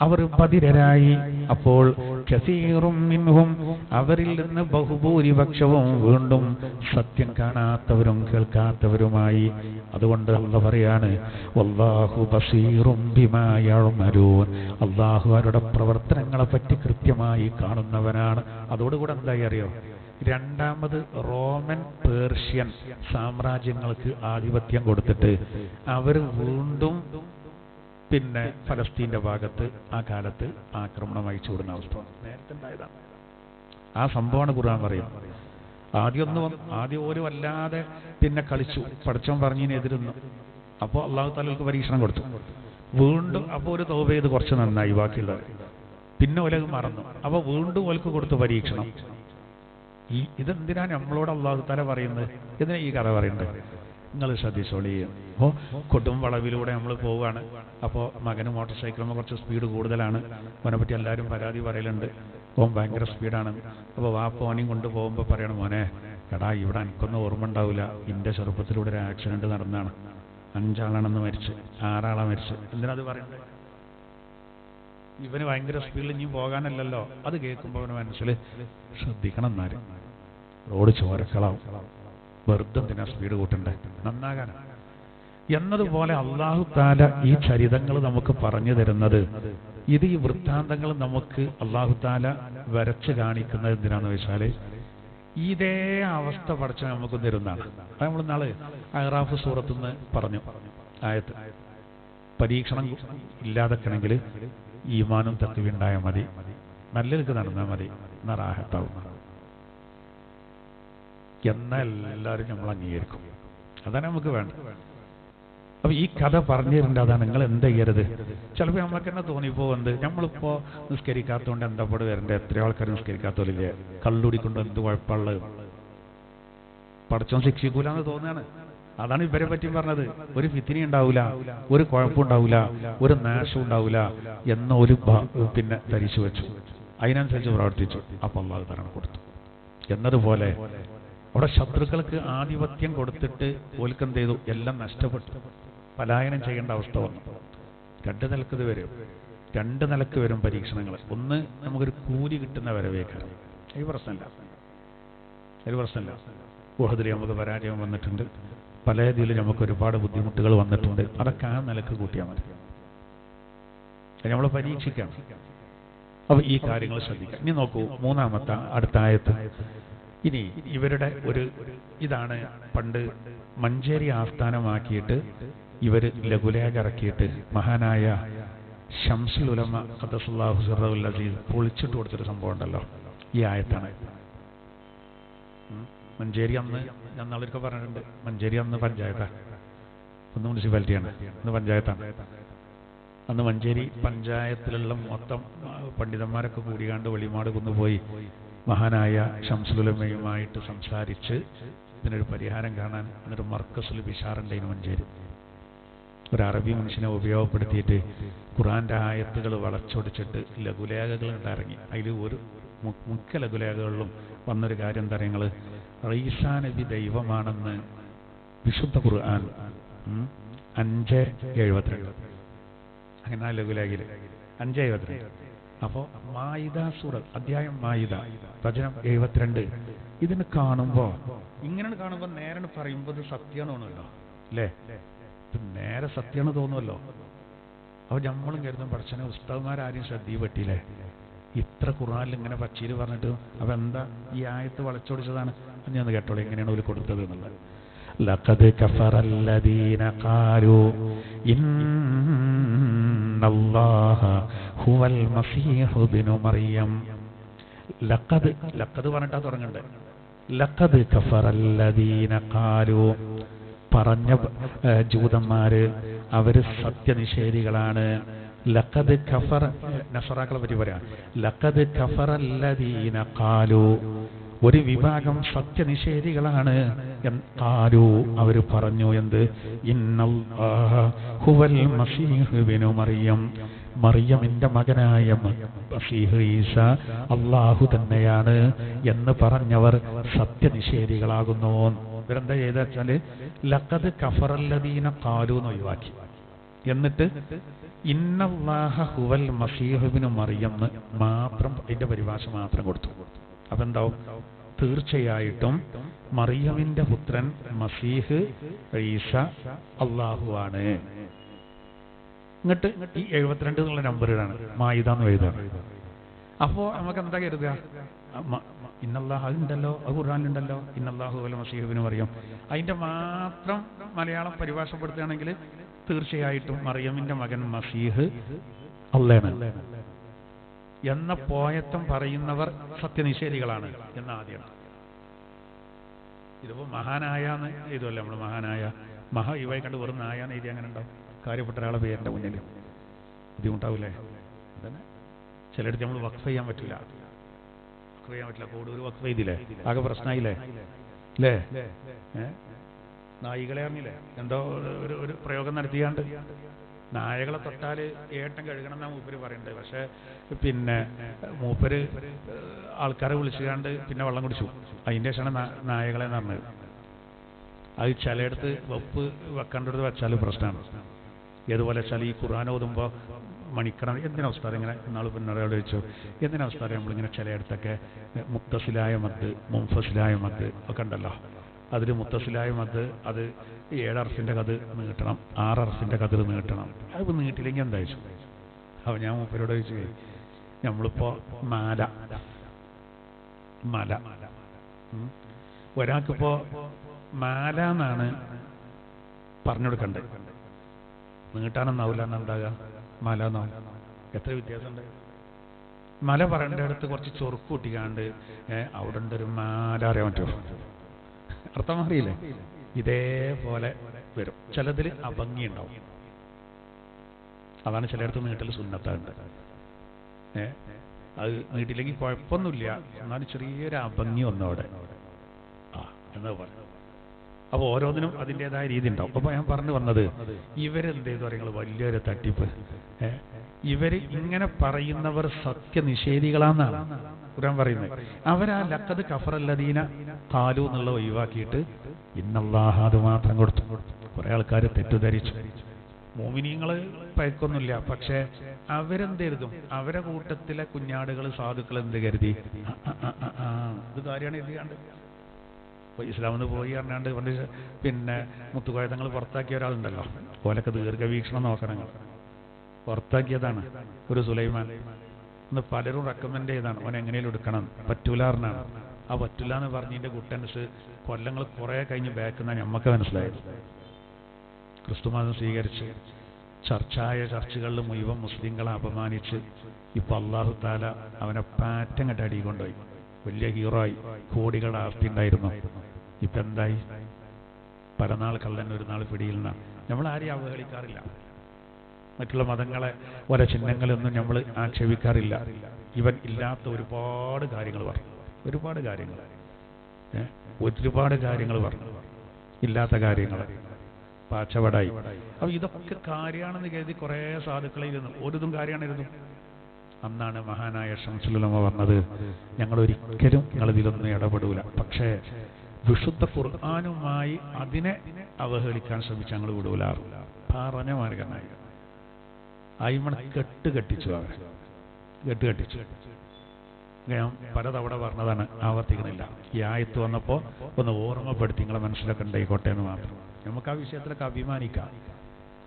അവർ ബധിരരായി. അപ്പോൾ കസീറും മിൻഹും, അവരിൽ നിന്ന് ബഹുഭൂരിപക്ഷവും വീണ്ടും സത്യം കാണാത്തവരും കേൾക്കാത്തവരുമായി. അതുകൊണ്ട് അല്ലാഹു പറയാണ് വല്ലാഹു ബസീറും ബിമാ യഅമലൂൻ, അല്ലാഹു അവരുടെ പ്രവർത്തനങ്ങളെ പറ്റി കൃത്യമായി കാണുന്നവനാണ്. അതോടുകൂടെ എന്തായി അറിയോ? രണ്ടാമത് റോമൻ പേർഷ്യൻ സാമ്രാജ്യങ്ങൾക്ക് ആധിപത്യം കൊടുത്തിട്ട് അവർ വീണ്ടും പിന്നെ ഫലസ്തീന്റെ ഭാഗത്ത് ആ കാലത്ത് ആക്രമണം അയച്ചു വിടുന്ന അവസ്ഥ നേരത്തെ ഉണ്ടായതാണ്. ആ സംഭവമാണ് ഖുർആൻ പറയും. ആദ്യം ഒരു വല്ലാതെ പിന്നെ കളിച്ചു, പടച്ചവൻ പറഞ്ഞതിനെതിരുന്നു. അപ്പോൾ അല്ലാഹു തആലക്ക് പരീക്ഷണം കൊടുത്തു. വീണ്ടും അപ്പോൾ ഒരു തൗബ ചെയ്ത് കുറച്ച് നന്നായി, ബാക്കിയുള്ളവർ പിന്നെ ഒലക് മറന്നു. അപ്പോൾ വീണ്ടും ഒലക്ക് കൊടുത്തു പരീക്ഷണം. ഇതെന്തിനാണ് നമ്മളോട് അല്ലാഹു തആല പറയുന്നത്? എന്തിനാ ഈ കഥ പറയുന്നത്? നിങ്ങൾ ശ്രദ്ധിച്ചോളി. അപ്പോൾ കൊടും വളവിലൂടെ നമ്മൾ പോവുകയാണ്. അപ്പോൾ മകന് മോട്ടോർ സൈക്കിളുമ്പോൾ കുറച്ച് സ്പീഡ് കൂടുതലാണ്. അവനെ പറ്റി എല്ലാവരും പരാതി പറയലുണ്ട്, ഓൻ ഭയങ്കര സ്പീഡാണ്. അപ്പോൾ വാപ്പോനെയും കൊണ്ട് പോകുമ്പോൾ പറയണം, മോനെ എടാ ഇവിടെ എനിക്കൊന്നും ഓർമ്മ ഉണ്ടാവില്ല, എൻ്റെ ചെറുപ്പത്തിലൂടെ ഒരു ആക്സിഡൻറ്റ് നടന്നാണ്, 5 ആളാണെന്ന് മരിച്ച്, 6 ആളാണ് മരിച്ച്. എന്തിനാ അത് പറയുന്നത്? ഇവന് ഭയങ്കര സ്പീഡിൽ ഇനിയും പോകാനല്ലല്ലോ. അത് കേൾക്കുമ്പോൾ അവന് മനസ്സിൽ ശ്രദ്ധിക്കണം, എന്നാലും റോഡ് ചോരക്കളാവും, വെറുതെ എന്തിനാ സ്പീഡ് കൂട്ടണ്ടേ, നന്നാകാനാണ് എന്നതുപോലെ അല്ലാഹു തആല ഈ ചരിതങ്ങൾ നമുക്ക് പറഞ്ഞു തരുന്നത്, ഇത് ഈ വൃത്താന്തങ്ങൾ നമുക്ക് അല്ലാഹു തആല വരച്ച് കാണിക്കുന്നത് എന്തിനാന്ന് വെച്ചാൽ ഇതേ അവസ്ഥ പഠിച്ച് നമുക്ക് തരുന്നതാണ്. അത് നമ്മൾ നാളെ അഹ്റാഫ് സൂറത്തുനിന്ന് പറഞ്ഞു ആയത്ത്, പരീക്ഷണം ഇല്ലാതെക്കണമെങ്കിൽ ഈമാനും തഖ്വയും ഉണ്ടായാൽ മതി, നല്ലതിലേക്ക് നടന്നാൽ മതി, എന്നാൽ റാഹത്താവും. എന്നാൽ എല്ലാവരും നമ്മൾ അംഗീകരിക്കും. അതാണ് നമുക്ക് വേണ്ടത്. അപ്പൊ ഈ കഥ പറഞ്ഞു തരേണ്ട അതാണ്. നിങ്ങൾ എന്ത് ചെയ്യരുത്? ചിലപ്പോൾ നമ്മൾക്ക് തന്നെ തോന്നിപ്പോകുന്നത്, നമ്മളിപ്പോ നിസ്കരിക്കാത്തതുകൊണ്ട് എന്താ പാട് വരണ്ടേ? എത്ര ആൾക്കാർ നിസ്കരിക്കാത്തവരില്ലേ? കള്ളുടിക്കൊണ്ട് എന്ത് കുഴപ്പമുള്ളത്? പടച്ചോൻ ശിക്ഷിക്കൂലെന്ന് തോന്നുകയാണ്. അതാണ് ഇവരെ പറ്റിയും പറഞ്ഞത്. ഒരു ഫിത്തിനി ഉണ്ടാവില്ല, ഒരു കുഴപ്പമുണ്ടാവില്ല, ഒരു നാശം ഉണ്ടാവില്ല എന്ന ഒരു പിന്നെ ധരിച്ചു വെച്ചു, അതിനനുസരിച്ച് പ്രവർത്തിച്ചു. അപ്പൊ അല്ലാഹു തആല കൊടുത്തു. എന്നതുപോലെ അവിടെ ശത്രുക്കൾക്ക് ആധിപത്യം കൊടുത്തിട്ട് ഓൽക്ക് എന്ത് ചെയ്തു? എല്ലാം നഷ്ടപ്പെട്ടു, പലായനം ചെയ്യേണ്ട അവസ്ഥ വന്നു. 2 നിലക്ക് ഇത് വരും, 2 നിലക്ക് വരും പരീക്ഷണങ്ങൾ. ഒന്ന്, നമുക്കൊരു കൂലി കിട്ടുന്ന വരവേക്കാണ്. ഈ പ്രശ്നമില്ല. ഉഹദിൽ നമുക്ക് പരാജയം വന്നിട്ടുണ്ട്, പല ഇതിലും നമുക്ക് ഒരുപാട് ബുദ്ധിമുട്ടുകൾ വന്നിട്ടുണ്ട്. അതൊക്കെ ആ നിലക്ക് കൂട്ടിയാൽ മതി. നമ്മൾ പരീക്ഷിക്കാം. അപ്പൊ ഈ കാര്യങ്ങൾ ശ്രദ്ധിക്കാം. ഇനി നോക്കൂ, മൂന്നാമത്തെ അടുത്ത ആയത്ത്. ഇനി ഇവരുടെ ഇതാണ് പണ്ട് മഞ്ചേരി ആസ്ഥാനമാക്കിയിട്ട് ഇവർ ലഘുലേഖ ഇറക്കിയിട്ട് മഹാനായ ശംസുൽ ഉലമ ഖദ്ദസല്ലാഹു സിർറഹുൽ അസീസ് പൊളിച്ചിട്ട് കൊടുത്തൊരു സംഭവം ഉണ്ടല്ലോ, ഈ ആയത്താണ്. മഞ്ചേരി അന്ന് ഞാൻ നാളൊക്കെ പറഞ്ഞിട്ടുണ്ട്, മഞ്ചേരി അന്ന് പഞ്ചായത്താണ്, ഒന്ന് മുനിസിപ്പാലിറ്റിയാണ്, ഇന്ന് പഞ്ചായത്താണ്. അന്ന് മഞ്ചേരി പഞ്ചായത്തിലുള്ള മൊത്തം പണ്ഡിതന്മാരൊക്കെ കൂടിയാണ്ട് വെളിമാട് കൊണ്ടുപോയി മഹാനായ ശംസുൽ ഉലമയുമായിട്ട് സംസാരിച്ച് ഇതിനൊരു പരിഹാരം കാണാൻ എന്നൊരു മർക്കസുൽ ബിഷാറുണ്ടായിരുന്നു മഞ്ചേരി. ഒരു അറബി മനുഷ്യനെ ഉപയോഗപ്പെടുത്തിയിട്ട് ഖുർആന്റെ ആയത്തുകൾ വളച്ചൊടിച്ചിട്ട് ലഘുലേഖകൾ ഇറങ്ങി. അതിൽ ഒരു മുഖ്യ ലഘുലേഖകളിലും വന്നൊരു കാര്യം എന്താ പറയുക, ഈസാ നബി ദൈവമാണെന്ന് വിശുദ്ധ ഖുർആൻ 5:72. അങ്ങനെ ആ ലഘുലേഖയിൽ 5:72. അപ്പോൾ മായിദ സൂറത്ത് അധ്യായം മായിദ വചനം 72. ഇതിന് കാണുമ്പോൾ ഇങ്ങനെ കാണുമ്പോൾ നേരെ പറയുമ്പോൾ ഇത് സത്യമാണല്ലോ അല്ലേ? നേരെ സത്യമാണ് തോന്നുമല്ലോ. അപ്പോൾ നമ്മളും കരുതും പഠിച്ചനെ ഉസ്താദ്മാരാരും ശ്രദ്ധയിൽ പറ്റിയില്ലേ, ഇത്ര ഖുർആനിൽ ഇങ്ങനെ പച്ചീൽ പറഞ്ഞിട്ട്. അപ്പൊ എന്താ ഈ ആയത്ത് വളച്ചൊടിച്ചതാണ്? ഞാൻ കേട്ടോളൂ എങ്ങനെയാണ് അവർ കൊടുത്തത് എന്നുള്ളത്. ലഖദ് കഫറല്ലദീന ഖാലൂ ഇന്നല്ലാഹ ഹുവൽ മസീഹു ഇബ്നു മറിയം. ലഖദ് പറഞ്ഞിട്ടാ തുടങ്ങണ്ടേ. ലഖദ് കഫറല്ലദീന ഖാലൂ, പറഞ്ഞ ജൂതന്മാര് അവര് സത്യനിഷേധികളാണ്. ലഖദ് കഫറ, നസറാക്കളെ പറ്റി പറയാം. ലഖദ് കഫറല്ലദീന ഖാലൂ, ഒരു വിഭാഗം സത്യനിഷേധികളാണ്. ഖാലൂ അവർ പറഞ്ഞു, എന്ത്? ഇന്നല്ലാഹ ഹുവൽ മസീഹ് ഇബ്നു മറിയം, മറിയമിന്റെ മകനായ മസീഹ് ഈസ അല്ലാഹു തന്നെയാണ് എന്ന് പറഞ്ഞവർ സത്യനിഷേധികളാകുന്നു. ഇവരെന്താ ചെയ്ത വെച്ചാല് ലഖദ് കഫറല്ലദീന ഖാലൂ എന്ന് ഒഴിവാക്കി. എന്നിട്ട് ഇന്നല്ലാഹ ഹുവൽ മസീഹ് ഇബ്നു മറിയം എന്ന് മാത്രം അതിന്റെ പരിഭാഷ മാത്രം കൊടുത്തു. അപ്പൊ എന്താവും? തീർച്ചയായിട്ടും മറിയമിന്റെ പുത്രൻ മസീഹ് ഈസ അല്ലാഹു ആണ്. എന്നിട്ട് ഈ 72 എന്നുള്ള നമ്പർ ഇടാണ്, മായിദ എന്ന് എഴുതാണ്. അപ്പോ നമുക്ക് എന്താ കരുതുക? ഇന്നല്ലാഹ് അതുണ്ടല്ലോ, അത് ഖുർആനിലുണ്ടല്ലോ, ഇന്നല്ലാഹു വൽ മസീഹ് ഇബ്നു മറിയം. അതിന്റെ മാത്രം മലയാളം പരിഭാഷപ്പെടുത്തുകയാണെങ്കിൽ തീർച്ചയായിട്ടും മറിയമിന്റെ മകൻ മസീഹ് അല്ലാഹുവാണ് എന്ന പോയത്തം പറയുന്നവർ സത്യനിഷേധികളാണ് എന്ന ആദ്യമാണ്. ഇതിപ്പോ മഹാനായ എഴുതുമല്ലോ നമ്മൾ, മഹാനായ ഇവായി കണ്ട് വെറും നായാന്ന് എഴുതി അങ്ങനെ ഉണ്ടാവും. കാര്യപ്പെട്ട ഒരാളെ പേരിന്റെ മുന്നിൽ ബുദ്ധിമുട്ടാവൂലേ? ചിലയിടത്ത് നമ്മൾ വഖഫ് ചെയ്യാൻ പറ്റില്ല, കൂടുതൽ വഖഫ് ചെയ്തില്ലേ, ആകെ പ്രശ്നമായില്ലേ അല്ലേ? നായികളെ അറിഞ്ഞില്ലേ എന്തോ ഒരു പ്രയോഗം നടത്തിയാണ്ട് നായകളെ തൊട്ടാല് ഏട്ടൻ കഴുകണം എന്നാ മൂപ്പര് പറയണ്ടത്. പക്ഷെ പിന്നെ മൂപ്പര് ആൾക്കാരെ വിളിച്ചുകാണ്ട് പിന്നെ വെള്ളം കുടിച്ചു. അതിൻ്റെ ശേഷമാണ് നായകളെ എന്ന് പറഞ്ഞത്. അത് ചിലയിടത്ത് വെപ്പ് വെക്കേണ്ടടുത്ത് വെച്ചാലും പ്രശ്നമാണ്. ഏതുപോലെ വെച്ചാൽ ഈ ഖുർആൻ ഓതുമ്പോൾ മണിക്കണം എന്തിനാ ഉസ്താദ് ഇങ്ങനെ, നാളെ പിന്നെ ഒരാളോട് ചോദിച്ചു എന്തിനാ ഉസ്താദ് നമ്മളിങ്ങനെ ചിലയിടത്തൊക്കെ മുത്തസിലായ മദ് മുൻഫസിലായ മദ് ഒക്കെ ഉണ്ടല്ലോ, അതിൽ മുത്തസിലായ മദ് അത് 7 അർഫിൻ്റെ കത് നീട്ടണം, 6 അർഫിൻ്റെ കതിർ നീട്ടണം. അത് നീട്ടില്ലെങ്കിൽ എന്താ ചോദിച്ചു. അപ്പോൾ ഞാൻ മൂപ്പരോട് ചോദിച്ചു, നമ്മളിപ്പോൾ മല ഒരാൾക്കിപ്പോൾ മാല എന്നാണ് പറഞ്ഞു കൊടുക്കണ്ടത്, നീട്ടാനെന്നാവില്ല എന്നുണ്ടാകുക, മല എന്നാവും. എത്ര വ്യത്യാസമുണ്ട്? മല പറയേണ്ട അടുത്ത് കുറച്ച് ചൊറുക്ക് കൂട്ടിക്കാണ്ട് അവിടെ ഉണ്ടൊരു മാല അറിയാൻ പറ്റുമോ? അർത്ഥം അറിയില്ലേ? ഇതേപോലെ വരും. ചിലതിൽ അഭംഗിയുണ്ടാവും, അതാണ് ചിലയിടത്ത് നീട്ടൽ സുന്നത്തുണ്ട്. അത് നീട്ടില്ലെങ്കിൽ കുഴപ്പമൊന്നുമില്ല, എന്നാലും ചെറിയൊരു അഭംഗി ഒന്നവിടെ എന്ന് പറഞ്ഞു. അപ്പോൾ ഓരോന്നിനും അതിൻ്റെതായ രീതി ഉണ്ടാവും. അപ്പോൾ ഞാൻ പറഞ്ഞു വന്നത്, ഇവരെന്ത് ചെയ്തു പറയുന്നത് വലിയൊരു തട്ടിപ്പ്. ഇവര് ഇങ്ങനെ പറയുന്നവർ സത്യനിഷേധികളാന്നാണ് ഖുർആൻ പറയുന്നത്. അവരാ ലഖദ് കഫറല്ലദീന ഖാലൂ എന്നുള്ള ഒഴിവാക്കിയിട്ട് ഇന്നല്ലാഹ അത് മാത്രം കൊടുത്തു. കുറെ ആൾക്കാർ തെറ്റിദ്ധരിച്ചു. മോമിനീങ്ങള് പയക്കൊന്നുമില്ല, പക്ഷെ അവരെന്ത് കരുതും? അവരെ കൂട്ടത്തിലെ കുഞ്ഞാടുകൾ സാധുക്കൾ എന്ത് കരുതി? ഇത് കാര്യമാണ് എഴുതിയാണ്ട് ഇസ്ലാമിന്ന് പോയി പറഞ്ഞാണ്ട് പണ്ട് പിന്നെ മുത്തുകോയതങ്ങൾ പുറത്താക്കിയ ഒരാളുണ്ടല്ലോ, ഓലൊക്കെ ദീർഘവീക്ഷണം നോക്കണം. പുറത്താക്കിയതാണ് ഒരു സുലൈമാൻ. ഇന്ന് പലരും റെക്കമെൻഡ് ചെയ്താണ് ഓൻ എങ്ങനെയും എടുക്കണം, പറ്റൂലാറിനാണ്. ആ പറ്റൂല എന്ന് പറഞ്ഞതിന്റെ കുട്ടൻസ് കൊല്ലങ്ങൾ കുറെ കഴിഞ്ഞ് ബാക്കുന്ന ഞമ്മക്ക് മനസ്സിലായത്. ക്രിസ്തുമതം സ്വീകരിച്ച് ചർച്ചകളിൽ മുഴുവൻ മുസ്ലിങ്ങളെ അപമാനിച്ച് ഇപ്പൊ അല്ലാഹു തആല അവനെ പാറ്റങ്ങട്ട് അടി കൊണ്ടുപോയി. വലിയ ഹീറോ ആയി, കോടികളുടെ ആസ്തി ഉണ്ടായിരുന്നു. ഇപ്പൊ എന്തായി? പരനാൾ കള്ളൻ ഒരു നാൾ പിടിയിൽ നിന്നാണ്. നമ്മൾ ആരെയും അവഹേളിക്കാറില്ല, മറ്റുള്ള മതങ്ങളെ ഓല ചിഹ്നങ്ങളൊന്നും നമ്മൾ ആക്ഷേപിക്കാറില്ല. ഇവൻ ഇല്ലാത്ത ഒരുപാട് കാര്യങ്ങൾ പറഞ്ഞു, ഒരുപാട് കാര്യങ്ങൾ പറഞ്ഞു, ഇല്ലാത്ത കാര്യങ്ങൾ പാച്ചവടായി. അപ്പൊ ഇതൊക്കെ കാര്യമാണെന്ന് കരുതി കുറെ സാധുക്കളായിരുന്നു, ഒരിതും കാര്യമാണിരുന്നു. അന്നാണ് മഹാനായ ശംസുൽ ഉലമ പറഞ്ഞത്, ഞങ്ങൾ ഒരിക്കലും നിങ്ങളിതിലൊന്നും ഇടപെടൂല, പക്ഷേ വിശുദ്ധ ഖുർആനുമായി അതിനെ അവഹേളിക്കാൻ ശ്രമിച്ച് ഞങ്ങൾ വിടൂലാറില്ല. പറഞ്ഞ മാർഗനായി അയിമണ കെട്ടിച്ചു, അവരെ കെട്ടിച്ചു. ഞാൻ പലതവണ പറഞ്ഞതാണ്, ആവർത്തിക്കുന്നില്ല. ഈ ആയത്ത് വന്നപ്പോൾ ഒന്ന് ഓർമ്മപ്പെടുത്തി, നിങ്ങളെ മനസ്സിലൊക്കെ ഉണ്ടായിക്കോട്ടെ എന്ന് മാത്രം. നമുക്ക് ആ വിഷയത്തിലൊക്കെ അഭിമാനിക്കാം.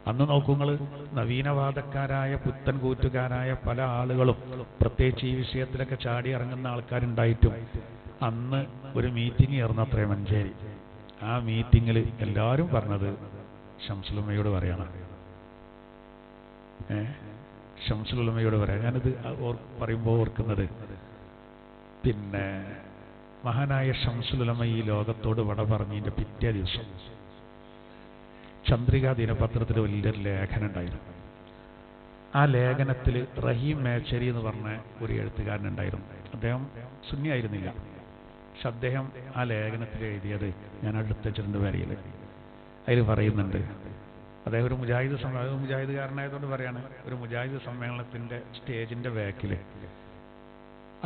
അന്ന് നോക്കുങ്ങൾ നവീനവാദക്കാരായ പുത്തൻ കൂറ്റുകാരായ പല ആളുകളും പ്രത്യേകിച്ച് ഈ വിഷയത്തിലൊക്കെ ചാടി ഇറങ്ങുന്ന ആൾക്കാരുണ്ടായിട്ടും അന്ന് ഒരു മീറ്റിംഗ് ചേർന്നത്രേ മഞ്ചേരി. ആ മീറ്റിങ്ങിൽ എല്ലാവരും പറഞ്ഞത് ശംസുൽ ഉലമയോട് പറയണം, ശംസുൽ ഉലമയോട് പറയാം. ഞാനിത് പറയുമ്പോൾ ഓർക്കുന്നത്, പിന്നെ മഹാനായ ശംസുൽ ഉലമ ഈ ലോകത്തോട് വട പറഞ്ഞതിൻ്റെ പിറ്റേ ദിവസം ചന്ദ്രിക ദിനപത്രത്തിൽ വലിയൊരു ലേഖനം ഉണ്ടായിരുന്നു. ആ ലേഖനത്തിൽ റഹീം മേച്ചേരി എന്ന് പറഞ്ഞ ഒരു എഴുത്തുകാരനുണ്ടായിരുന്നു. അദ്ദേഹം സുന്നി ആയിരുന്നില്ല, പക്ഷെ അദ്ദേഹം ആ ലേഖനത്തിൽ എഴുതിയത് ഞാൻ അടുത്തിട്ടുണ്ട് വരിയിൽ. അതിൽ പറയുന്നുണ്ട്, അദ്ദേഹം ഒരു മുജാഹിദുകാരനായതുകൊണ്ട് പറയാണ്, ഒരു മുജാഹിദ് സമ്മേളനത്തിൻ്റെ സ്റ്റേജിൻ്റെ ബാക്കിൽ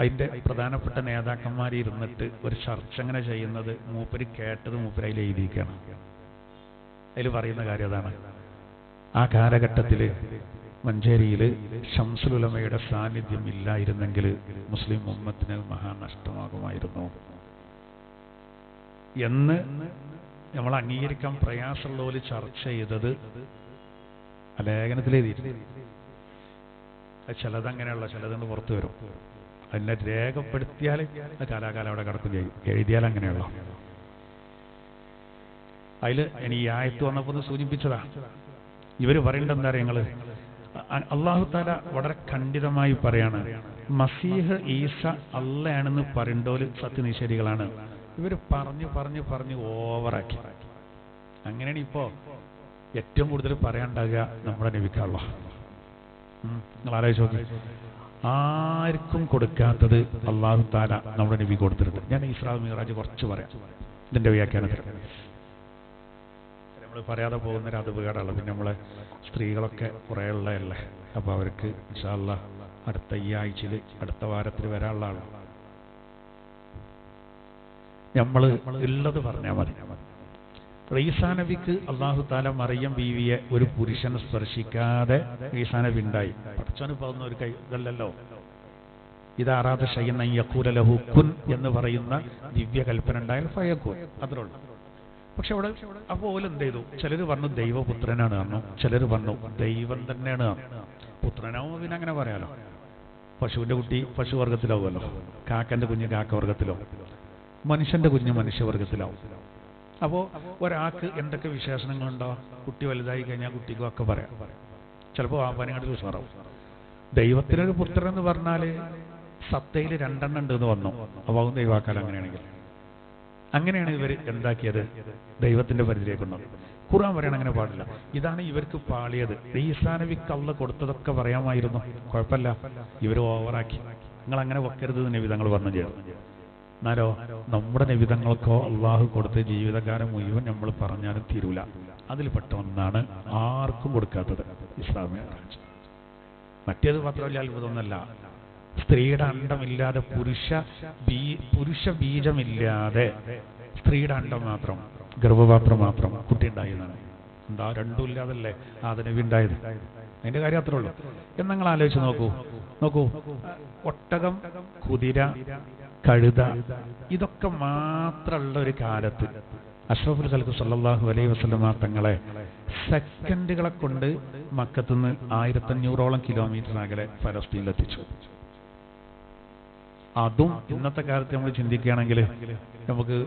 അതിൻ്റെ പ്രധാനപ്പെട്ട നേതാക്കന്മാർ ഇരുന്നിട്ട് ഒരു ചർച്ച അങ്ങനെ ചെയ്യുന്നത് മൂപ്പര് കേട്ടത് മൂപ്പര് അതിൽ എഴുതിയിരിക്കുകയാണ്. അതിൽ പറയുന്ന കാര്യം അതാണ്, ആ കാലഘട്ടത്തിൽ മഞ്ചേരിയിൽ ശംസുൽ ഉലമയുടെ സാന്നിധ്യം ഇല്ലായിരുന്നെങ്കിൽ മുസ്ലിം ഉമ്മത്തിന് മഹാനഷ്ടമാകുമായിരുന്നു എന്ന് നമ്മൾ അംഗീകരിക്കാൻ പ്രയാസമുള്ള പോലെ ചർച്ച ചെയ്തത് ആ ലേഖനത്തിൽ എഴുതിയിട്ടുണ്ട്. ചിലതങ്ങനെയുള്ള ചിലതുകൊണ്ട് പുറത്തു വരും. അതിനെ രേഖപ്പെടുത്തിയാൽ അത് കാലാകാലം അവിടെ കിടക്കും ചെയ്യും. എഴുതിയാൽ അങ്ങനെയുള്ള അതിൽ ഇനി ഈ ആയത്ത് വന്നപ്പോൾ സൂചിപ്പിച്ചതാ. ഇവർ പറയേണ്ടത് എന്താ പറയുക, ഞങ്ങള് അല്ലാഹു തആല വളരെ ഖണ്ഡിതമായി പറയാണ്, മസീഹ് ഈസ അള്ളയാണെന്ന് പറയേണ്ടോല് സത്യനിഷേധികളാണ്. ഇവർ പറഞ്ഞു ഓവറാക്കി. അങ്ങനെയാണ് ഇപ്പോ ഏറ്റവും കൂടുതൽ പറയാനുണ്ടാകുക നമ്മുടെ നബിക്കല്ല. നിങ്ങൾ ആലോചിച്ച് നോക്കി, ആർക്കും കൊടുക്കാത്തത് അല്ലാഹു തആല നമ്മുടെ നബി കൊടുത്തിട്ടുണ്ട്. ഞാൻ ഇസ്രാ മിഅ്റാജ് കുറച്ച് പറയാം ഇതിന്റെ വ്യാഖ്യാനത്തിൽ. നമ്മൾ പറയാതെ പോകുന്നൊരു അതുപകടമുള്ള, പിന്നെ നമ്മളെ സ്ത്രീകളൊക്കെ കുറേ ഉള്ളതല്ലേ, അപ്പോൾ അവർക്ക് ഇൻഷാ അല്ലാഹ് അടുത്ത ഈ ആഴ്ചയിൽ അടുത്ത വാരത്തിൽ വരാനുള്ള ആളാണ്. നമ്മൾ ഉള്ളത് പറഞ്ഞാൽ മതി. ഈസാ നബിക്ക് അല്ലാഹു തആല മറിയം ബീവിയെ ഒരു പുരുഷനെ സ്പർശിക്കാതെ ഈസാ നബി ഉണ്ടായി. പടച്ചോന് പോകുന്ന ഒരു കൈ ഇതല്ലല്ലോ. ഇത് അറാദ ശൈഅൻ അൻ യഖൂല ലഹു കുൻ എന്ന് പറയുന്ന ദിവ്യ കൽപ്പന ഉണ്ടായാൽ ഫയകുൻ, അത്രേ ഉള്ളൂ. പക്ഷെ അവിടെ അപ്പോൾ എന്ത് ചെയ്തു? ചിലർ പറഞ്ഞു ദൈവപുത്രനാണ് പറഞ്ഞു, ചിലർ പറഞ്ഞു ദൈവം തന്നെയാണ്. പുത്രനാവും പിന്നെ അങ്ങനെ പറയാലോ. പശുവിന്റെ കുട്ടി പശുവർഗത്തിലാവുമല്ലോ, കാക്കന്റെ കുഞ്ഞ് കാക്കവർഗത്തിലോ, മനുഷ്യന്റെ കുഞ്ഞ് മനുഷ്യവർഗത്തിലാവും. അപ്പോൾ ഒരാൾക്ക് എന്തൊക്കെ വിശേഷണങ്ങളുണ്ടോ, കുട്ടി വലുതായി കഴിഞ്ഞാൽ കുട്ടിക്കും ഒക്കെ പറയാം. ചിലപ്പോൾ വാപ്പാനെക്കാട്ടിൽ ഉഷാറാവും. ദൈവത്തിനൊരു പുത്രൻ എന്ന് പറഞ്ഞാൽ സത്തയിൽ 2 എണ്ണം ഉണ്ട് എന്ന് വന്നു. അപ്പോൾ ദൈവാക്കാലം അങ്ങനെയാണെങ്കിൽ അങ്ങനെയാണ് ഇവർ എന്താക്കിയത്, ദൈവത്തിന്റെ പരിധിയിലേക്ക് കൊണ്ടത്. ഖുർആൻ പറയാൻ അങ്ങനെ പാടില്ല. ഇതാണ് ഇവർക്ക് പാളിയത്. ഈസാ നബിക്ക് അല്ലാഹ് കൊടുത്തതൊക്കെ പറയാമായിരുന്നു, കുഴപ്പമില്ല. ഇവർ ഓവറാക്കി. നിങ്ങൾ അങ്ങനെ വെക്കരുത് നബി തങ്ങൾ പറഞ്ഞു ചെയ്തു. എന്നാലോ നമ്മുടെ നബിതങ്ങൾക്കോ അള്ളാഹു കൊടുത്ത ജീവിതകാലം മുഴുവൻ നമ്മൾ പറഞ്ഞാലും തീരൂല. അതിൽപ്പെട്ട ഒന്നാണ് ആർക്കും കൊടുക്കാത്തത് ഇസ്ലാമിക. മറ്റേത് മാത്രമല്ല, അത്ഭുതമൊന്നല്ല. സ്ത്രീയുടെ അണ്ടമില്ലാതെ പുരുഷ ബീജമില്ലാതെ സ്ത്രീയുടെ അണ്ടം മാത്രം, ഗർഭപാത്രം മാത്രം കുട്ടി ഉണ്ടായിരുന്നാണ്. എന്താ രണ്ടും ഇല്ലാതല്ലേ ആദനബി ഉണ്ടായത്? അതിന്റെ കാര്യം അത്രേ ഉള്ളൂ. എന്ന് നിങ്ങൾ ആലോചിച്ച് നോക്കൂ. ഒട്ടകം, കുതിര, കഴുത, ഇതൊക്കെ മാത്രമുള്ള ഒരു കാലത്ത് അഷ്റഫുൽ ഖൽഖ് സല്ലല്ലാഹു അലൈഹി വസല്ലം തങ്ങളെ സെക്കൻഡുകളെ കൊണ്ട് മക്കത്തുനിന്ന് 1500ഓളം കിലോമീറ്റർ അകലെ ഫലസ്തീനിലെത്തിച്ചു. അതും ഇന്നത്തെ കാലത്ത് നമ്മൾ ചിന്തിക്കുകയാണെങ്കിൽ നമുക്ക്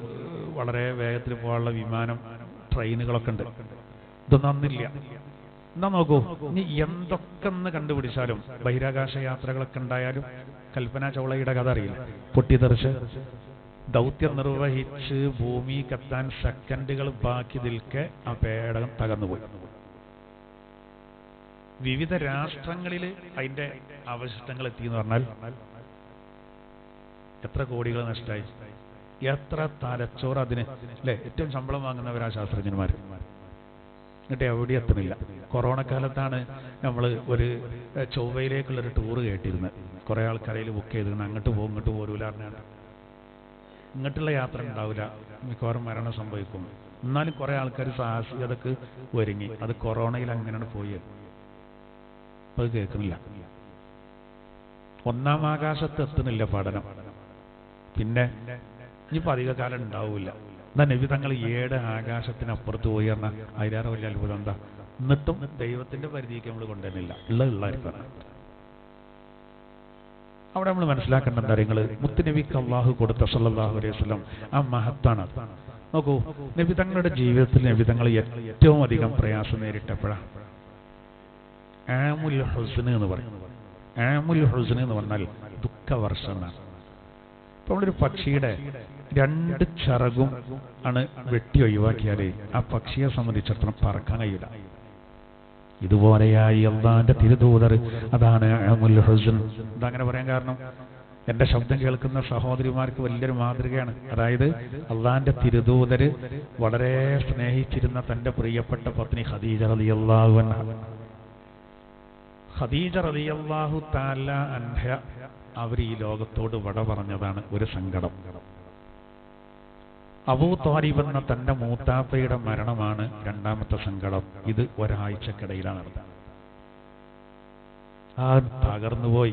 വളരെ വേഗത്തിൽ പോകാനുള്ള വിമാനം, ട്രെയിനുകളൊക്കെ ഉണ്ട്. ഇതൊന്നും അന്നില്ല. എന്നാ നോക്കൂ, ഇനി എന്തൊക്കെ ഒന്ന് കണ്ടുപിടിച്ചാലും, ബഹിരാകാശ യാത്രകളൊക്കെ ഉണ്ടായാലും, കൽപ്പന ചൗളയുടെ കഥ അറിയില്ല, പൊട്ടിത്തെറിച്ച് ദൗത്യം നിർവഹിച്ച് ഭൂമി കത്താൻ സെക്കൻഡുകൾ ബാക്കി നിൽക്കെ ആ പേടകം തകർന്നുപോയി. വിവിധ രാഷ്ട്രങ്ങളിൽ അതിന്റെ അവശിഷ്ടങ്ങൾ എത്തിയെന്ന് പറഞ്ഞാൽ എത്ര കോടികൾ നഷ്ടമായി, എത്ര തലച്ചോറ് അതിന് അല്ലെ. ഏറ്റവും ശമ്പളം വാങ്ങുന്നവരാ ശാസ്ത്രജ്ഞന്മാർ. എന്നിട്ട് എവിടെ എത്തുന്നില്ല. കൊറോണ കാലത്താണ് നമ്മൾ ഒരു ചൊവ്വയിലേക്കുള്ളൊരു ടൂറ് കേട്ടിരുന്നത്. കുറേ ആൾക്കാരയിൽ ബുക്ക് ചെയ്തിരുന്നു, അങ്ങോട്ട് പോകും ഇങ്ങോട്ട് പോരൂലാണ്. ഇങ്ങോട്ടുള്ള യാത്ര ഉണ്ടാവില്ല, മിക്കവാറും മരണം സംഭവിക്കും. എന്നാലും കുറേ ആൾക്കാർ സാഹസികതക്ക് ഒരുങ്ങി. അത് കൊറോണയിൽ അങ്ങനെയാണ് പോയി. അത് കേൾക്കുന്നില്ല. 1-ാം ആകാശത്ത് എത്തുന്നില്ല പഠനം. പിന്നെ ഇനിയിപ്പോൾ അധിക കാലം ഉണ്ടാവില്ല. എന്നാ നബി തങ്ങൾ 7 ആകാശത്തിനപ്പുറത്ത് പോയി പറഞ്ഞാൽ അതിലേറെ വലിയ അത്ഭുതം എന്താ? എന്നിട്ടും ദൈവത്തിന്റെ പരിധിക്ക് നമ്മൾ കൊണ്ടുവരുന്നില്ല. ഉള്ളതായിരിക്കും. അവിടെ നമ്മൾ മനസ്സിലാക്കേണ്ട എന്താ കാര്യങ്ങൾ, മുത്തുനബിക്ക് അള്ളാഹു കൊടുത്ത സല്ലല്ലാഹു അലൈഹി വസല്ലം ആ മഹത്താണ്. നോക്കൂ, നബി തങ്ങളുടെ ജീവിതത്തിൽ നബി തങ്ങൾ ഏറ്റവും അധികം പ്രയാസം നേരിട്ടപ്പോഴാണ് ആമുൽ ഹുസ്ൻ എന്ന് പറയും. ആമുൽ ഹുസ്ൻ എന്ന് പറഞ്ഞാൽ ദുഃഖവർഷം എന്നാണ്. ഇപ്പൊ നമ്മളൊരു പക്ഷിയുടെ 2 ചിറകും ആണ് വെട്ടി ഒഴിവാക്കിയാലേ ആ പക്ഷിയെ സംബന്ധിച്ചിടത്തോളം പറക്കാൻ കഴിയില്ല. ഇതുപോലെയായി അള്ളാന്റെ തിരുദൂതർ, അതാണ് ആമുൽ ഹുസ്ൻ. ഇതങ്ങനെ പറയാൻ കാരണം എൻ്റെ ശബ്ദം കേൾക്കുന്ന സഹോദരിമാർക്ക് വലിയൊരു മാതൃകയാണ്. അതായത് അള്ളാന്റെ തിരുദൂതര് വളരെ സ്നേഹിച്ചിരുന്ന തൻ്റെ പ്രിയപ്പെട്ട പത്നി ഖദീജ റളിയല്ലാഹു അൻഹ. ഖദീജ റളിയല്ലാഹു തആല അൻഹ അവർ ഈ ലോകത്തോട് വട പറഞ്ഞതാണ് ഒരു സങ്കടം. അബൂ ത്വാലിബ് എന്ന തൻ്റെ മൂത്താപ്പയുടെ മരണമാണ് രണ്ടാമത്തെ സങ്കടം. ഇത് ഒരാഴ്ചക്കിടയിലാണ് നടന്നത്. ആ തകർന്നുപോയി.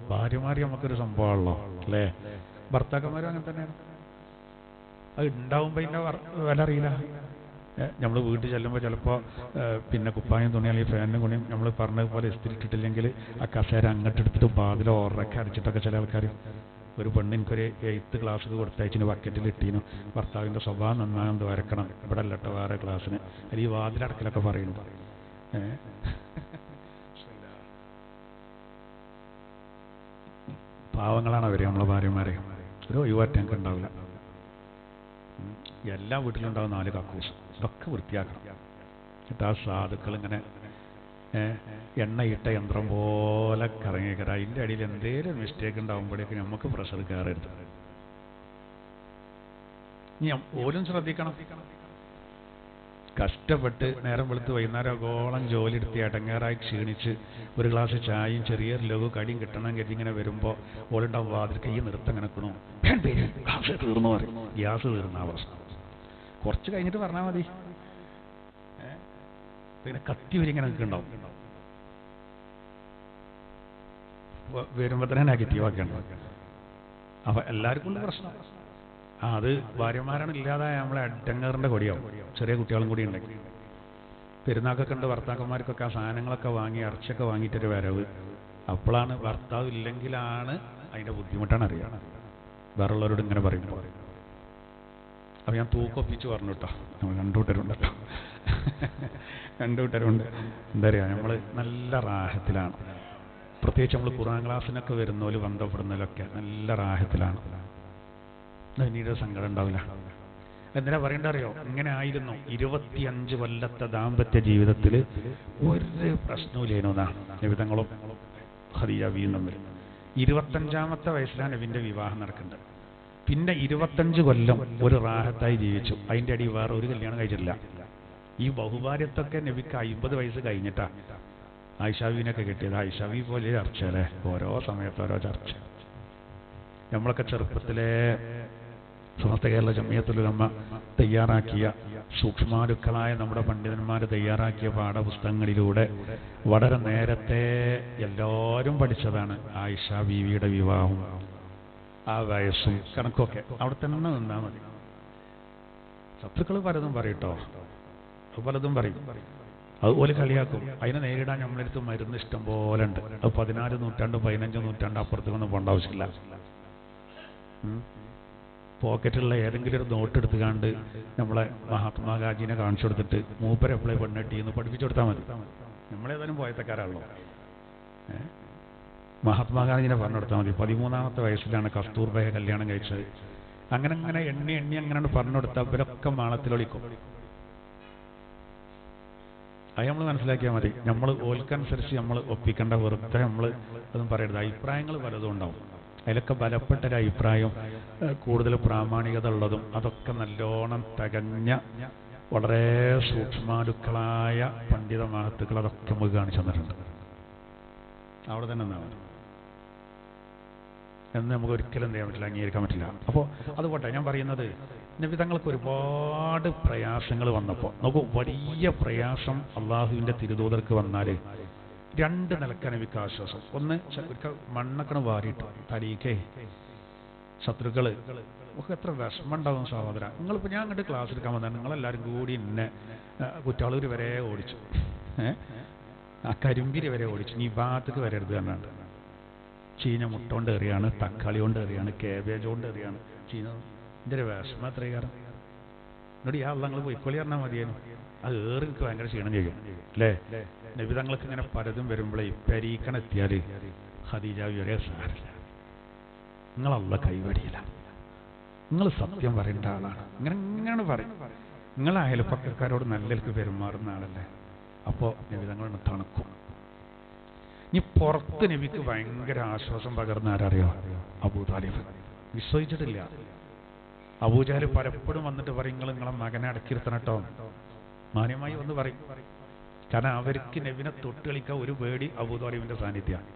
ഭാര്യമാര് നമുക്കൊരു സംഭവമാണല്ലോ അല്ലേ? ഭർത്താക്കന്മാരും അങ്ങനെ തന്നെയാണ്. അത് ഉണ്ടാവുമ്പോ ഇതിന്റെ വില അറിയില്ല. നമ്മൾ വീട്ടിൽ ചെല്ലുമ്പോൾ ചിലപ്പോൾ പിന്നെ കുപ്പായം തുണി അല്ലെങ്കിൽ ഫാനിനും തുണിയും നമ്മൾ പറഞ്ഞതുപോലെ ഇസ്തിരി ഇട്ടിട്ടില്ലെങ്കിൽ ആ കസേര അങ്ങോട്ട് എടുത്തിട്ട് ബാതിലോ ഓറൊക്കെ അടിച്ചിട്ടൊക്കെ ചില ആൾക്കാർ. ഒരു പെണ്ണ് എനിക്കൊരു 8th ക്ലാസ്സിൽ കൊടുത്തയച്ചിന് ബക്കറ്റിൽ ഇട്ടീനു. ഭർത്താവിൻ്റെ സ്വഭാവം നന്നാകുന്നത് വരക്കണം, ഇവിടെ അല്ലട്ടോ വേറെ ക്ലാസ്സിന്, അല്ലെങ്കിൽ ഈ വാതിലടക്കലൊക്കെ പറയുന്നു. പാവങ്ങളാണ് അവര്, നമ്മളെ ഭാര്യമാരെ. ഒരു ഒഴിവാറ്റ് ഞങ്ങൾക്ക് ഉണ്ടാവില്ല. എല്ലാ വീട്ടിലുണ്ടാവും 4 കക്കൂസ്. ഇതൊക്കെ വൃത്തിയാക്കണം. എന്നിട്ട് ആ സാധുക്കൾ ഇങ്ങനെ എണ്ണയിട്ട യന്ത്രം പോലെ കറങ്ങിക്കറ. അതിൻ്റെ അടിയിൽ എന്തെങ്കിലും മിസ്റ്റേക്ക് ഉണ്ടാകുമ്പോഴേക്ക് നമുക്ക് പ്രഷർ കയറരുത്. ഓലും ശ്രദ്ധിക്കണം. കഷ്ടപ്പെട്ട് നേരം വെളുത്ത് വൈകുന്നേരമോളം ജോലി എടുത്ത് ഇടങ്ങേറായി ക്ഷീണിച്ച് ഒരു ഗ്ലാസ് ചായയും ചെറിയൊരു ലഘു കടിയും കിട്ടണം കരുതി ഇങ്ങനെ വരുമ്പോൾ ഓളുണ്ടാവും വാതിൽ കൈ നിർത്തം കിടക്കണു. ഗ്യാസ് തീർന്നു പറയും. ഗ്യാസ് തീർന്ന അവസ്ഥ. കുറച്ച് കഴിഞ്ഞിട്ട് പറഞ്ഞാൽ മതി. പിന്നെ കത്തി വരിങ്ങനെ നിൽക്കുന്നുണ്ടാവും. വരുമ്പോൾ തന്നെ നെഗറ്റീവാക്കണം. അപ്പൊ എല്ലാവർക്കും ഉണ്ട് പ്രശ്നം. അത് ഭാര്യമാരാണ് ഇല്ലാതായ നമ്മളെ അഡങ്ങറിന്റെ കൊടിയാവും. ചെറിയ കുട്ടികളും കൂടി ഉണ്ടെങ്കിൽ പെരുന്നാക്കൊക്കെ ഉണ്ട്. ഭർത്താക്കന്മാർക്കൊക്കെ ആ സാധനങ്ങളൊക്കെ വാങ്ങി ഇറച്ചിയൊക്കെ വാങ്ങിയിട്ടൊരു വരവ്. അപ്പോഴാണ് ഭർത്താവ് ഇല്ലെങ്കിലാണ് അതിന്റെ ബുദ്ധിമുട്ടാണ് അറിയാം. വേറുള്ളവരോട് ഇങ്ങനെ പറയുമ്പോൾ അപ്പൊ ഞാൻ തൂക്കൊപ്പിച്ച് പറഞ്ഞു കേട്ടോ. നമ്മൾ 2 കൂട്ടരുണ്ട് കേട്ടോ. 2 കൂട്ടരുണ്ട്. എന്താ പറയുക, നമ്മൾ നല്ല റാഹത്തിലാണ്. പ്രത്യേകിച്ച് നമ്മൾ ഖുർആൻ ക്ലാസ്സിനൊക്കെ വരുന്നവര് ബന്ധപ്പെടുന്നവരൊക്കെ നല്ല റാഹത്തിലാണ്. പിന്നീട് സങ്കടം ഉണ്ടാവില്ല. എന്തിനാ പറയേണ്ട അറിയോ? ഇങ്ങനെ ആയിരുന്നു 25 കൊല്ലത്തെ ദാമ്പത്യ ജീവിതത്തിൽ ഒരു പ്രശ്നവുമില്ലേനോന്നാണ് നബിതങ്ങളും ഖദീജ ബീവിയും തമ്മിൽ. 25ാമത്തെ വയസ്സിലാണ് നബിന്റെ വിവാഹം നടക്കുന്നത്. പിന്നെ 25 കൊല്ലം ഒരു റാഹത്തായി ജീവിച്ചു. അതിൻ്റെ അടി വേറെ ഒരു കല്യാണം കഴിച്ചിട്ടില്ല. ഈ ബഹുഭാര്യത്തൊക്കെ നബിക്ക് 50 വയസ്സ് കഴിഞ്ഞിട്ടാ ആയിഷ ബീവിനൊക്കെ കിട്ടിയത്. ആയിഷ ബീവി പോലെ ചർച്ച അല്ലേ, ഓരോ സമയത്ത് ഓരോ ചർച്ച. നമ്മളൊക്കെ ചെറുപ്പത്തിലെ സമസ്ത കേരള ജമിയത്തുൽ ഉലമ തയ്യാറാക്കിയ സൂക്ഷ്മാലുക്കളായ നമ്മുടെ പണ്ഡിതന്മാർ തയ്യാറാക്കിയ പാഠപുസ്തകങ്ങളിലൂടെ വളരെ നേരത്തെ എല്ലാവരും പഠിച്ചതാണ് ആയിഷ ബീവിയുടെ വിവാഹം. ആ വയസ്സും കണക്കൊക്കെ അവിടെ തന്നെ നിന്നാൽ മതി. ശത്രുക്കൾ പലതും പറയട്ടോ, പലതും പറയും. അതുപോലെ കളിയാക്കും. അതിനെ നേരിടാൻ നമ്മളെടുത്ത് മരുന്ന് ഇഷ്ടം പോലെ ഉണ്ട്. അത് 14 നൂറ്റാണ്ട് 15 നൂറ്റാണ്ട് അപ്പുറത്തേക്കൊന്നും പോകേണ്ട ആവശ്യമില്ല. പോക്കറ്റിലുള്ള ഏതെങ്കിലും ഒരു നോട്ട് എടുത്തുകാണ്ട് നമ്മളെ മഹാത്മാഗാന്ധിനെ കാണിച്ചു കൊടുത്തിട്ട് മൂപ്പരെ എപ്പോഴേ പെണ്ണെട്ടിന്ന് പഠിപ്പിച്ചു കൊടുത്താൽ മതി. നമ്മളേതായാലും പോയത്തക്കാരാണല്ലോ. മഹാത്മാഗാന്ധിനെ പറഞ്ഞു കൊടുത്താൽ മതി. 13ാമത്തെ വയസ്സിലാണ് കസ്തൂർബയെ കല്യാണം കഴിച്ചത്. അങ്ങനെ അങ്ങനെ എണ്ണി അങ്ങനെ പറഞ്ഞു കൊടുത്താൽ ഇവരൊക്കെ മാളത്തിലൊളിക്കും. അത് നമ്മൾ മനസ്സിലാക്കിയാൽ മതി. നമ്മൾ ഓൽക്കനുസരിച്ച് നമ്മൾ ഒപ്പിക്കേണ്ട. വെറുതെ നമ്മൾ അതും പറയരുത്. അഭിപ്രായങ്ങൾ പലതും ഉണ്ടാവും. അതിലൊക്കെ ബലപ്പെട്ടൊരു അഭിപ്രായം, കൂടുതൽ പ്രാമാണികത ഉള്ളതും അതൊക്കെ നല്ലോണം തികഞ്ഞ വളരെ സൂക്ഷ്മാലുക്കളായ പണ്ഡിത മഹത്തുക്കൾ അതൊക്കെ നമുക്ക് കാണിച്ചു തന്നിട്ടുണ്ട്. അവിടെ തന്നെ നിന്നാണ് എന്ന് നമുക്ക് ഒരിക്കലും എന്ത് ചെയ്യാൻ പറ്റില്ല, അംഗീകരിക്കാൻ പറ്റില്ല. അപ്പോൾ അതുപോട്ടെ, ഞാൻ പറയുന്നത് നബിതങ്ങൾക്ക് ഒരുപാട് പ്രയാസങ്ങൾ വന്നപ്പോൾ നമുക്ക് വലിയ പ്രയാസം അള്ളാഹുവിൻ്റെ തിരുദൂതർക്ക് വന്നാൽ 2 നിലക്കാണ് നബിക്ക് ആശ്വാസം. ഒന്ന്, ഒരിക്കൽ മണ്ണൊക്കെ വാരിയിട്ടു തലീക്കേ ശത്രുക്കള് ഒക്കെ എത്ര വിഷമം ഉണ്ടാവും സഹോദര. നിങ്ങളിപ്പോൾ ഞാൻ അങ്ങോട്ട് ക്ലാസ് എടുക്കാൻ വന്നാൽ നിങ്ങളെല്ലാവരും കൂടി എന്നെ കുറ്റാളൂർ വരെ ഓടിച്ചു, ആ കരിമ്പിരി വരെ ഓടിച്ചു. നീ ഭാഗത്തേക്ക് വരരുത് എന്നാണ്. ചീഞ്ഞ മുട്ട കൊണ്ട് എറിയാണ്, തക്കാളി കൊണ്ട് എറിയാണ്, കേബേജ് കൊണ്ട് എറിയാണ്. ചീന എൻ്റെ ഒരു വിഷമം എത്ര കാരണം എന്നോട് യാ നിങ്ങൾ പോയിക്കോളി പറഞ്ഞാൽ മതിയായിരുന്നു. അത് ഏറി എനിക്ക് ഭയങ്കര ക്ഷീണം ചെയ്യും അല്ലേ. നബിതങ്ങൾക്ക് ഇങ്ങനെ പലതും വരുമ്പോഴേ പരീക്കണെത്തിയാൽ ഖദീജ ഒരേ സാരില്ല, നിങ്ങളല്ല കൈവടിയില്ല, നിങ്ങൾ സത്യം പറയേണ്ട ആളാണ്, ഇങ്ങനെ പറയും. നിങ്ങൾ അയൽപ്പക്കക്കാരോട് നല്ലവർക്ക് പെരുമാറുന്ന ആളല്ലേ. അപ്പോൾ നബിതങ്ങളെ തണുക്കും. ഇനി പുറത്ത് നബിക്ക് ഭയങ്കര ആശ്വാസം പകർന്ന ആരറിയോ? അബൂ താലിബ്. വിശ്വസിച്ചിട്ടില്ല. അബൂജഹൽ പലപ്പോഴും വന്നിട്ട് പറയും, നിങ്ങളെ മകനെ അടക്കിയിരുത്തണം കേട്ടോ, മാന്യമായി ഒന്ന് പറയും. കാരണം അവർക്ക് നബിനെ തൊട്ട് കളിക്കാൻ ഒരു പേടി അബൂ താലിബിന്റെ സാന്നിധ്യമാണ്.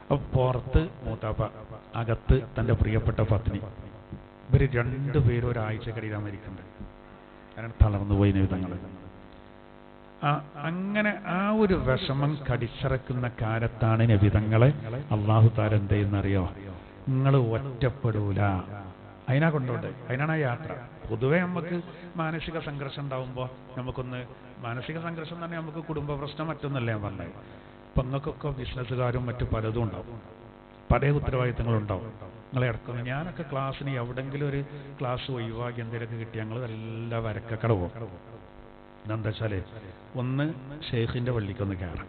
അപ്പൊ പുറത്ത് മൂത്താപ്പ, അകത്ത് തന്റെ പ്രിയപ്പെട്ട പത്നി, ഇവര് രണ്ടുപേരും ഒരാഴ്ചക്കടിയിൽ മരിക്കുന്നുണ്ട്. കാരണം തളർന്നുപോയി നബിതങ്ങൾ. അങ്ങനെ ആ ഒരു വിഷമം കടിച്ചിറക്കുന്ന കാലത്താണ് നബിതങ്ങളെ അള്ളാഹു താല എന്ത് ചെയ്യുന്നറിയോ? നിങ്ങൾ ഒറ്റപ്പെടൂല, അതിനാ കൊണ്ടോട്ടെ, അതിനാണ് ആ യാത്ര. പൊതുവെ നമുക്ക് മാനസിക സംഘർഷം ഉണ്ടാവുമ്പോൾ നമുക്കൊന്ന്, മാനസിക സംഘർഷം തന്നെ നമുക്ക് കുടുംബ പ്രശ്നം മറ്റൊന്നല്ല ഞാൻ പറഞ്ഞത്. ഇപ്പം നിങ്ങൾക്കൊക്കെ ബിസിനസ്സുകാരും മറ്റു പലതും ഉണ്ടാവും, പല ഉത്തരവാദിത്തങ്ങളുണ്ടാവും. നിങ്ങളെ ഇടക്കുന്നു. ഞാനൊക്കെ ക്ലാസ്സിന് എവിടെങ്കിലും ഒരു ക്ലാസ് ഒഴിവാക്കി എന്തെങ്കിലുമൊക്കെ കിട്ടി ഞങ്ങൾ എല്ലാം വരക്കക്കട പോകും. എന്താ വെച്ചാൽ ഒന്ന് ഷെയ്ഖിന്റെ പള്ളിക്കൊന്ന് കയറാം.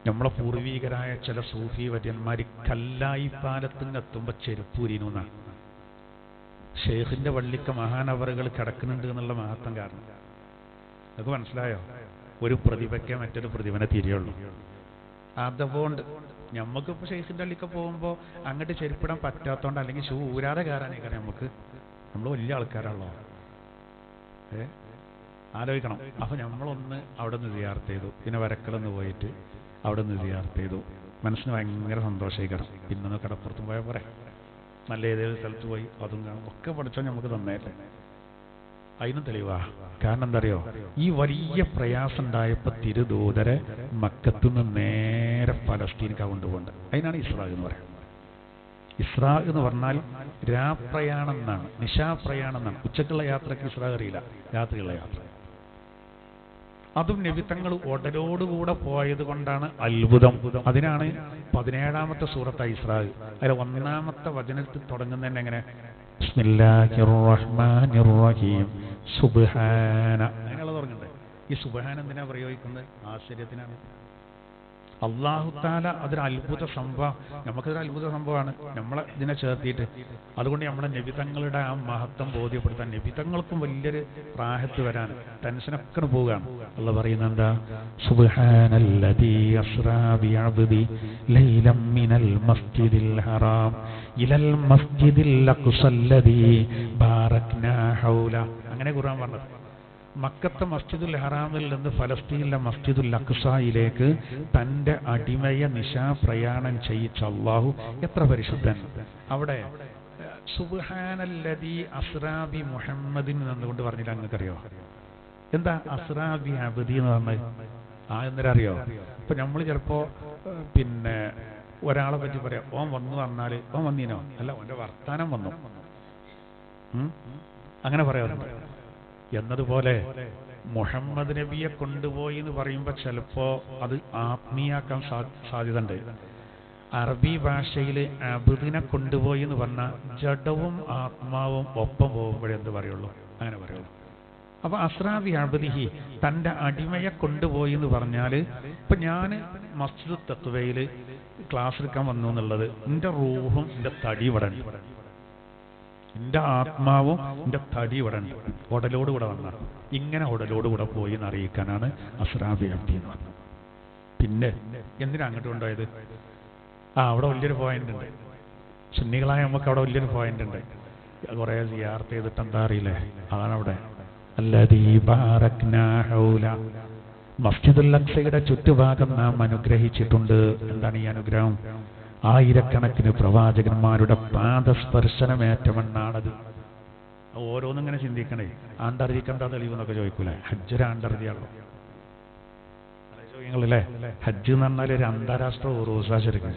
നമ്മളെ പൂർവീകരായ ചില സൂഫി വര്യന്മാർ കല്ലായി പാലത്തിന് എത്തുമ്പോൾ ചെരുപ്പൂരിനു എന്നാണ്. ഷെയ്ഖിന്റെ പള്ളിക്ക് മഹാനവറുകൾ കിടക്കുന്നുണ്ട് എന്നുള്ള മഹത്വം കാരണം. അതൊക്കെ മനസ്സിലായോ? ഒരു പ്രതിഭയ്ക്ക് മറ്റൊരു പ്രതിഭനെ തിരിയുള്ളൂ. അതുകൊണ്ട് ഞമ്മക്കിപ്പോൾ ഷെയ്ഖിന്റെ പള്ളിക്ക് പോകുമ്പോൾ അങ്ങോട്ട് ചെരുപ്പിടാൻ പറ്റാത്തതുകൊണ്ട്, അല്ലെങ്കിൽ ഷൂ ഊരാതെ കയറാനേക്കാരം നമുക്ക്. നമ്മൾ വലിയ ആൾക്കാരാണല്ലോ, ആലോചിക്കണം. അപ്പൊ നമ്മളൊന്ന് അവിടെ നിന്ന് സിയാറത്ത് ചെയ്തു, പിന്നെ വരക്കലൊന്ന് പോയിട്ട് അവിടെ നിന്ന് സിയാറത്ത് ചെയ്തു. മനസ്സിന് ഭയങ്കര സന്തോഷീകരണം. പിന്നെ കടപ്പുറത്തും പോയാൽ പോരെ, നല്ല ഏതേലും സ്ഥലത്ത് പോയി അതും കാണും. ഒക്കെ പഠിച്ചാൽ നമുക്ക് തന്നേറ്റേ. അതിനും തെളിവാ. കാരണം എന്താ അറിയോ? ഈ വലിയ പ്രയാസം ഉണ്ടായപ്പോൾ തിരുദൂതരെ മക്കത്തുനിന്ന് നേരെ ഫലസ്തീനിക്കാ കൊണ്ടുപോകേണ്ടത്. അതിനാണ് ഇസ്രാ എന്ന് പറയുന്നത്. ഇസ്രാ എന്ന് പറഞ്ഞാൽ രാപ്രയാണം എന്നാണ്, നിശാപ്രയാണം എന്നാണ്. ഉച്ചക്കുള്ള യാത്രക്ക് ഇസ്രാ അറിയില്ല, രാത്രിയുള്ള യാത്ര. അതും നബിതങ്ങൾ ഉടലോടുകൂടെ പോയത് കൊണ്ടാണ് അത്ഭുതം. അതിനാണ് 17ാമത്തെ സൂറത്ത് ഇസ്രാ. അതിൽ 1ാമത്തെ വചനത്തിൽ തുടങ്ങുന്നതന്നെ എങ്ങനെ? ബിസ്മില്ലാഹിർ റഹ്മാനിർ റഹീം സുബ്ഹാന. അങ്ങനെയുള്ള തുടങ്ങണ്ടേ? ഈ സുബ്ഹാന എന്തിനാ പ്രയോഗിക്കുന്നത്? ആശ്ചര്യത്തിനാണ്. അള്ളാഹു താല അതൊരു അത്ഭുത സംഭവം, നമുക്കതൊരു അത്ഭുത സംഭവമാണ് നമ്മളെ ഇതിനെ ചേർത്തിയിട്ട്. അതുകൊണ്ട് നമ്മളെ നബിതങ്ങളുടെ ആ മഹത്വം ബോധ്യപ്പെടുത്താൻ, നബിതങ്ങൾക്കും വലിയൊരു പ്രായത്ത് വരാൻ ടെൻഷനൊക്കെ പോവുകയാണ്. അള്ളാഹ് പറയുന്നത് എന്താ? സുബ്ഹാനല്ലദീ അസ്റാ ബിഅബ്ദി ലൈലം മിനൽ മസ്ജിദിൽ ഹറാം ഇലൽ മസ്ജിദിൽ അഖ്സല്ലദീ ബാറക്നാ ഹൗല. അങ്ങനെ ഖുർആൻ പറഞ്ഞത്. മക്കത്തെ മസ്ജിദുൽ ഹറാമിൽ നിന്ന് ഫലസ്തീനിലെ മസ്ജിദുൽ അഖ്സായിലേക്ക് തന്റെ അടിമയെ നിശാപ്രയാണം ചെയ്യിച്ച അല്ലാഹു എത്ര പരിശുദ്ധൻ. അവിടെ സുബ്ഹാനല്ലദീ അസ്റാ ബി മുഹമ്മദിൻ എന്നുകൊണ്ട് പറഞ്ഞില്ല. അങ്ങക്കറിയോ എന്താ അസ്റാ ബി അബ്ദി എന്ന് പറഞ്ഞത്? എന്നറിയോ? ഇപ്പൊ നമ്മൾ ചിലപ്പോ പിന്നെ ഒരാളെ പറ്റി പറയാം, ഓൻ വന്നു പറഞ്ഞാല് ഓൻ വന്നീനോ? അല്ല, ഓന്റെ വർത്താനം വന്നു, അങ്ങനെ പറയാറുണ്ട്. എന്നതുപോലെ മുഹമ്മദ് നബിയെ കൊണ്ടുപോയി എന്ന് പറയുമ്പോൾ ചിലപ്പോ അത് ആത്മീയാക്കാൻ സാധ്യത ഉണ്ട്. അറബി ഭാഷയിൽ അബ്ദിനെ കൊണ്ടുപോയി എന്ന് പറഞ്ഞാൽ ജഡവും ആത്മാവും ഒപ്പം പോകുമ്പോഴേ എന്ത് പറയുള്ളൂ, അങ്ങനെ പറയുള്ളൂ. അപ്പൊ അസ്റാ ബി അബ്ദിഹി, തന്റെ അടിമയെ കൊണ്ടുപോയി എന്ന് പറഞ്ഞാൽ, ഇപ്പൊ ഞാൻ മസ്ജിദ് തഖ്വയിൽ ക്ലാസ് എടുക്കാൻ വന്നു എന്നുള്ളത് എന്റെ റൂഹും എന്റെ തടി ഇവിടെ ഉണ്ട്, എന്റെ ആത്മാവും എന്റെ തടി ഇവിടെ ഉണ്ട്, ഉടലോടുകൂടെ വന്നാണ്. ഇങ്ങനെ ഉടലോടുകൂടെ പോയി എന്ന് അറിയിക്കാനാണ് അസ്റാ ബി അബ്ദി എന്ന് പറഞ്ഞത്. പിന്നെ എന്തിനാ അങ്ങോട്ട് കൊണ്ടുപോയത്? അവിടെ വലിയൊരു പോയിന്റ് ഉണ്ട്. സുന്നികളായ നമുക്ക് അവിടെ വലിയൊരു പോയിന്റ് ഉണ്ട്. കുറെ സിയാറത്ത് ചെയ്തിട്ട് എന്താ അറിയില്ലേ? അതാണ് അവിടെ അല്ലദീ ബാറക്നാ ഹൗല. മസ്ജിദുൽ അഖ്സയുടെ ചുറ്റുഭാഗം നാം അനുഗ്രഹിച്ചിട്ടുണ്ട്. എന്താണ് ഈ അനുഗ്രഹം? ആയിരക്കണക്കിന് പ്രവാചകന്മാരുടെ പാദസ്പർശനമേറ്റമെന്നാണത്. ഓരോന്നിങ്ങനെ ചിന്തിക്കണേ. ആണ്ടറിയിക്കണ്ട തെളിവെന്നൊക്കെ ചോദിക്കൂലേ? ഹജ്ജൊരു ആണ്ടറിയാണോ? ചോദിക്കങ്ങളല്ലേ? ഹജ്ജ് എന്ന് പറഞ്ഞാൽ ഒരു അന്താരാഷ്ട്ര ഉറൂസാ. ശരിക്കും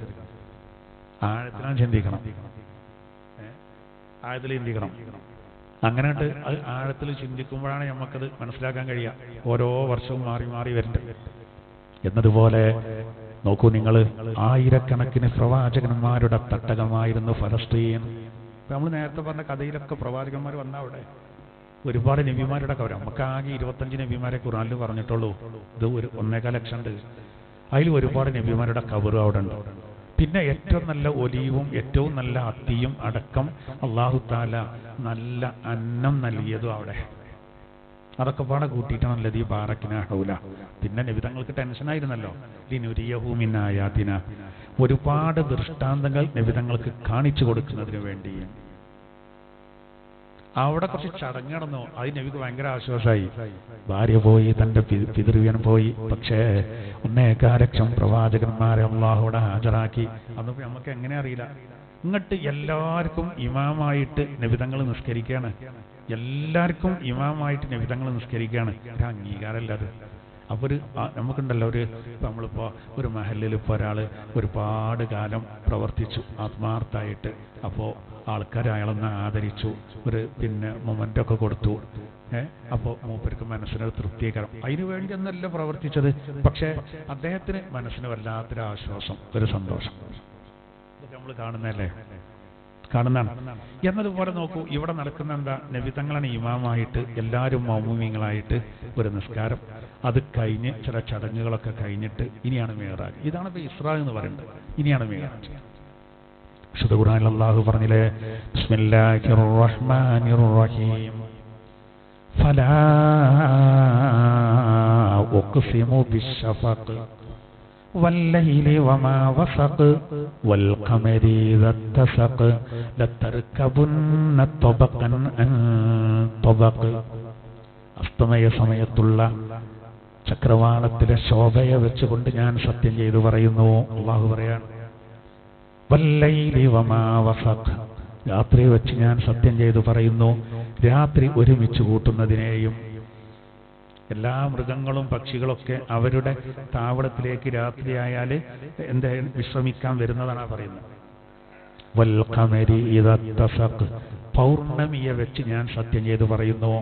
ആഴത്തിലാണ് ചിന്തിക്കണം, ആഴത്തിൽ ചിന്തിക്കണം. അങ്ങനെ അത് ആഴത്തിൽ ചിന്തിക്കുമ്പോഴാണ് നമുക്കത് മനസ്സിലാക്കാൻ കഴിയുക. ഓരോ വർഷവും മാറി മാറി വരുന്നുണ്ട്. എന്നതുപോലെ നോക്കൂ നിങ്ങൾ, ആയിരക്കണക്കിന് പ്രവാചകന്മാരുടെ തട്ടകമായിരുന്നു ഫലസ്തീൻ. നമ്മൾ നേരത്തെ പറഞ്ഞ കഥയിലൊക്കെ പ്രവാചകന്മാർ വന്ന അവിടെ ഒരുപാട് നബിമാരുടെ കവർ. നമുക്ക് ആകെ 25 നബിമാരെ ഖുർആനിൽ പറഞ്ഞിട്ടുള്ളൂ. ഇത് 1.25 ലക്ഷം ഉണ്ട്. അതിൽ ഒരുപാട് നബിമാരുടെ കവറും അവിടെ ഉണ്ട്. പിന്നെ ഏറ്റവും നല്ല ഒലിവും ഏറ്റവും നല്ല അത്തിയും അടക്കം അല്ലാഹു തആല നല്ല അന്നം നൽകിയതും അവിടെ. അതൊക്കെ പാടെ കൂട്ടിയിട്ടാണല്ലോ ഈ ബാറക്കിന ഹൗല. പിന്നെ നബിതങ്ങൾക്ക് ടെൻഷനായിരുന്നല്ലോ, ലിനുരിയഹൂമിനായാതിന, ഒരുപാട് ദൃഷ്ടാന്തങ്ങൾ നബിതങ്ങൾക്ക് കാണിച്ചു കൊടുക്കുന്നതിന് വേണ്ടി. അവിടെ കുറച്ച് ചടങ്ങ് നടന്നു. അത് നബിക്ക് ഭയങ്കര ആശ്വാസമായി. ഭാര്യ പോയി, തൻ്റെ പിതൃവ്യൻ പോയി. പക്ഷേ 1.25 ലക്ഷം പ്രവാചകന്മാരെ അള്ളാഹുവിടെ ഹാജരാക്കി. അതൊന്നും നമുക്ക് എങ്ങനെ അറിയില്ല. ഇങ്ങോട്ട് എല്ലാവർക്കും ഇമാമായിട്ട് നബിതങ്ങൾ നിസ്കരിക്കുകയാണ്. എല്ലാവർക്കും ഇമാമായിട്ട് നബിതങ്ങൾ നിസ്കരിക്കുകയാണ്. ഒരു അംഗീകാരമല്ല അത്. അപ്പോൾ നമുക്കുണ്ടല്ലോ, നമ്മളിപ്പോൾ ഒരു മഹല്ലിൽ ഇപ്പോൾ ഒരാൾ ഒരുപാട് കാലം പ്രവർത്തിച്ചു ആത്മാർത്ഥമായിട്ട്. അപ്പോൾ ആൾക്കാർ അയാളൊന്ന് ആദരിച്ചു, ഒരു മൊമെൻ്റൊക്കെ കൊടുത്തു. അപ്പോൾ മൂപ്പർക്ക് മനസ്സിനൊരു തൃപ്തികരം. അതിനു വേണ്ടി ഒന്നല്ല പ്രവർത്തിച്ചത്, പക്ഷേ അദ്ദേഹത്തിന് മനസ്സിന് വല്ലാത്തൊരു ആശ്വാസം, ഒരു സന്തോഷം. ഇതൊക്കെ നമ്മൾ കാണുന്നതല്ലേ, കാണുന്നതാണ്. എന്നതുപോലെ നോക്കൂ, ഇവിടെ നടക്കുന്ന എന്താ, നബിതങ്ങളാണ് ഇമാമായിട്ട്, എല്ലാവരും മൗമൂമിങ്ങളായിട്ട് ഒരു നിസ്കാരം. അത് കഴിഞ്ഞ് ചില ചടങ്ങുകളൊക്കെ കഴിഞ്ഞിട്ട് ഇനിയാണ് മിഅ്റാജ്. ഇതാണ് ഇപ്പോൾ ഇസ്രാ എന്ന് പറയുന്നത്. ഇനിയാണ് മിഅ്റാജ്. വിശുദ്ധ ഖുർആനിൽ അല്ലാഹു പറഞ്ഞില്ലേ, ബിസ്മില്ലാഹിർ റഹ്മാനിർ റഹീം, ഫലാ ഉഖ്സിമു ബിശ്ശഫഖ് والليل وما وسق والقمر إذا اتسق لتركبن طبقا عن طبق. അസ്തമയ സമയത്തുള്ള ചക്രവാളത്തിലെ ശോഭയെ വെച്ചുകൊണ്ട് ഞാൻ സത്യം ചെയ്തു പറയുന്നു. അല്ലാഹു പറയാണ്, വല്ലൈലി വമാ വസഖ്, രാത്രി വെച്ച് ഞാൻ സത്യം ചെയ്തു പറയുന്നു. രാത്രി ഒരുമിച്ച് കൂട്ടുന്നതിനെയും, എല്ലാ മൃഗങ്ങളും പക്ഷികളൊക്കെ അവരുടെ താവളത്തിലേക്ക് രാത്രിയായാൽ വിശ്രമിക്കാൻ വരുന്നതാണ് പറയുന്നത്. വൽഖമരി ഇദാ തസഖ്, പൗർണമിയെ വെച്ച് ഞാൻ സത്യം ചെയ്തു പറയുന്നു.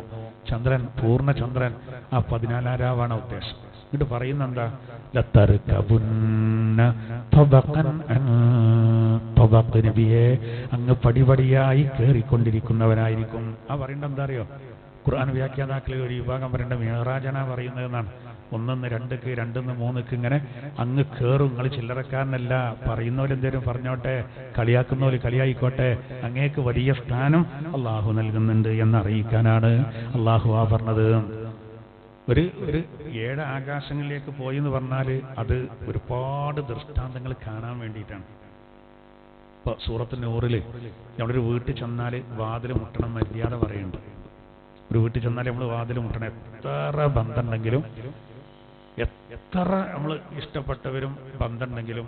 ചന്ദ്രൻ, പൂർണ്ണചന്ദ്രൻ, ആ 14 രാവാണ് ഉദ്ദേശം. എന്നിട്ട് പറയുന്ന എന്താ, ലതർകബുന്ന തബഖൻ അൻ തബഖ്, നബിയെ അങ്ങ് പടിപടിയായി കയറിക്കൊണ്ടിരിക്കുന്നവനായിരിക്കും. ആ പറയേണ്ട എന്താ അറിയോ, ഖുർആൻ വ്യാഖ്യാതാക്കളിൽ ഒരു വിഭാഗം പറയേണ്ട മിഅ്റാജാണ് പറയുന്നതെന്നാണ്. 1, 2, 2, 3 ഇങ്ങനെ അങ്ങ് കയറും. നിങ്ങൾ ചില്ലറക്കാരനല്ല. പറയുന്നവരെന്തേലും പറഞ്ഞോട്ടെ, കളിയാക്കുന്നവർ കളിയായിക്കോട്ടെ, അങ്ങേക്ക് വലിയ സ്ഥാനം അള്ളാഹു നൽകുന്നുണ്ട് എന്നറിയിക്കാനാണ് അള്ളാഹു ആ പറഞ്ഞത്. ഒരു 7 ആകാശങ്ങളിലേക്ക് പോയി എന്ന് പറഞ്ഞാൽ അത് ഒരുപാട് ദൃഷ്ടാന്തങ്ങൾ കാണാൻ വേണ്ടിയിട്ടാണ്. ഇപ്പോൾ സൂറത്ത് നൂറിൽ നമ്മളൊരു വീട്ടിൽ ചെന്നാൽ വാതിൽ മുട്ടണം മര്യാദ പറയുന്നുണ്ട്. ഒരു വീട്ടിൽ ചെന്നാൽ നമ്മൾ വാതിൽ മുട്ടണം. എത്ര ബന്ധമുണ്ടെങ്കിലും, എത്ര നമ്മൾ ഇഷ്ടപ്പെട്ടവരും ബന്ധമുണ്ടെങ്കിലും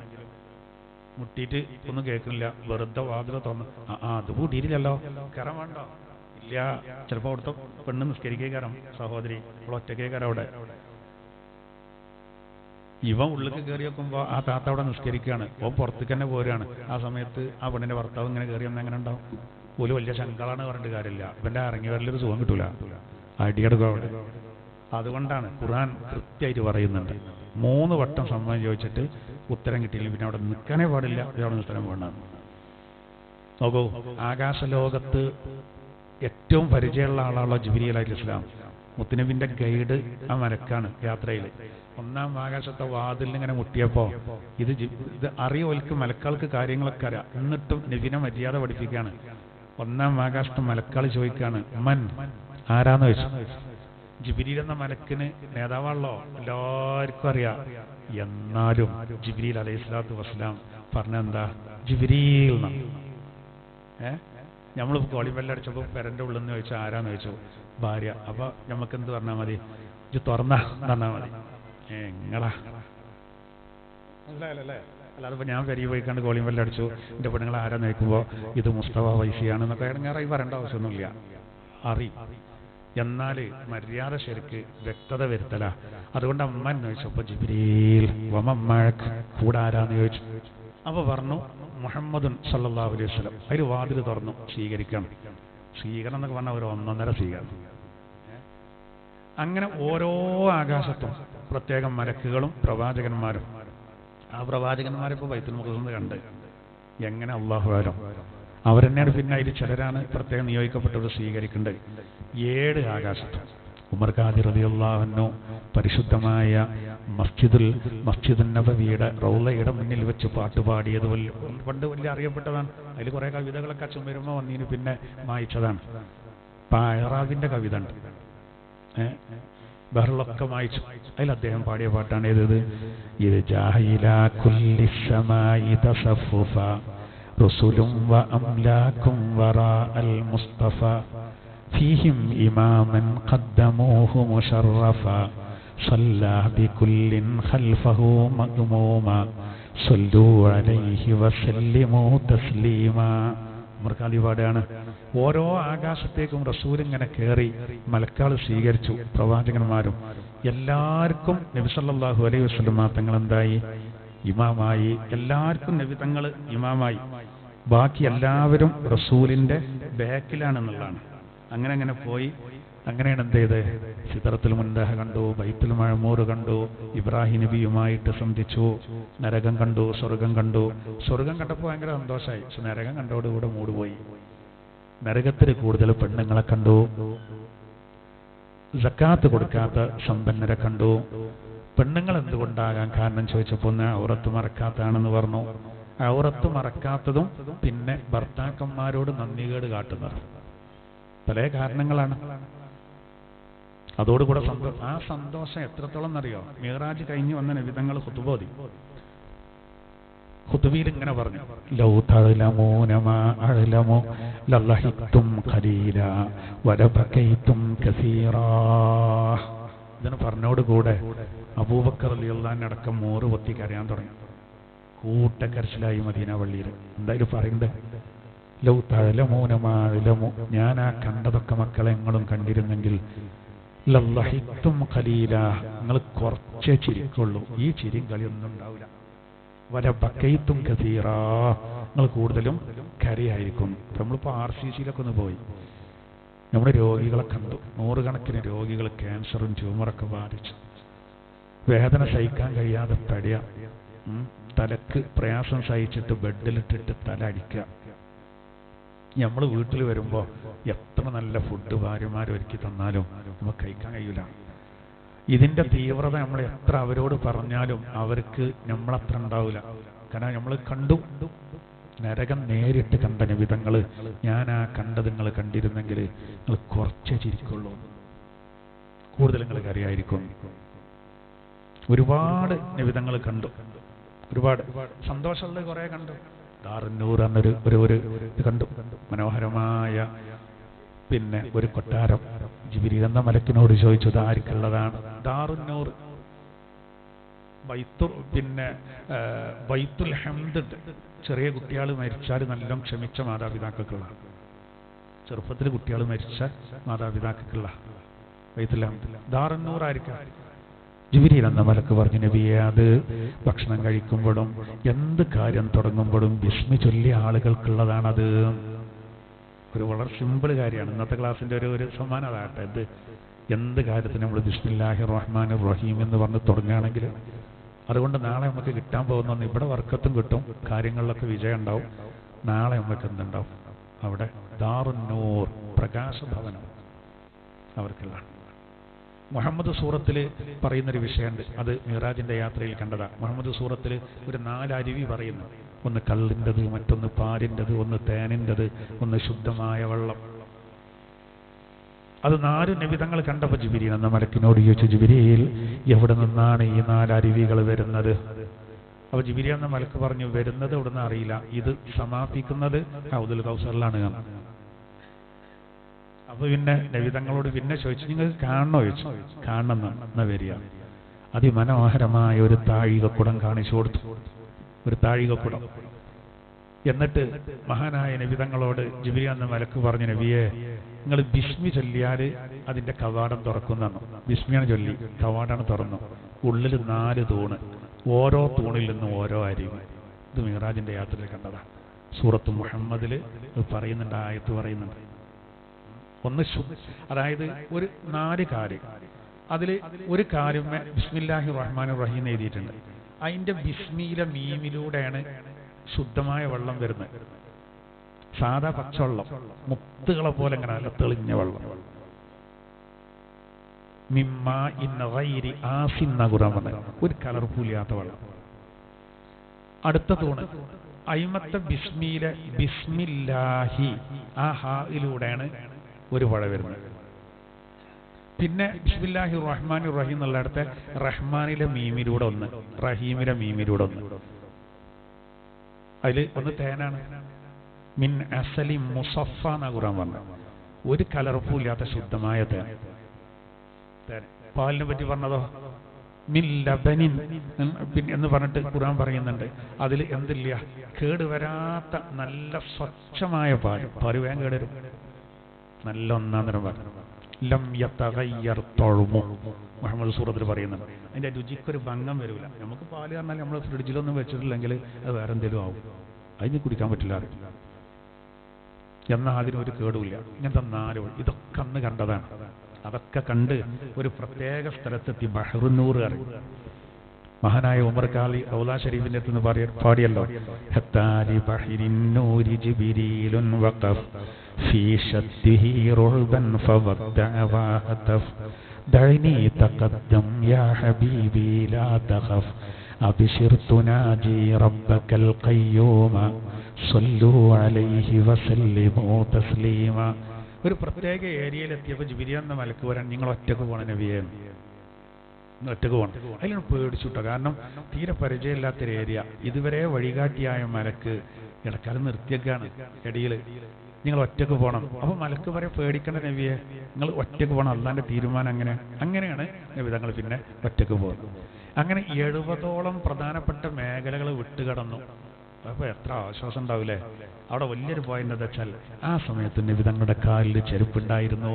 മുട്ടിയിട്ട് ഒന്നും കേൾക്കുന്നില്ല. വെറുതെ വാതിൽ തുറന്ന് അത് കൂട്ടിയില്ലല്ലോ, കയറാൻ വേണ്ട, ഇല്ല. ചിലപ്പോൾ അവിടുത്തെ പെണ്ണ് നിസ്കരിക്കേ കയറാം, സഹോദരി അവൾ ഒറ്റക്കേ കയറാം. അവിടെ ഇവൻ ഉള്ളിലേക്ക് കയറി വെക്കുമ്പോൾ ആ താത്ത അവിടെ നിസ്കരിക്കുകയാണ്, ഓ പുറത്തേക്ക് തന്നെ പോരുകയാണ്. ആ സമയത്ത് ആ പെണ്ണിന്റെ ഭർത്താവ് ഇങ്ങനെ കയറി വന്നാൽ എങ്ങനെ ഉണ്ടാവും? ഒരു വലിയ ശങ്കളാണ് പറഞ്ഞിട്ട് കാര്യമില്ല. ഇവന്റെ ഇറങ്ങി വരലൊരു സുഖം കിട്ടൂല, അടിയെടുക്കും അവിടെ. അതുകൊണ്ടാണ് ഖുർആൻ കൃത്യമായിട്ട് പറയുന്നുണ്ട്, 3 വട്ടം സമ്മതം ചോദിച്ചിട്ട് ഉത്തരം കിട്ടിയില്ല പിന്നെ അവിടെ നിൽക്കാനേ പാടില്ല, അവിടെ ഉത്തരം വേണ്ടാന്ന്. നോക്കൂ, ആകാശലോകത്ത് ഏറ്റവും പരിചയമുള്ള ആളാണല്ലോ ജിബ്രീൽ അലൈഹിസ്സലാം. മുത്തുനബിന്റെ ഗൈഡ് ആ മലക്കാണ് യാത്രയിൽ. 1-ാം ആകാശത്തെ വാതിലിന് ഇങ്ങനെ മുട്ടിയപ്പോൾ ഇത് അറിയോൽക്ക് മലക്കാൾക്ക് കാര്യങ്ങളൊക്കെ അറിയാം. എന്നിട്ടും നബിനെ മര്യാദ പഠിപ്പിക്കുകയാണ്. 1-ാം ആകാശത്തെ മലക്കാൾ ചോദിക്കുകയാണ്, മൻ, ആരാന്ന് ചോദിച്ചു. ജിബ്രീൽ എന്ന മലക്കിന് നേതാവാണല്ലോ, എല്ലാവർക്കും അറിയാം. എന്നാലും ജിബ്രീൽ അലൈഹിസ്സലാത്തു വസ്സലാം പറഞ്ഞെന്താ, ജിബ്രീൽ. നമ്മൾ കോളിബെല്ലടിച്ചപ്പോൾ പെരന്റെ ഉള്ളിൽ നിന്ന് ചോദിച്ചാൽ ആരാന്ന് ചോദിച്ചു, ഭാര്യ. അപ്പൊ നമുക്ക് എന്ത് പറഞ്ഞാൽ മതി, ഇത് തുറന്നാ പറഞ്ഞാൽ മതി. എങ്ങളാ മനസ്സിലായല്ലേ? അല്ലാതെ ഇപ്പൊ ഞാൻ പെരിയ പോയിക്കാണ്ട് കോളിബെല്ലടിച്ചു, എന്റെ പെണ്ണുങ്ങൾ ആരാന്ന് ചോദിക്കുമ്പോൾ ഇത് മുസ്തഫ വൈസിയാണെന്നൊക്കെ ഇറങ്ങാറായി പറയേണ്ട ആവശ്യമൊന്നുമില്ല, അറി. എന്നാൽ മര്യാദ ശരിക്ക് വ്യക്തത വരുത്തല. അതുകൊണ്ട് അമ്മ എന്ന് ചോദിച്ചപ്പോൾ ജിബ്രീൽ വമമ്മഴക്ക് കൂടെ ആരാന്ന് ചോദിച്ചു. അപ്പൊ പറഞ്ഞു മുഹമ്മദുൻ സല്ലല്ലാഹു അലൈഹി വസല്ലം. അതിൽ വാതിൽ തുറന്നു, സ്വീകരിക്കണം. സ്വീകരണം എന്നൊക്കെ പറഞ്ഞാൽ ഒരു 1.5 സ്വീകരണം. അങ്ങനെ ഓരോ ആകാശത്തും പ്രത്യേകം മലക്കുകളും പ്രവാചകന്മാരും. ആ പ്രവാചകന്മാരിപ്പോൾ ബൈത്തുൽ മുഖദ്ദിസ് കണ്ട് എങ്ങനെ അള്ളാഹു ആലും അവരെന്നെയാണ്. പിന്നെ അതിൽ ചിലരാണ് പ്രത്യേകം നിയോഗിക്കപ്പെട്ടവർ സ്വീകരിക്കേണ്ടത്. 7 ആകാശത്തും. ഉമർ ഖാദിർ റളിയല്ലാഹു അൻഹു പരിശുദ്ധമായ മസ്ജിദുൻ നബവിയുടെ റൗളയുടെ മുന്നിൽ വെച്ച് പാട്ടുപാടിയത് പണ്ട് വലിയ അറിയപ്പെട്ടതാണ്. അതിൽ കുറെ കവിതകളൊക്കെ അച്ഛൻ വരുമ്പോൾ വന്നതിന് പിന്നെ വായിച്ചതാണ്. പായറാവിന്റെ കവിത ഉണ്ട്. ബഹറിലൊക്കെ വായിച്ചു. അതിൽ അദ്ദേഹം പാടിയ പാട്ടാണ് ഏത്? ഇത് ജാഹിലാ കുല്ലി സമായി തസഫുഫ റസൂലും വ അംലാക്കും വറാഅൽ മുസ്തഫ ഫീഹിം ഇമാമൻ ഖദ്ദമൂഹു മുശറഫ صلى بكل خلفه مأموما صلوا عليه وسلموا تسليما. മർക്കാലി പാടാണ്. ഓരോ ആകാശത്തേക്കും റസൂൽ ഇങ്ങനെ കയറി മലക്കുകൾ സ്വീകരിച്ചു, പ്രവാചകന്മാരും. എല്ലാവർക്കും നബി സല്ലല്ലാഹു അലൈഹി വസല്ലം തങ്ങൾ എന്തായി? ഇമാമായി. എല്ലാവർക്കും നബി തങ്ങൾ ഇമാമായി. ബാക്കി എല്ലാവരും റസൂലിന്റെ ബാക്കിലാണെന്നുള്ളതാണ്. അങ്ങനെ അങ്ങനെ പോയി. അങ്ങനെയാണ് എന്ത് ചെയ്ത്? സിദ്റത്തുൽ മുൻതഹ കണ്ടു, ബൈത്തുൽ മഅമൂർ കണ്ടു, ഇബ്രാഹിം നബിയുമായിട്ട് സന്ധിച്ചു, നരകം കണ്ടു, സ്വർഗം കണ്ടു. സ്വർഗം കണ്ടപ്പോൾ ഭയങ്കര സന്തോഷമായി. പക്ഷെ നരകം കണ്ടോടുകൂടെ മൂടുപോയി. നരകത്തിൽ കൂടുതൽ പെണ്ണുങ്ങളെ കണ്ടു, സക്കാത്ത് കൊടുക്കാത്ത സമ്പന്നരെ കണ്ടു. പെണ്ണുങ്ങൾ എന്തുകൊണ്ടാകാൻ കാരണം ചോദിച്ചപ്പോൾ ഒന്ന് ഔറത്ത് മറക്കാത്തതാണെന്ന് പറഞ്ഞു. ഔറത്ത് മറക്കാത്തതും പിന്നെ ഭർത്താക്കന്മാരോട് നന്ദികേട് കാട്ടുന്നത് പല കാരണങ്ങളാണ്. അതോടുകൂടെ ആ സന്തോഷം എത്രത്തോളം എന്നറിയോ? മിഅ്റാജ് കഴിഞ്ഞ് വന്ന നബിതങ്ങൾ ഖുതുബ ഓതി. ഖുതുബയിൽ ഇങ്ങനെ പറഞ്ഞു, ലൗ തഅലമൂന മാ അഅലമു ലളഹിത്തും ഖലീലാ വലബകൈതും കസീറാ. ഇതിന് പറഞ്ഞോടുകൂടെ അബൂബക്കർ റളിയല്ലാഹു അൻഹു അടക്കം മോറ് പൊത്തി കരയാൻ തുടങ്ങി. കൂട്ടക്കരച്ചിലായി മദീന പള്ളിയിൽ. എന്തായാലും പറയുന്നത്, ലൗ തഅലമൂന മാ അഅലമു, ഞാൻ ആ കണ്ടതൊക്കെ മക്കളെ നിങ്ങളും കണ്ടിരുന്നെങ്കിൽ ലളഹിത്തും ഖലീലാ, നിങ്ങൾ കുറച്ചേ ചിരിക്കുള്ളൂ, ഈ ചിരിയും കളിയൊന്നും ഉണ്ടാവില്ല. വലബകൈതും കസീറാ, നിങ്ങൾ കൂടുതലും കരയായിരിക്കും. നമ്മളിപ്പോൾ RCCയിലൊക്കെ ഒന്ന് പോയി, നമ്മുടെ രോഗികളെ കണ്ടു. 100 കണക്കിന് രോഗികൾ ക്യാൻസറും ട്യൂമറൊക്കെ ബാധിച്ചു, വേദന സഹിക്കാൻ കഴിയാതെ പടിയ, തലക്ക് പ്രയാസം സഹിച്ചിട്ട് ബെഡിലിട്ടിട്ട് തല അടിക്കുക. നമ്മൾ വീട്ടിൽ വരുമ്പോൾ എത്ര നല്ല ഫുഡ് ഭാര്യമാർ ഒരുക്കി തന്നാലും നമുക്ക് കഴിക്കാൻ കഴിയില്ല. ഇതിന്റെ തീവ്രത നമ്മൾ എത്ര അവരോട് പറഞ്ഞാലും അവർക്ക് നമ്മളത്ര ഉണ്ടാവില്ല. കാരണം നമ്മൾ കണ്ടു, നരകം നേരിട്ട് കണ്ട നബിതങ്ങൾ. ഞാൻ ആ കണ്ടത് നിങ്ങൾ കണ്ടിരുന്നെങ്കിൽ നിങ്ങൾ കുറച്ചേ ചിരിക്കുള്ളൂ, കൂടുതൽ നിങ്ങൾ കരയായിരിക്കും. ഒരുപാട് നബിതങ്ങൾ കണ്ടു, ഒരുപാട് സന്തോഷമുള്ള കുറെ കണ്ടു. ദാറുന്നൂർ എന്നൊരു ഇത് കണ്ടു, മനോഹരമായ പിന്നെ ഒരു കൊട്ടാരം. ജിബ്രീൽ എന്ന മലക്കിനോട് ചോദിച്ചത് ആർക്കുള്ളതാണ്? ദാറുന്നൂർ. പിന്നെ ബൈത്തുൽ ഹംദ്, ചെറിയ കുട്ടികൾ മരിച്ചാൽ നല്ല ക്ഷമിച്ച മാതാപിതാക്കൾക്കുള്ള, ചെറുപ്പത്തിൽ കുട്ടികൾ മരിച്ച മാതാപിതാക്കൾക്കുള്ള ബൈത്തുൽ ഹംദ്. ദാറുന്നൂർ ആയിരിക്കാം. ജിബ്രീൽ എന്ന മലക്ക് പറഞ്ഞു, നബിയെ, അത് ഭക്ഷണം കഴിക്കുമ്പോഴും എന്ത് കാര്യം തുടങ്ങുമ്പോഴും ബിസ്മി ചൊല്ലിയ ആളുകൾക്കുള്ളതാണത്. ഒരു വളരെ സിമ്പിൾ കാര്യമാണ്. ഇന്നത്തെ ക്ലാസ്സിന്റെ ഒരു സമ്മാനം അതാകട്ടെ. എന്ത് കാര്യത്തിന് നമ്മൾ ബിസ്മില്ലാഹിർ റഹ്മാനിർ റഹീം എന്ന് പറഞ്ഞ് തുടങ്ങുകയാണെങ്കിൽ അതുകൊണ്ട് നാളെ നമുക്ക് കിട്ടാൻ പോകുന്ന ഇവിടെ വർക്കത്തും കിട്ടും, കാര്യങ്ങളിലൊക്കെ വിജയം ഉണ്ടാവും. നാളെ നമുക്ക് എന്തുണ്ടാവും? അവിടെ ദാറുന്നൂർ, പ്രകാശഭവനം അവർക്കുള്ള. മുഹമ്മദ് സൂറത്തിൽ പറയുന്നൊരു വിഷയമുണ്ട്, അത് മിറാജിന്റെ യാത്രയിൽ കണ്ടതാ. മുഹമ്മദ് സൂറത്തിൽ ഒരു 4 അരുവി പറയുന്നു. ഒന്ന് കള്ളിൻ്റെത്, മറ്റൊന്ന് പാലിൻ്റെത്, ഒന്ന് തേനിൻ്റെത്, ഒന്ന് ശുദ്ധമായ വെള്ളം. അത് 4 നബിതങ്ങൾ കണ്ടപ്പോൾ ജിബ്രീൽ എന്ന മലക്കിനോട് ചോദിച്ചു, ജിബ്രീൽ, എവിടെ നിന്നാണ് ഈ 4 അരുവികൾ വരുന്നത്? അപ്പോൾ ജിബ്രീൽ എന്ന മലക്ക് പറഞ്ഞു, വരുന്നത് എവിടുന്ന് അറിയില്ല, ഇത് സമാപിക്കുന്നത് ഹൗദുൽ കൗസറിലാണ്. അപ്പൊ പിന്നെ നബിതങ്ങളോട് പിന്നെ ചോദിച്ചു, നിങ്ങൾക്ക് കാണണോ ചോദിച്ചു. കാണണം എന്നാ വരിക. അതിമനോഹരമായ ഒരു താഴികക്കുടം കാണിച്ചു കൊടുത്തു, ഒരു താഴികക്കുടം. എന്നിട്ട് മഹാനായ നബിതങ്ങളോട് ജിബ്രീൽ എന്ന മലക്ക് പറഞ്ഞു, നബിയെ, നിങ്ങൾ ബിസ്മി ചൊല്ലിയാൽ അതിന്റെ കവാടം തുറക്കുന്നു. ബിസ്മിയാണ് ചൊല്ലി, കവാടാണ് തുറന്നു. ഉള്ളിൽ 4 തൂണ്, ഓരോ തൂണിൽ നിന്നും ഓരോ അരുവി. ഇത് മിറാജിന്റെ യാത്രയിൽ കണ്ടതാണ്. സൂറത്ത് മുഹമ്മദിൽ പറയുന്നുണ്ട്, ആയത്ത് പറയുന്നുണ്ട്. ഒന്ന് അതായത് ഒരു 4 കാര്യം. അതിൽ ഒരു കാര്യം ബിസ്മില്ലാഹിർ റഹ്മാനിർ റഹീം എഴുതിയിട്ടുണ്ട്. അതിന്റെ ബിസ്മിയിലെ മീമിലൂടെയാണ് ശുദ്ധമായ വെള്ളം വരുന്നത്. സാധാ പച്ചവെള്ളം, മുത്തുകളെ പോലെ ഇങ്ങനെ നല്ല തെളിഞ്ഞ വെള്ളം. മിമ്മാ ഇൻ ഗൈരി ആസിൻ നഗുറമ, ഒരു കളർഫുല്ലാത്ത വെള്ളം. അടുത്ത തൂണ് അയിമത്തെ ബിസ്മിയിലെ ബിസ്മില്ലാഹി, ആ ഹായിലൂടെയാണ് ഒരു പുഴ വരുന്നത്. പിന്നെ ബിസ്മില്ലാഹിർ റഹ്മാനിർ റഹീം എന്നുള്ളിടത്തെ റഹ്മാനിലെ മീമിലൂടെ ഒന്ന്, റഹീമിലെ മീമിലൂടെ ഒന്ന്, അതിൽ ഒന്ന് തേനാണ്. മിൻ അസലി മുസഫ എന്നാ ഖുർആൻ പറഞ്ഞത്. ഒരു കലർപ്പും ഇല്ലാത്ത ശുദ്ധമായ തേൻ. പാലിനെ പറ്റി പറഞ്ഞതോ മിൻ ലബനിൻ എന്ന് പറഞ്ഞിട്ട് ഖുർആൻ പറയുന്നുണ്ട്. അതിൽ എന്തില്ല, കേടുവരാത്ത നല്ല സ്വച്ഛമായ പാല്. പാല് വേഗം കേടുവരും. നല്ല ഒന്നാം തരം പാല്. ലം യതഗയ്യർ തഅ്മു മുഹമ്മദ് സൂറത്തിൽ പറയുന്നുണ്ട്. അതിന്റെ രുചിക്കൊരു ഭംഗം വരില്ല. നമുക്ക് പാല് പറഞ്ഞാൽ നമ്മൾ ഫ്രിഡ്ജിലൊന്നും വെച്ചിട്ടില്ലെങ്കിൽ അത് വേറെ എന്തെങ്കിലും ആവും, അതിന് കുടിക്കാൻ പറ്റില്ല. എന്നാൽ അതിനൊരു കേടുമില്ല. ഇങ്ങനത്തെ 4 ഇതൊക്കെ അന്ന് കണ്ടതാണ്. അതൊക്കെ കണ്ട് ഒരു പ്രത്യേക സ്ഥലത്തെത്തി ബഹ്റുന്നൂർ അറിയും. മഹാനായ ഉമർ ഖാലി ഔലാ ഷരീഫിന്റെ അടുത്ത് പാടിയല്ലോ, ഹത്താരി ബഹ്റിന്നൂരി ജിബ്രീലുൻ വഖഫ് ഫീ ശദ്ദിഹി റുഅബൻ ഫവദ്ദഅ വഹതഫ് ദഅനി തഖദ്ദം യാ ഹബീബി ലാ തഖഫ് അബ്ശിർ തുനാജി റബ്ബകൽ ഖയ്യൂമ സ്വല്ലു അലൈഹി വസല്ലിമു തസ്ലീമ. ഒരു പ്രത്യേക ഏരിയയിലെത്തിയപ്പോൾ ജിബ്രീൽ എന്ന മലക്ക് വരാൻ, നിങ്ങൾ ഒറ്റക്ക് പോകണം നബിയെ, ഒറ്റക്ക് പോകണം. അതിലാണ് പേടിച്ചുട്ടോ. കാരണം തീരെ പരിചയമില്ലാത്തൊരു ഏരിയ. ഇതുവരെ വഴികാട്ടിയായ മലക്ക് ഇടക്കാലം നിർത്തിയൊക്കെയാണ് ഇടയിൽ, നിങ്ങൾ ഒറ്റക്ക് പോകണം. അപ്പോൾ മലക്ക് വരെ പേടിക്കേണ്ട നബിയെ, നിങ്ങൾ ഒറ്റക്ക് പോകണം, അള്ളാന്റെ തീരുമാനം അങ്ങനെയാണ് നബി തങ്ങൾ പിന്നെ ഒറ്റക്ക് പോകുന്നത്. അങ്ങനെ 70ഓളം പ്രധാനപ്പെട്ട മേഖലകൾ വിട്ടുകടന്നു. അപ്പോൾ എത്ര ആശ്വാസം ഉണ്ടാവില്ലേ. അവിടെ വലിയൊരു പോയിന്റ് എന്താ വെച്ചാൽ, ആ സമയത്ത് നബി തങ്ങളുടെ കാലിൽ ചെരുപ്പുണ്ടായിരുന്നു.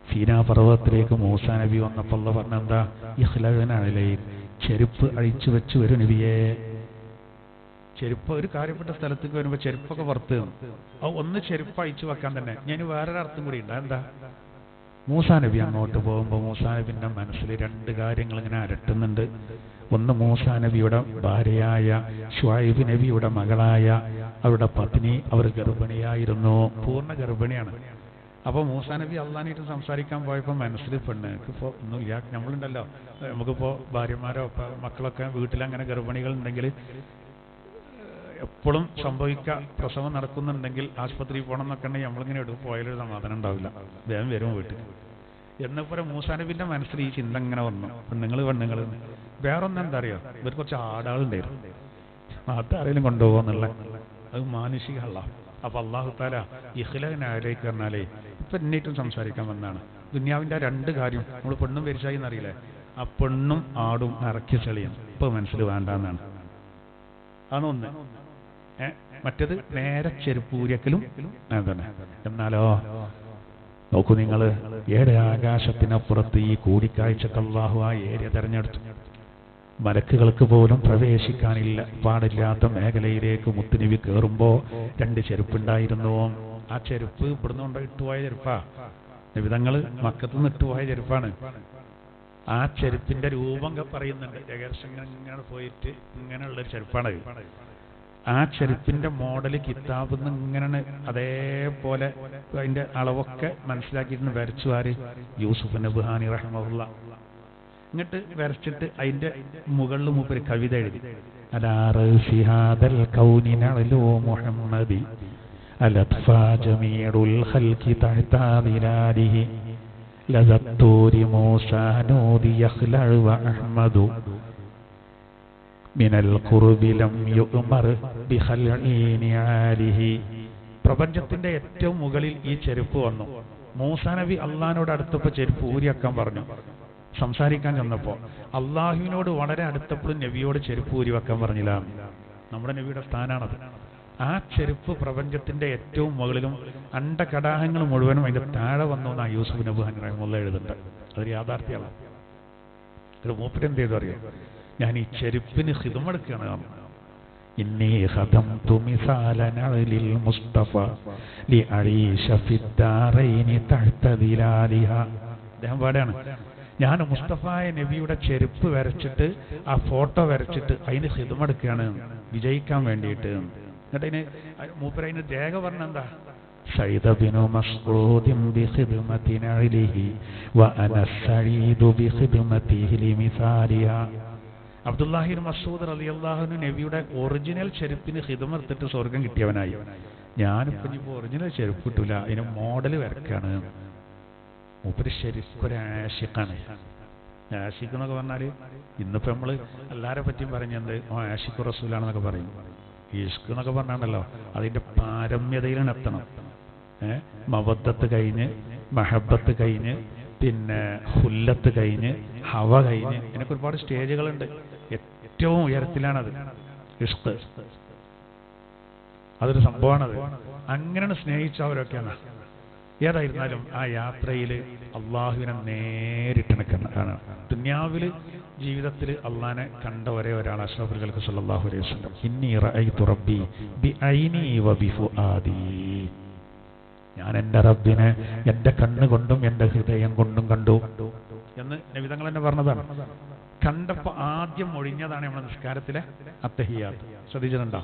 സീനാ പർവ്വതത്തിലേക്ക് മൂസാ നബി വന്നപ്പോൾ അല്ലാഹു പറഞ്ഞെന്താ, ഇഖ്ലഅനലൈ, ചെരുപ്പ് അഴിച്ചു വെച്ച് വരും നബിയെ. ചെരുപ്പ് ഒരു കാര്യപ്പെട്ട സ്ഥലത്തേക്ക് വരുമ്പോൾ ചെരുപ്പൊക്കെ പുറത്ത് ഒന്ന് ചെരുപ്പ് അഴിച്ചു വെക്കാൻ തന്നെ. ഞാൻ വേറൊരു അർത്ഥം കൂടി ഉണ്ട്. എന്താ, മൂസാ നബി അങ്ങോട്ട് പോകുമ്പോൾ മൂസാ നബിന്റെ മനസ്സിൽ 2 കാര്യങ്ങൾ ഇങ്ങനെ അരട്ടുന്നുണ്ട്. ഒന്ന്, മൂസാ നബിയുടെ ഭാര്യയായ ശുഐബ് നബിയുടെ മകളായ അവരുടെ പത്നി, അവർ ഗർഭിണിയായിരുന്നു, പൂർണ്ണ ഗർഭിണിയാണ്. അപ്പോൾ മൂസാ നബി അള്ളാനായിട്ട് സംസാരിക്കാൻ പോയപ്പോൾ മനസ്സിൽ പെണ്ണിപ്പോൾ ഒന്നുമില്ല. നമ്മളുണ്ടല്ലോ, നമുക്കിപ്പോൾ ഭാര്യമാരോ മക്കളൊക്കെ വീട്ടിലങ്ങനെ ഗർഭിണികൾ ഉണ്ടെങ്കിൽ എപ്പോഴും സംഭവിക്കുക, പ്രസവം നടക്കുന്നുണ്ടെങ്കിൽ ആശുപത്രിയിൽ പോകണം എന്നൊക്കെ ഉണ്ടെങ്കിൽ നമ്മളിങ്ങനെ എടുക്കും പോയാലൊരു സമാധാനം ഉണ്ടാവില്ല, വേഗം വരും വീട്ടിൽ. എന്നപോലെ മൂസാ നബിന്റെ മനസ്സിൽ ഈ ചിന്ത ഇങ്ങനെ വന്നു, പെണ്ണുങ്ങൾ. വേറൊന്നും എന്താ അറിയോ, ഇവർ കുറച്ച് ആടാളുണ്ടായിരുന്നു, ആട്ടാരെങ്കിലും കൊണ്ടുപോകുന്നുള്ള, അത് മാനുഷികമല്ല. അപ്പൊ അള്ളാഹു താല ഇഖ്ലഅനലൈക്ക് പറഞ്ഞാലേ ഇപ്പൊ എന്നിട്ടും സംസാരിക്കാൻ വന്നാണ്. ദുനിയാവിന്റെ 2 കാര്യം നമ്മൾ പെണ്ണും പരിശായി എന്നറിയില്ലേ, ആ പെണ്ണും ആടും ഇറക്കി ചെളിയും ഇപ്പൊ മനസ്സിൽ വേണ്ടെന്നാണ്. അതൊന്ന്. മറ്റത് നേരെ ചെരുപ്പൂര്യക്കലും തന്നെ. എന്നാലോ നോക്കൂ നിങ്ങൾ, 7 ആകാശത്തിനപ്പുറത്ത് ഈ കൂടിക്കാഴ്ചക്ക് അല്ലാഹു ആ ഏരിയ തെരഞ്ഞെടുത്തു. മലക്കുകൾക്ക് പോലും പ്രവേശിക്കാനില്ല പാടില്ലാത്ത മേഖലയിലേക്ക് മുത്തുനബി കയറുമ്പോൾ 2 ചെരുപ്പുണ്ടായിരുന്നു. ആ ചെരുപ്പ് ഇവിടുന്ന് കൊണ്ട് ഇട്ടുപോയ ചെരുപ്പാ. നബിതങ്ങൾ മക്കത്ത് നിന്ന് ഇട്ടുപോയ ചെരുപ്പാണ്. ആ ചെരുപ്പിന്റെ രൂപം പറയുന്നുണ്ട്, ഏകദേശം ഇങ്ങനെ പോയിട്ട് ഇങ്ങനെയുള്ളൊരു ചെരുപ്പാണ്. ആ ചെരുപ്പിന്റെ മോഡൽ കിതാബിൽ നിന്ന് ഇങ്ങനെ അതേപോലെ അതിന്റെ അളവൊക്കെ മനസ്സിലാക്കിയിട്ട് വരച്ചു. ആര്? യൂസുഫ് നബ്ഹാനി റഹിമഹുല്ലാ. എന്നിട്ട് വരച്ചിട്ട് അതിന്റെ മുകളിൽ മൂപ്പര് കവിത എഴുതി, പ്രപഞ്ചത്തിന്റെ ഏറ്റവും മുകളിൽ ഈ ചെരുപ്പ് വന്നു. മൂസാ നബി അള്ളാഹിനോട് അടുത്തപ്പോൾ ചെരുപ്പ് ഊരിയാക്കാൻ പറഞ്ഞു. സംസാരിക്കാൻ ചെന്നപ്പോൾ അള്ളാഹുവിനോട് വളരെ അടുത്തപ്പോഴും നബിയോട് ചെരുപ്പ് ഊരി വെക്കാൻ പറഞ്ഞില്ല. നമ്മുടെ നബിയുടെ സ്ഥാനാണത്. ആ ചെരുപ്പ് പ്രപഞ്ചത്തിന്റെ ഏറ്റവും മുകളിലും അണ്ടകടാഹങ്ങൾ മുഴുവനും അതിന്റെ താഴെ വന്നു എന്നാ യൂസുഫ് നബ്ഹാനി റഹിമഹുല്ലാ എഴുതുന്നുണ്ട്. അതൊരു യാഥാർത്ഥ്യമാണ്. ഒരു മൂപ്പര് എന്ത് ചെയ്തു അറിയോ, ഞാൻ ഈ ചെരുപ്പിന് ഖിദ്മത്തെടുക്കുകയാണ്. ഇന്നി ഖദംതു മിസാലന ലിൽ മുസ്തഫ ലിഅഈശ ഫിദ്ദാറൈനി തഹ്ത ദിലാലിഹ. അദ്ദേഹം പാടാണ്, ഞാൻ മുസ്തഫായ നബിയുടെ ചെരുപ്പ് വരച്ചിട്ട് ആ ഫോട്ടോ വരച്ചിട്ട് അതിന് ഖിദ്മത്തെടുക്കുകയാണ് വിജയിക്കാൻ വേണ്ടിയിട്ട്. എന്നിട്ട് അതിന് മൂപ്പര് അതിന് രേഖ പറഞ്ഞ എന്താ, സയ്യിദ ബിനു മസ്ഊദിൻ ബിഖിദ്മതി നഅലിഹി വഅന സഈദു ബിഖിദ്മതിഹി ലിമിസാലിഹ. അബ്ദുല്ലാഹി മസ്ഊദ് റളിയല്ലാഹു അൻഹു നബിയുടെ ഒറിജിനൽ ചെരുപ്പിന് ഖിദ്മത്തെടുത്തിട്ട് സ്വർഗം കിട്ടിയവനായി. ഞാനിപ്പോൾ ഇനിയിപ്പോൾ ഒറിജിനൽ ചെരുപ്പ് കിട്ടൂല, അതിന് മോഡൽ വരക്കാണ്. മൂപ്പര് ശരിക്കൊരു ആഷിഖാണ്. ആഷിഖ് എന്നൊക്കെ പറഞ്ഞാൽ ഇന്നിപ്പോൾ നമ്മൾ എല്ലാവരെ പറ്റിയും പറഞ്ഞത് ആഷിഖ് റസൂലാണെന്നൊക്കെ പറയും. ഇഷ്ക് എന്നൊക്കെ പറഞ്ഞാണല്ലോ അതിൻ്റെ പാരമ്യതയിലാണ് എത്തണം. മവദ്ദത്ത് കഴിഞ്ഞ്, മഹബത്ത് കഴിഞ്ഞ്, പിന്നെ ഹുല്ലത്ത് കഴിഞ്ഞ്, ഹവ കഴിഞ്ഞ്, ഇതിനൊക്കെ ഒരുപാട് സ്റ്റേജുകളുണ്ട്. ഏറ്റവും ഉയരത്തിലാണത് ഇഷ്ക്. അതൊരു സംഭവമാണത്. അങ്ങനെയാണ് സ്നേഹിച്ചവരൊക്കെയാണ്. ഏതായിരുന്നാലും ആ യാത്രയിൽ അള്ളാഹുവിനെ നേരിട്ട് കാണാം. ദുനിയാവിൽ ജീവിതത്തിൽ അള്ളാഹിനെ കണ്ട ഒരേ ഒരാൾ അഷ്റഫുൽ ഖൽഖ് സല്ലല്ലാഹു അലൈഹി വസല്ലം. ഇന്നി റഅയ്തു റബ്ബി ബിഐനി വബിഫുആദി. ഞാൻ എൻ്റെ റബ്ബിനെ എൻ്റെ കണ്ണുകൊണ്ടും എൻ്റെ ഹൃദയം കൊണ്ടും കണ്ടു എന്ന് നബി തങ്ങൾ തന്നെ പറഞ്ഞതാണ്. കണ്ടപ്പോൾ ആദ്യം ഒഴിഞ്ഞതാണ് നമ്മുടെ നിസ്കാരത്തിലെ അത്തഹിയ്യാത്ത്. ശ്രദ്ധിച്ചിട്ടുണ്ടോ?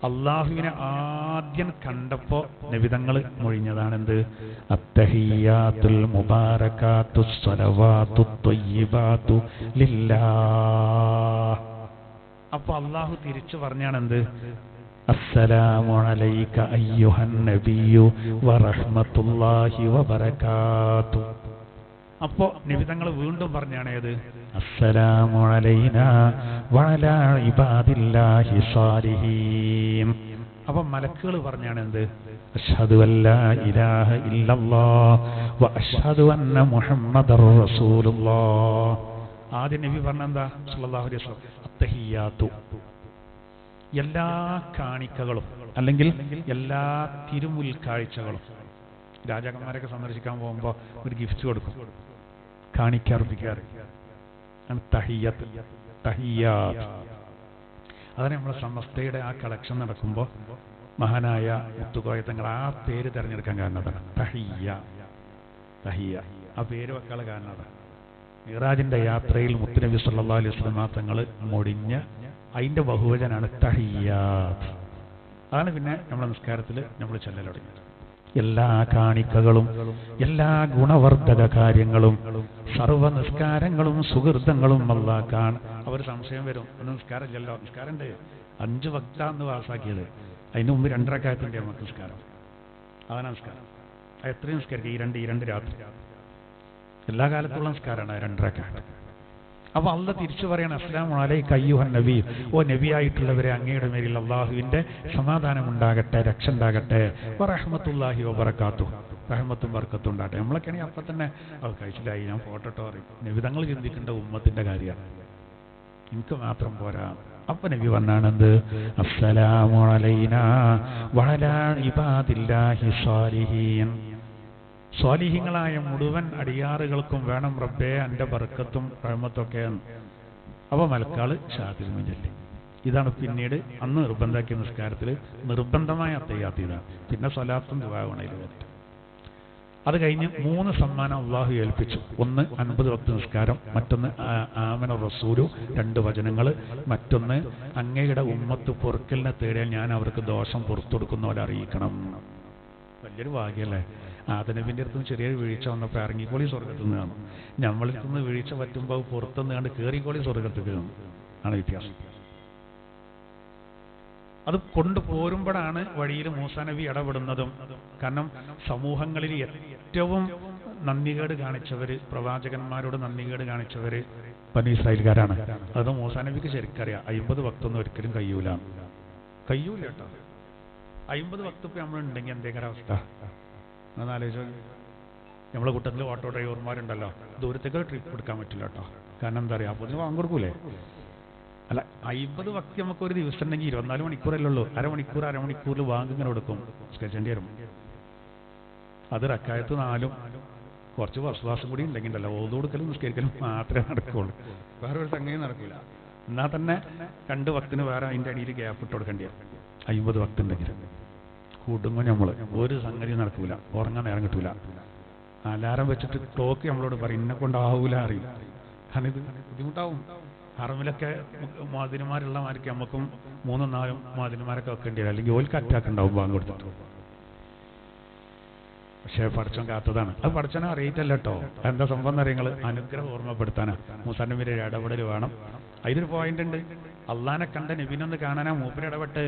അള്ളാഹുവിനെ ആദ്യം കണ്ടപ്പോൾ നബിതങ്ങൾ മൊഴിഞ്ഞതാണ് എന്ത്? അത്തഹിയ്യാത്തുൽ മുബാറകാത്തുസ് സ്വലവാത്തുത് ത്വയ്യിബാത്തു ലില്ലാഹ്. അപ്പോൾ അള്ളാഹു തിരിച്ചു പറഞ്ഞാണ് എന്ത്? അസ്സലാമു അലൈക അയ്യുഹൻ നബിയ്യു വറഹ്മത്തുള്ളാഹി വബറകാതുഹു. അപ്പോൾ നബിതങ്ങൾ വീണ്ടും പറഞ്ഞാണ് ഏത്? അസ്സലാമു അലൈനാ വഅലാ ഇബാദില്ലാഹി സ്വാലിഹീൻ. അപ്പോൾ മലക്കുകൾ പറഞ്ഞാണ് എന്ത്? അഷ്ഹദു അല്ലാ ഇലാഹ ഇല്ലല്ലാഹ് വ അഷ്ഹദു അന്ന മുഹമ്മദർ റസൂലുള്ളാഹ്. ആദ്യം നബി പറഞ്ഞെന്താ? സല്ലല്ലാഹു അലൈഹി വസല്ലം അത്തഹിയ്യാത്തു. എല്ലാ കാണിക്കകളും അല്ലെങ്കിൽ എല്ലാ തിരുമുൽ കാഴ്ചകളും. രാജാക്കന്മാരൊക്കെ സന്ദർശിക്കാൻ പോകുമ്പോൾ ഒരു ഗിഫ്റ്റ് കൊടുക്കും, കാണിക്കർപ്പിക്കാറ്. തഹിയ്യത്ത്, തഹിയ്യാത്ത്. അതാണ് നമ്മളെ സമസ്തയുടെ ആ കളക്ഷൻ നടക്കുമ്പോൾ മഹാനായ മുത്തുക്കോയ തങ്ങൾ ആ പേര് തിരഞ്ഞെടുക്കാൻ കാരണം അതാണ്. തഹിയ്യ, തഹിയ്യ ആ പേര് വെക്കാനുള്ള കാരണം അതാണ്. മിറാജിന്റെ യാത്രയിൽ മുത്തുനബി സല്ലല്ലാഹു അലൈഹി വസല്ലം തങ്ങൾ മൊഴിഞ്ഞ അതിൻ്റെ ബഹുവചനാണ് തഹിയ്യാത്ത്. അതാണ് പിന്നെ നമ്മുടെ നിസ്കാരത്തിൽ നമ്മൾ ചൊല്ലൽ തുടങ്ങിയത്. എല്ലാ കാണിക്കകളും എല്ലാ ഗുണവർദ്ധക കാര്യങ്ങളും സർവ്വ നിസ്കാരങ്ങളും സുഹൃതങ്ങളും അല്ലാക്കാൻ അവർ സംശയം വരും. ഒന്ന് നിസ്കാരമില്ലല്ലോ, നിസ്കാരമുണ്ട്, 5 വക്താന്ന് പാസ്സാക്കിയത്. അതിന് മുമ്പ് 2 റക്അത്തിന്റെ നമുക്ക് നിസ്കാരം. അതാണ് നിസ്കാരം. അത് എത്രയും നിസ്കരിക്കുക? ഈ രണ്ട് രാത്രി എല്ലാ കാലത്തുള്ള നിസ്കാരമാണ് 2 റക്അത്ത്. അപ്പോൾ അള്ളാഹ് തിരിച്ചു പറയണം അസ്സലാമു അലൈക അയ്യുഹൻ നബി. ഓ നബിയായിട്ടുള്ളവരെ അങ്ങയുടെ മേലിൽ അള്ളാഹുവിൻ്റെ സമാധാനം ഉണ്ടാകട്ടെ, രക്ഷ ഉണ്ടാകട്ടെ. വറഹ്മത്തുള്ളാഹി വബറകാതുഹു. റഹ്മത്തും ബർക്കത്തും ഉണ്ടാകട്ടെ. നമ്മളൊക്കെയാണെങ്കിൽ അപ്പം തന്നെ കഴിച്ചില്ലായി, ഞാൻ പോട്ടോ പറയും. നബി തങ്ങൾ ചിന്തിക്കേണ്ട ഉമ്മത്തിൻ്റെ കാര്യമാണ്, എനിക്ക് മാത്രം പോരാ. അപ്പം നബി പറഞ്ഞാണെന്ത്? അസ്സലാമു അലൈനാ വഅലാ ഇബാദില്ലാഹി സ്വാലിഹീൻ. സ്വാലിഹീങ്ങളായ മുഴുവൻ അടിയാറുകൾക്കും വേണം റബ്ബേ എൻ്റെ ബർക്കത്തും റഹ്മത്തൊക്കെ. അപ്പോൾ മലക്കാള് ഷാദിൽ ചൊല്ലി. ഇതാണ് പിന്നീട് അന്ന് നിർബന്ധമാക്കിയ നിസ്കാരത്തിൽ നിർബന്ധമായ അത്തഹിയ്യാത്ത്. പിന്നെ സ്വലാത്തും ദുആഉം വരും. അത് കഴിഞ്ഞ് 3 സമ്മാനം അള്ളാഹു ഏൽപ്പിച്ചു. ഒന്ന് 50 വക്ത് നിസ്കാരം, മറ്റൊന്ന് ആമന റസൂലു 2 വചനങ്ങൾ, മറ്റൊന്ന് അങ്ങയുടെ ഉമ്മത്ത് പൊറുക്കലിനെ തേടിയാൽ ഞാൻ അവർക്ക് ദോഷം പുറത്തു കൊടുക്കുന്ന പോലെ അറിയിക്കണം. വലിയൊരു ഭാഗ്യമല്ലേ? ആദനബിൻ്റെ അടുത്ത് നിന്ന് ചെറിയൊരു വീഴ്ച വന്നപ്പോൾ ഇറങ്ങിക്കോളി സ്വർഗത്തിൽ നിന്നാണ്. നമ്മളിൽ നിന്ന് വീഴ്ച പറ്റുമ്പോൾ പുറത്തുനിന്ന് കണ്ട് കയറിക്കോളി സ്വർഗത്തിൽ ആണ് വ്യത്യാസം. അത് കൊണ്ടുപോരുമ്പോഴാണ് വഴിയിൽ മൂസാ നബി ഇടപെടുന്നതും. കാരണം സമൂഹങ്ങളിൽ ഏറ്റവും നന്ദികേട് കാണിച്ചവര്, പ്രവാചകന്മാരോട് നന്ദികേട് കാണിച്ചവര് ബനീ ഇസ്രായേൽക്കാരാണ്. അത് മൂസാ നബിക്ക് ശരിക്കറിയാം. 50 വക്തൊന്നും ഒരിക്കലും കഴിയൂല കേട്ടോ. 50 വക്ത് ഇപ്പം നമ്മളുണ്ടെങ്കിൽ എന്തെങ്കിലും അവസ്ഥ എന്നാലോചിച്ചോ. നമ്മളെ കൂട്ടത്തിൽ ഓട്ടോ ഡ്രൈവർമാരുണ്ടല്ലോ, ദൂരത്തേക്ക് ട്രിപ്പ് എടുക്കാൻ പറ്റില്ല കേട്ടോ. കാരണം എന്താ പറയുക, അപ്പോൾ വാങ്ങിക്കൊടുക്കൂലേ? അല്ല, 50 വക്ത് നമുക്ക് ഒരു ദിവസം ഉണ്ടെങ്കിൽ 24 മണിക്കൂറല്ലേ ഉള്ളൂ. അരമണിക്കൂറിൽ വാങ്ങിങ്ങനെ കൊടുക്കും, സ്കെച്ചേണ്ടി വരും. അത് റക്കായത്ത് 4 കുറച്ച് വിശ്വാസം കൂടി ഉണ്ടെങ്കിൽ ഉണ്ടല്ലോ, ഓതു കൊടുക്കലും നിസ്കരിക്കലും മാത്രമേ നടക്കുകയുള്ളൂ. വേറെ ഒരു സംഗതി നടക്കില്ല. എന്നാൽ തന്നെ 2 വക്തിന് വേറെ അതിൻ്റെ അടിയിൽ ഗ്യാപ്പ് ഇട്ട് കൊടുക്കേണ്ടി വരും. 50 വക്ത് ഉണ്ടെങ്കിൽ കൂടുമ്പോൾ നമ്മൾ ഒരു സംഗതി നടക്കൂല, ഉറങ്ങാൻ നേരം കിട്ടൂല. അലാറം വെച്ചിട്ട് ക്ലോക്ക് നമ്മളോട് പറയും ഇന്നെ കൊണ്ടാവൂല അറിയില്ല. കാരണം ഇത് ബുദ്ധിമുട്ടാവും. ഹറമിലൊക്കെ മുഅദ്ദിനുമാരുള്ള മാർക്ക് നമുക്കും 3-4 മുഅദ്ദിനുമാരൊക്കെ വെക്കേണ്ടി വരും. അല്ലെങ്കിൽ ഓൽക്ക് അറ്റാക്ക് ഉണ്ടാവും ബാങ്ക് കൊടുത്തിട്ട്. പക്ഷേ പഠിച്ചോൻ കാത്തതാണ്. അത് പഠിച്ചോനെ അറിയിട്ടല്ല കേട്ടോ. എന്താ സംഭവം എന്നറിയങ്ങൾ അനുഗ്രഹം ഓർമ്മപ്പെടുത്താനാ. മൂസാ നബിയുടെ ഇടപെടൽ വേണം. അതിനൊരു പോയിന്റ് ഉണ്ട്. അള്ളാനെ കണ്ട നബിനൊന്ന് കാണാനാ മൂപ്പര് ഇടപെട്ട്.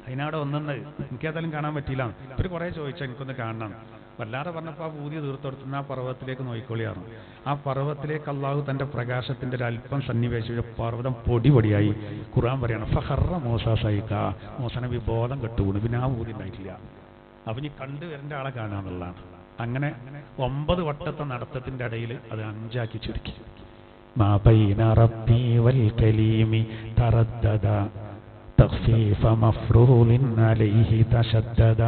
അതിനവിടെ ഒന്നെന്ന് എനിക്കേതായാലും കാണാൻ പറ്റിയില്ല. ഇവർ കുറേ ചോദിച്ചാൽ എനിക്കൊന്ന് കാണണം. വല്ലാതെ പറഞ്ഞപ്പോൾ ആ പൂതി തീർത്തെടുത്തുന്ന ആ പർവ്വതത്തിലേക്ക് നോയിക്കോളിയായിരുന്നു. ആ പർവ്വതത്തിലേക്ക് അള്ളാഹു തന്റെ പ്രകാശത്തിന്റെ ഒരു അല്പം സന്നിവേശിച്ച പർവ്വതം പൊടി പൊടിയായി. ഖുർആൻ പറയാണ് ഫഖറ മൂസ സൈഖ, മൂസ നബി ബോധം കെട്ടുകൂടി. പിന്നെ ആ പൂതി ഉണ്ടായിട്ടില്ല. അവന് കണ്ടു വരേണ്ട ആളെ കാണാന്നുള്ളതാണ്. അങ്ങനെ 9 വട്ടത്തെ നടത്തത്തിന്റെ ഇടയിൽ അത് 5 ചുരുക്കി. മാ ബൈന റബ്ബി വൽ കലീമി തറദ്ദദ തഖ്ഫീഫ മഫ്റൂലിൻ അലൈഹി തശദ്ദദ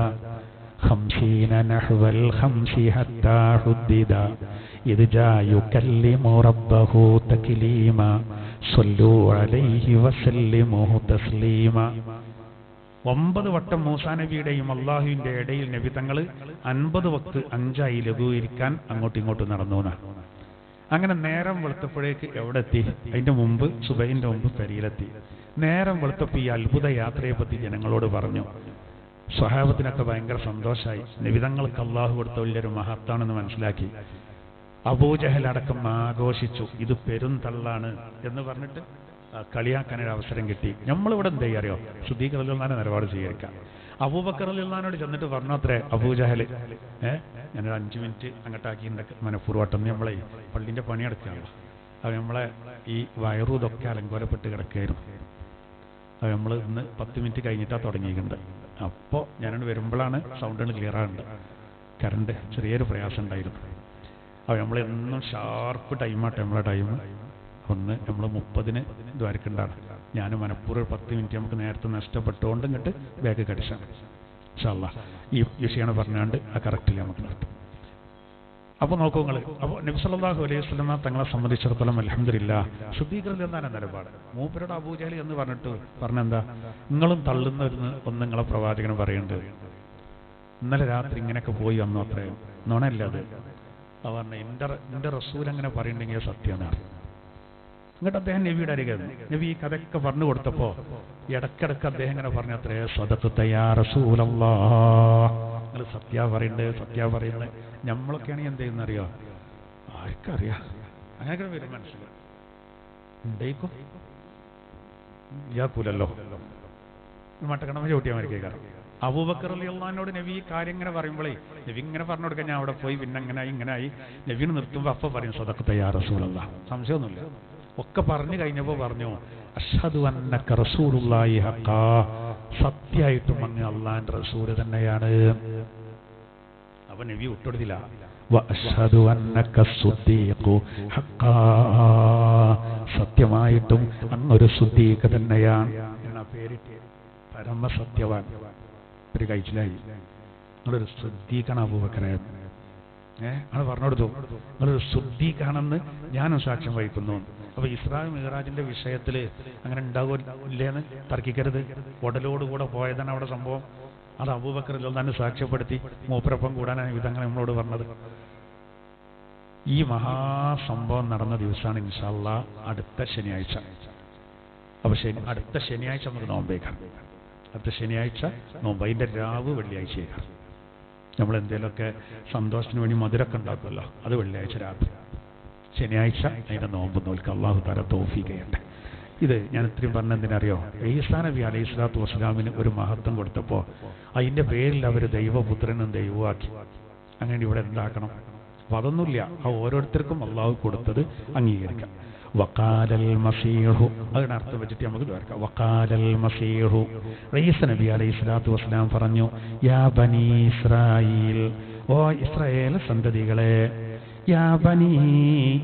50 نحو الخمس حتى حدد إذ جاء يكلم ربه تكليما صلوا عليه وسلموا تسليما. 9 വട്ടം മൂസാ നബിയുടെയും അള്ളാഹുവിന്റെ ഇടയിൽ നബി തങ്ങൾ 50 വക്ത് 5 ലഘൂകരിക്കാൻ അങ്ങോട്ടും ഇങ്ങോട്ടും നടന്നു. അങ്ങനെ നേരം വെളുത്തപ്പോഴേക്ക് എവിടെ എത്തി? അതിന്റെ മുമ്പ് സുബഹിന്റെ മുമ്പ് പെരിയിലെത്തി. നേരം വെളുത്തപ്പോൾ ഈ അത്ഭുത യാത്രയെ പറ്റി ജനങ്ങളോട് പറഞ്ഞു. സ്വഹാബത്തിനൊക്കെ ഭയങ്കര സന്തോഷമായി. നബിതങ്ങൾക്ക് അള്ളാഹു കൊടുത്ത വലിയൊരു മഹത്താണെന്ന് മനസ്സിലാക്കി. അബൂജഹൽ അടക്കം ആഘോഷിച്ചു. ഇത് പെരുന്തള്ളാണ് എന്ന് പറഞ്ഞിട്ട് കളിയാക്കാനൊരു അവസരം കിട്ടി. നമ്മളിവിടെ എന്താ അറിയോ? സിദ്ദീഖ് റളിയല്ലാഹു അൻഹു നിലപാട് സ്വീകരിക്കാം. അബൂബക്കർ റളിയല്ലാഹു അൻഹുവിനോട് ചെന്നിട്ട് പറഞ്ഞു അത്രേ അബൂജഹൽ, ഞാനൊരു 5 മിനിറ്റ് അങ്ങോട്ടാക്കി മനഃപൂർവ്വട്ടം നമ്മളെ പള്ളിന്റെ പണിയെടുക്കുകയാണ്. അത് നമ്മളെ ഈ വയറു ഇതൊക്കെ അലങ്കോലപ്പെട്ട് കിടക്കുകയായിരുന്നു. അത് നമ്മൾ ഇന്ന് 10 മിനിറ്റ് കഴിഞ്ഞിട്ടാണ് തുടങ്ങിയിട്ടുണ്ട്. അപ്പോൾ ഞാനോട് വരുമ്പോഴാണ് സൗണ്ട് ക്ലിയർ ആകുന്നത്. കറണ്ട് ചെറിയൊരു പ്രയാസം ഉണ്ടായിരുന്നു. അപ്പോൾ നമ്മളെന്നും ഷാർപ്പ് ടൈമാട്ടെ നമ്മളെ ടൈം. ഒന്ന് നമ്മൾ 30-ന് ദ്വാരക്കുണ്ടാണ്. ഞാൻ മനഃപൂർവ്വം 10 മിനിറ്റ് നമുക്ക് നേരത്തെ നഷ്ടപ്പെട്ടുകൊണ്ട് ഇങ്ങോട്ട് ബാഗ് കടിച്ചാണ്. ഇൻഷാ അല്ലാഹ് ഈ വിഷയമാണ് പറഞ്ഞാണ്ട് ആ കറക്റ്റിൽ നമുക്ക് നിർത്തും. അപ്പോൾ നോക്കൂ നിങ്ങൾ. അപ്പോൾ നബി സല്ലല്ലാഹു അലൈഹി വസല്ലം തങ്ങളെ സംബന്ധിച്ചിടത്തോളം അൽഹംദുലില്ലാഹ് സിദ്ദീഖ് റളിയല്ലാഹു അൻഹു നിലപാട്. മൂപ്പരുടെ അബൂജഹൽ എന്ന് പറഞ്ഞിട്ട് പറഞ്ഞെന്താ, നിങ്ങളും തള്ളുന്ന ഒന്ന് നിങ്ങളെ പ്രവാചകന് പറയുന്നുണ്ട്. ഇന്നലെ രാത്രി ഇങ്ങനെയൊക്കെ പോയി വന്നു, അത്രയും നുണയല്ല അത്. പറഞ്ഞ എൻ്റെ റസൂൽ അങ്ങനെ പറയുന്നുണ്ടെങ്കിൽ സത്യമാണ്. എന്നിട്ട് അദ്ദേഹം നബിയുടെ അരികെ നബി ഈ കഥയൊക്കെ പറഞ്ഞു കൊടുത്തപ്പോൾ ഇടക്കിടക്ക് അദ്ദേഹം ഇങ്ങനെ പറഞ്ഞു അത്രേ സദഖത യാ റസൂലല്ലാഹ്, നിങ്ങൾ സത്യ പറയുന്നത്. നമ്മളൊക്കെയാണെങ്കിൽ എന്ത് ചെയ്യുന്നറിയോ? ആർക്കറിയാം, അങ്ങനെ വരും മനസ്സിൽ ഉണ്ടേക്കും ഇയാക്കൂലല്ലോ മട്ടക്കണമ ചവിട്ടിയാൽ മരിക്കേക്കാരം. അബൂബക്കർ റളിയല്ലാഹു അൻഹുവിനോട് നബി ഈ കാര്യം ഇങ്ങനെ പറയുമ്പോഴേ നബി ഇങ്ങനെ പറഞ്ഞു കൊടുക്കാൻ ഞാൻ അവിടെ പോയി പിന്നെ ഇങ്ങനായി നബീനെ നിർത്തുമ്പോൾ അപ്പം പറയും സദഖത യാ റസൂലല്ലാഹ്. സംശയമൊന്നുമില്ല. ഒക്കെ പറഞ്ഞു കഴിഞ്ഞപ്പോൾ പറഞ്ഞു അഷ്ഹദു അന്നക റസൂലുള്ളാഹി ഹഖാ, സത്യമായിട്ടും അങ്ങ് അള്ളാന്റെ റസൂൽ തന്നെയാണ്. അവൻ നബി വിട്ടുകൊടുത്തില്ല. വഅഷ്ഹദു അന്നക സിദ്ദീഖു ഹഖാ, സത്യമായിട്ടും അങ്ങൊരു സിദ്ദീഖ് തന്നെയാണ്. എന്നാ പേരിട്ട് പരമസത്യവാൻ. ഒരു കഴിച്ചിലായി. നിങ്ങളൊരു സിദ്ദീഖാണ് അബൂബക്കറെ. അങ്ങനെ പറഞ്ഞു കൊടുത്തു, നിങ്ങളൊരു സിദ്ദീഖാണെന്ന് ഞാനും സാക്ഷ്യം വഹിക്കുന്നു. അപ്പൊ ഇസ്രാ മിഅ്റാജിന്റെ വിഷയത്തിൽ അങ്ങനെ ഉണ്ടാവില്ലേന്ന് തർക്കിക്കരുത്. ഉടലോടുകൂടെ പോയതാണ് അവിടെ സംഭവം. അത് അബൂബക്കർ തന്നെ സാക്ഷ്യപ്പെടുത്തി മൂപ്പരൊപ്പം കൂടാനാണ് വിധങ്ങൾ നമ്മളോട് പറഞ്ഞത്. ഈ മഹാസംഭവം നടന്ന ദിവസമാണ് ഇൻഷാ അല്ലാഹ് അടുത്ത ശനിയാഴ്ച. അപ്പൊ അടുത്ത ശനിയാഴ്ച നമുക്ക് നോമ്പേക്കാം. അടുത്ത ശനിയാഴ്ച നോമ്പ്, അതിന്റെ രാവ് വെള്ളിയാഴ്ചയേക്കാം. നമ്മൾ എന്തെങ്കിലുമൊക്കെ സന്തോഷത്തിന് വേണ്ടി മധുരമൊക്കെ ഉണ്ടാക്കുമല്ലോ, അത് വെള്ളിയാഴ്ച രാത്രി. ശനിയാഴ്ച അതിന്റെ നോമ്പ് നോൽക്കുക. അള്ളാഹു തആല തൗഫീഖ് ചെയ്യട്ടെ. ഇത് ഞാൻ ഇത്രയും പറഞ്ഞെന്തിനറിയോ? ഈസാ നബി അലൈഹി സ്വലാത്തു വസ്സലാമിന് ഒരു മഹത്വം കൊടുത്തപ്പോൾ അതിന്റെ പേരിൽ അവർ ദൈവപുത്രനും ദൈവമാക്കി. അങ്ങനെ ഇവിടെ എന്താക്കണം? അപ്പൊ അതൊന്നുമില്ല. ആ ഓരോരുത്തർക്കും അള്ളാഹു കൊടുത്തത് അംഗീകരിക്കാം. വഖാലൽ മസീഹു, അതിന് അർത്ഥം വെച്ചിട്ട് നമുക്ക് ദ്വാരക്കാം. വഖാലൽ മസീഹു, ഈസാ നബി അലൈഹി സ്വലാത്തു വസ്സലാം പറഞ്ഞു, യാ ബനി ഇസ്രായീൽ, ഓ ഇസ്രായേൽ സന്തതികളെ, യാ ബനി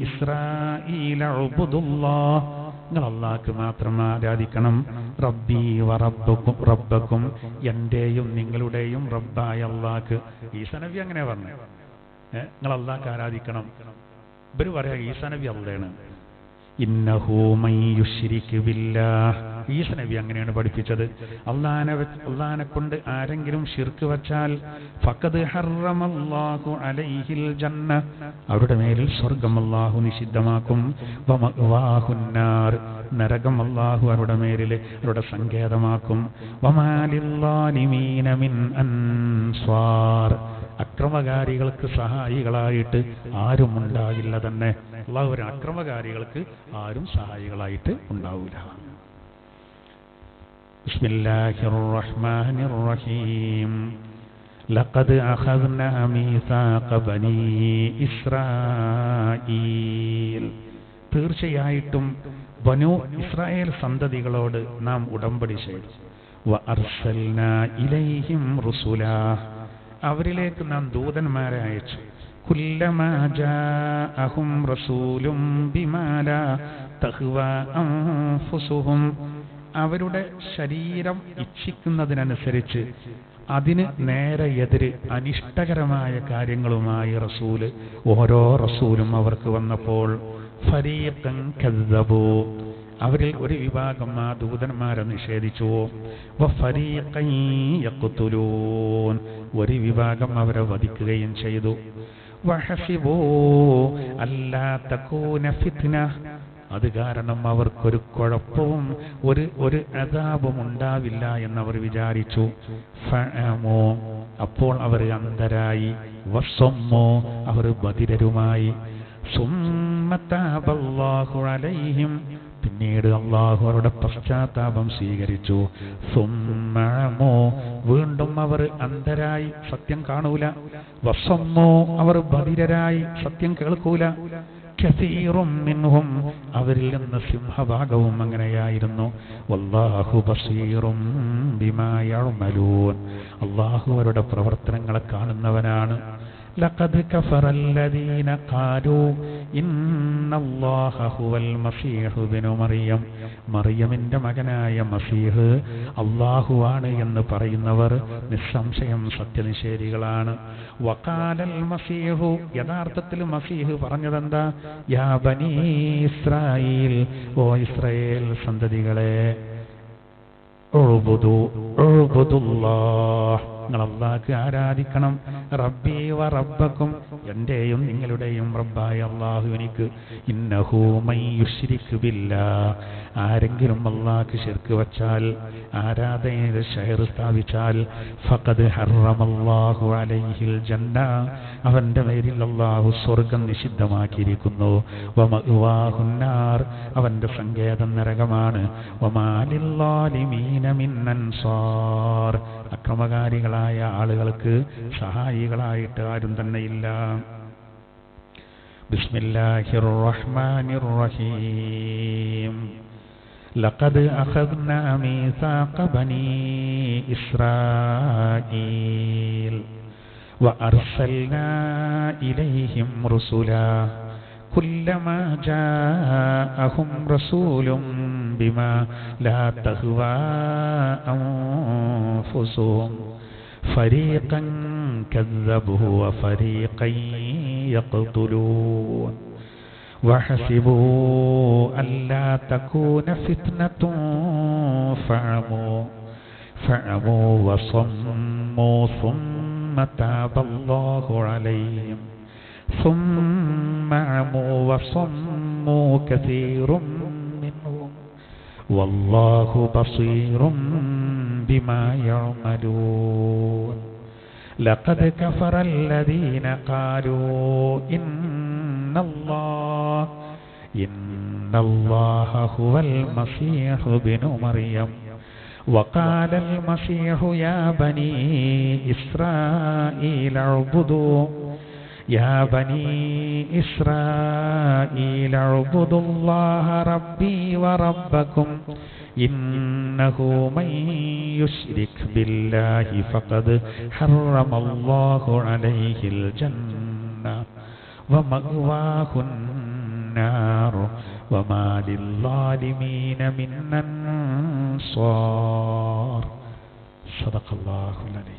ഇസ്രായീൽ ഉബ്ദുല്ലാഹ്, നിങ്ങൾ അല്ലാഹ്ക്ക് മാത്രം ആരാധിക്കണം. റബ്ബി വറബ്ബുക്കും, റബ്ബക്കും, എന്റെയും നിങ്ങളുടെയും റബ്ബായ അല്ലാഹ്ക്ക്. ഈസാ നബി അങ്ങനെ പറഞ്ഞു, നിങ്ങൾ അല്ലാഹ്ക്ക് ആരാധിക്കണം. ഇവര് പറയാ ഈസാ നബി അള്ളയാണ്. ഇന്നഹു മൻ യുശ്രിക് ബില്ലാഹ്, ഈസാ നബി അങ്ങനെയാണ് പഠിപ്പിച്ചത്. അള്ളാഹനെ കൊണ്ട് ആരെങ്കിലും ശിർക്ക് വച്ചാൽ ഫഖദ് ഹറമല്ലാഹു അലൈഹിൽ ജന്ന, അവരുടെ മേലിൽ സ്വർഗ്ഗം അല്ലാഹു നിഷിദ്ധമാക്കും. വമഅവാഹുന്നാർ, നരകം അല്ലാഹു അവരുടെ മേലിൽ അവരുടെ സങ്കേതമാക്കും. വമാലില്ലാലിമീന മിൻ അൻസ്വാർ, അക്രമകാരികൾക്ക് സഹായികളായിട്ട് ആരും ഉണ്ടാകില്ല തന്നെ. അല്ലാഹു അക്രമകാരികൾക്ക് ആരും സഹായികളായിട്ട് ഉണ്ടാവില്ല. ബിസ്മില്ലാഹിർ റഹ്മാനിർ റഹീം. ലഖദ് അഖദ്നാ മീസാഖ ബനീ ഇസ്രായീൽ, തീർച്ചയായിട്ടും ബനൂ ഇസ്രായേൽ സന്തതികളോട് നാം ഉടമ്പടി ചെയ്തു. വഅർസൽനാ ഇലൈഹിം റുസുലാ, അവരിലേക്ക് നാം ദൂതന്മാരെ അയച്ചു. കുല്ലമാ ജാഅഹും റസൂലും ബിമാ ലാ തഹ്വാ അൻഫുസുഹും, അവരുടെ ശരീരം ഇച്ഛിക്കുന്നതിനനുസരിച്ച് അതിന് നേരെ എതിര് അനിഷ്ടകരമായ കാര്യങ്ങളുമായി ഓരോ റസൂലും അവർക്ക് വന്നപ്പോൾ ഫരീഖൻ കദ്ദബൂ, അവരിൽ ഒരു വിഭാഗം ആ ദൂതന്മാരെ നിഷേധിച്ചു. വഫരീഖൻ യഖ്തുലൂൻ, ഒരു വിഭാഗം അവരെ വധിക്കുകയും ചെയ്തു. വഹസിബൂ അല്ലാ തകൂന ഫിത്ന, അത് കാരണം അവർക്കൊരു കുഴപ്പവും ഒരു അദാബും ഉണ്ടാവില്ല എന്നവർ വിചാരിച്ചു. ഫഅമൂ, അപ്പോൾ അവർ അന്ധരായി. വസമ്മൂ, അവർ ബധിരരുമായി. സുമ്മ തഅബല്ലാഹു അലൈഹിം, പിന്നീട് അല്ലാഹു അവരുടെ പശ്ചാത്താപം സ്വീകരിച്ചു. സുമ്മഅമൂ, വീണ്ടും അവർ അന്ധരായി, സത്യം കാണൂല. വസമ്മൂ, അവർ ബധിരരായി, സത്യം കേൾക്കൂല. കസീറും മിൻഹും, അവരിൽ നിന്ന് സിംഹഭാഗവും അങ്ങനെയായിരുന്നു. വല്ലാഹു ബസീറും ബിമാ യഅമലൂൻ, അല്ലാഹു അവരുടെ പ്രവർത്തനങ്ങളെ കാണുന്നവനാണ്. ലഖദ് കഫറല്ലദീന ഖാലൂ ഇന്നല്ലാഹ ഹുവൽ മസീഹു ഇബ്നു മറിയം, മറിയമിന്റെ മകനായ മസീഹ് അല്ലാഹുവാണ് എന്ന് പറയുന്നവർ നിസ്സംശയം സത്യനിഷേധികളാണ്. വഖാലൽ മസീഹു, യഥാർത്ഥത്തിൽ മസീഹ് പറഞ്ഞതെന്താ? യാ ബനീ ഇസ്രായീൽ, ഓ ഇസ്രായേൽ സന്തതികളെ, ഉഅ്ബുദുല്ലാഹ്, നിങ്ങൾ അല്ലാഹുവിനെ ആരാധിക്കണം. റബ്ബി വ റബ്ബക്കും, എന്റെയും നിങ്ങളുടെയും റബ്ബായ അല്ലാഹു എനിക്ക്. ഇന്നഹു മൻ യുശ്രിക് ബില്ലാഹ്, ആരെങ്കിലും അല്ലാഹുവിന് ശിർക്ക് വച്ചാൽ, ആരാധനയിൽ ശിർക്ക് സ്ഥാപിച്ചാൽ, ഫഖദ് ഹറമല്ലാഹു അലൈഹിൽ ജന്ന, അവന്റെ പേരിൽ അല്ലാഹു സ്വർഗ്ഗം നിഷിദ്ധമാക്കിയിരിക്കുന്നു. വമഅ്വാഹുൻ നാർ, അവന്റെ സങ്കേതം നരകമാണ്. വമാ ലിൽളാലിമീന മിൻ അൻസാർ, അക്രമകാരികളായ ആളുകൾക്ക് സഹായികളായിട്ട് ആരും തന്നെയില്ല. ബിസ്മില്ലാഹിർ റഹ്മാനിർ റഹീം. ലഖദ് അഖദ്നാ മീസാഖ ബനീ ഇസ്രായീൽ വഅർസൽനാ ഇലൈഹിം റുസുലാ കുല്ലമാ ജാഅഹും റസൂലും ബിമാ ലാ തഹ്വാ അൻഫുസുഹും ഫരീഖൻ കദ്ദബൂ വഫരീഖൻ യഖ്തുലൂൻ വഹസിബൂ അല്ലാ തകൂന ഫിത്നത്തുൻ ഫഅമൂ വസമ്മൂ സുമ്മ താബല്ലാഹു അലൈഹിം ثم عموا وصموا كثير منهم والله بصير بما يعملون لقد كفر الذين قالوا إن الله هو المسيح ابن مريم وقال المسيح يا بني إسرائيل اعبدوا الله ربي وربكم إنه من يشرك بالله فقد حرم الله عليه الجنة ومأواه النار وما للظالمين من أنصار صدق الله العلي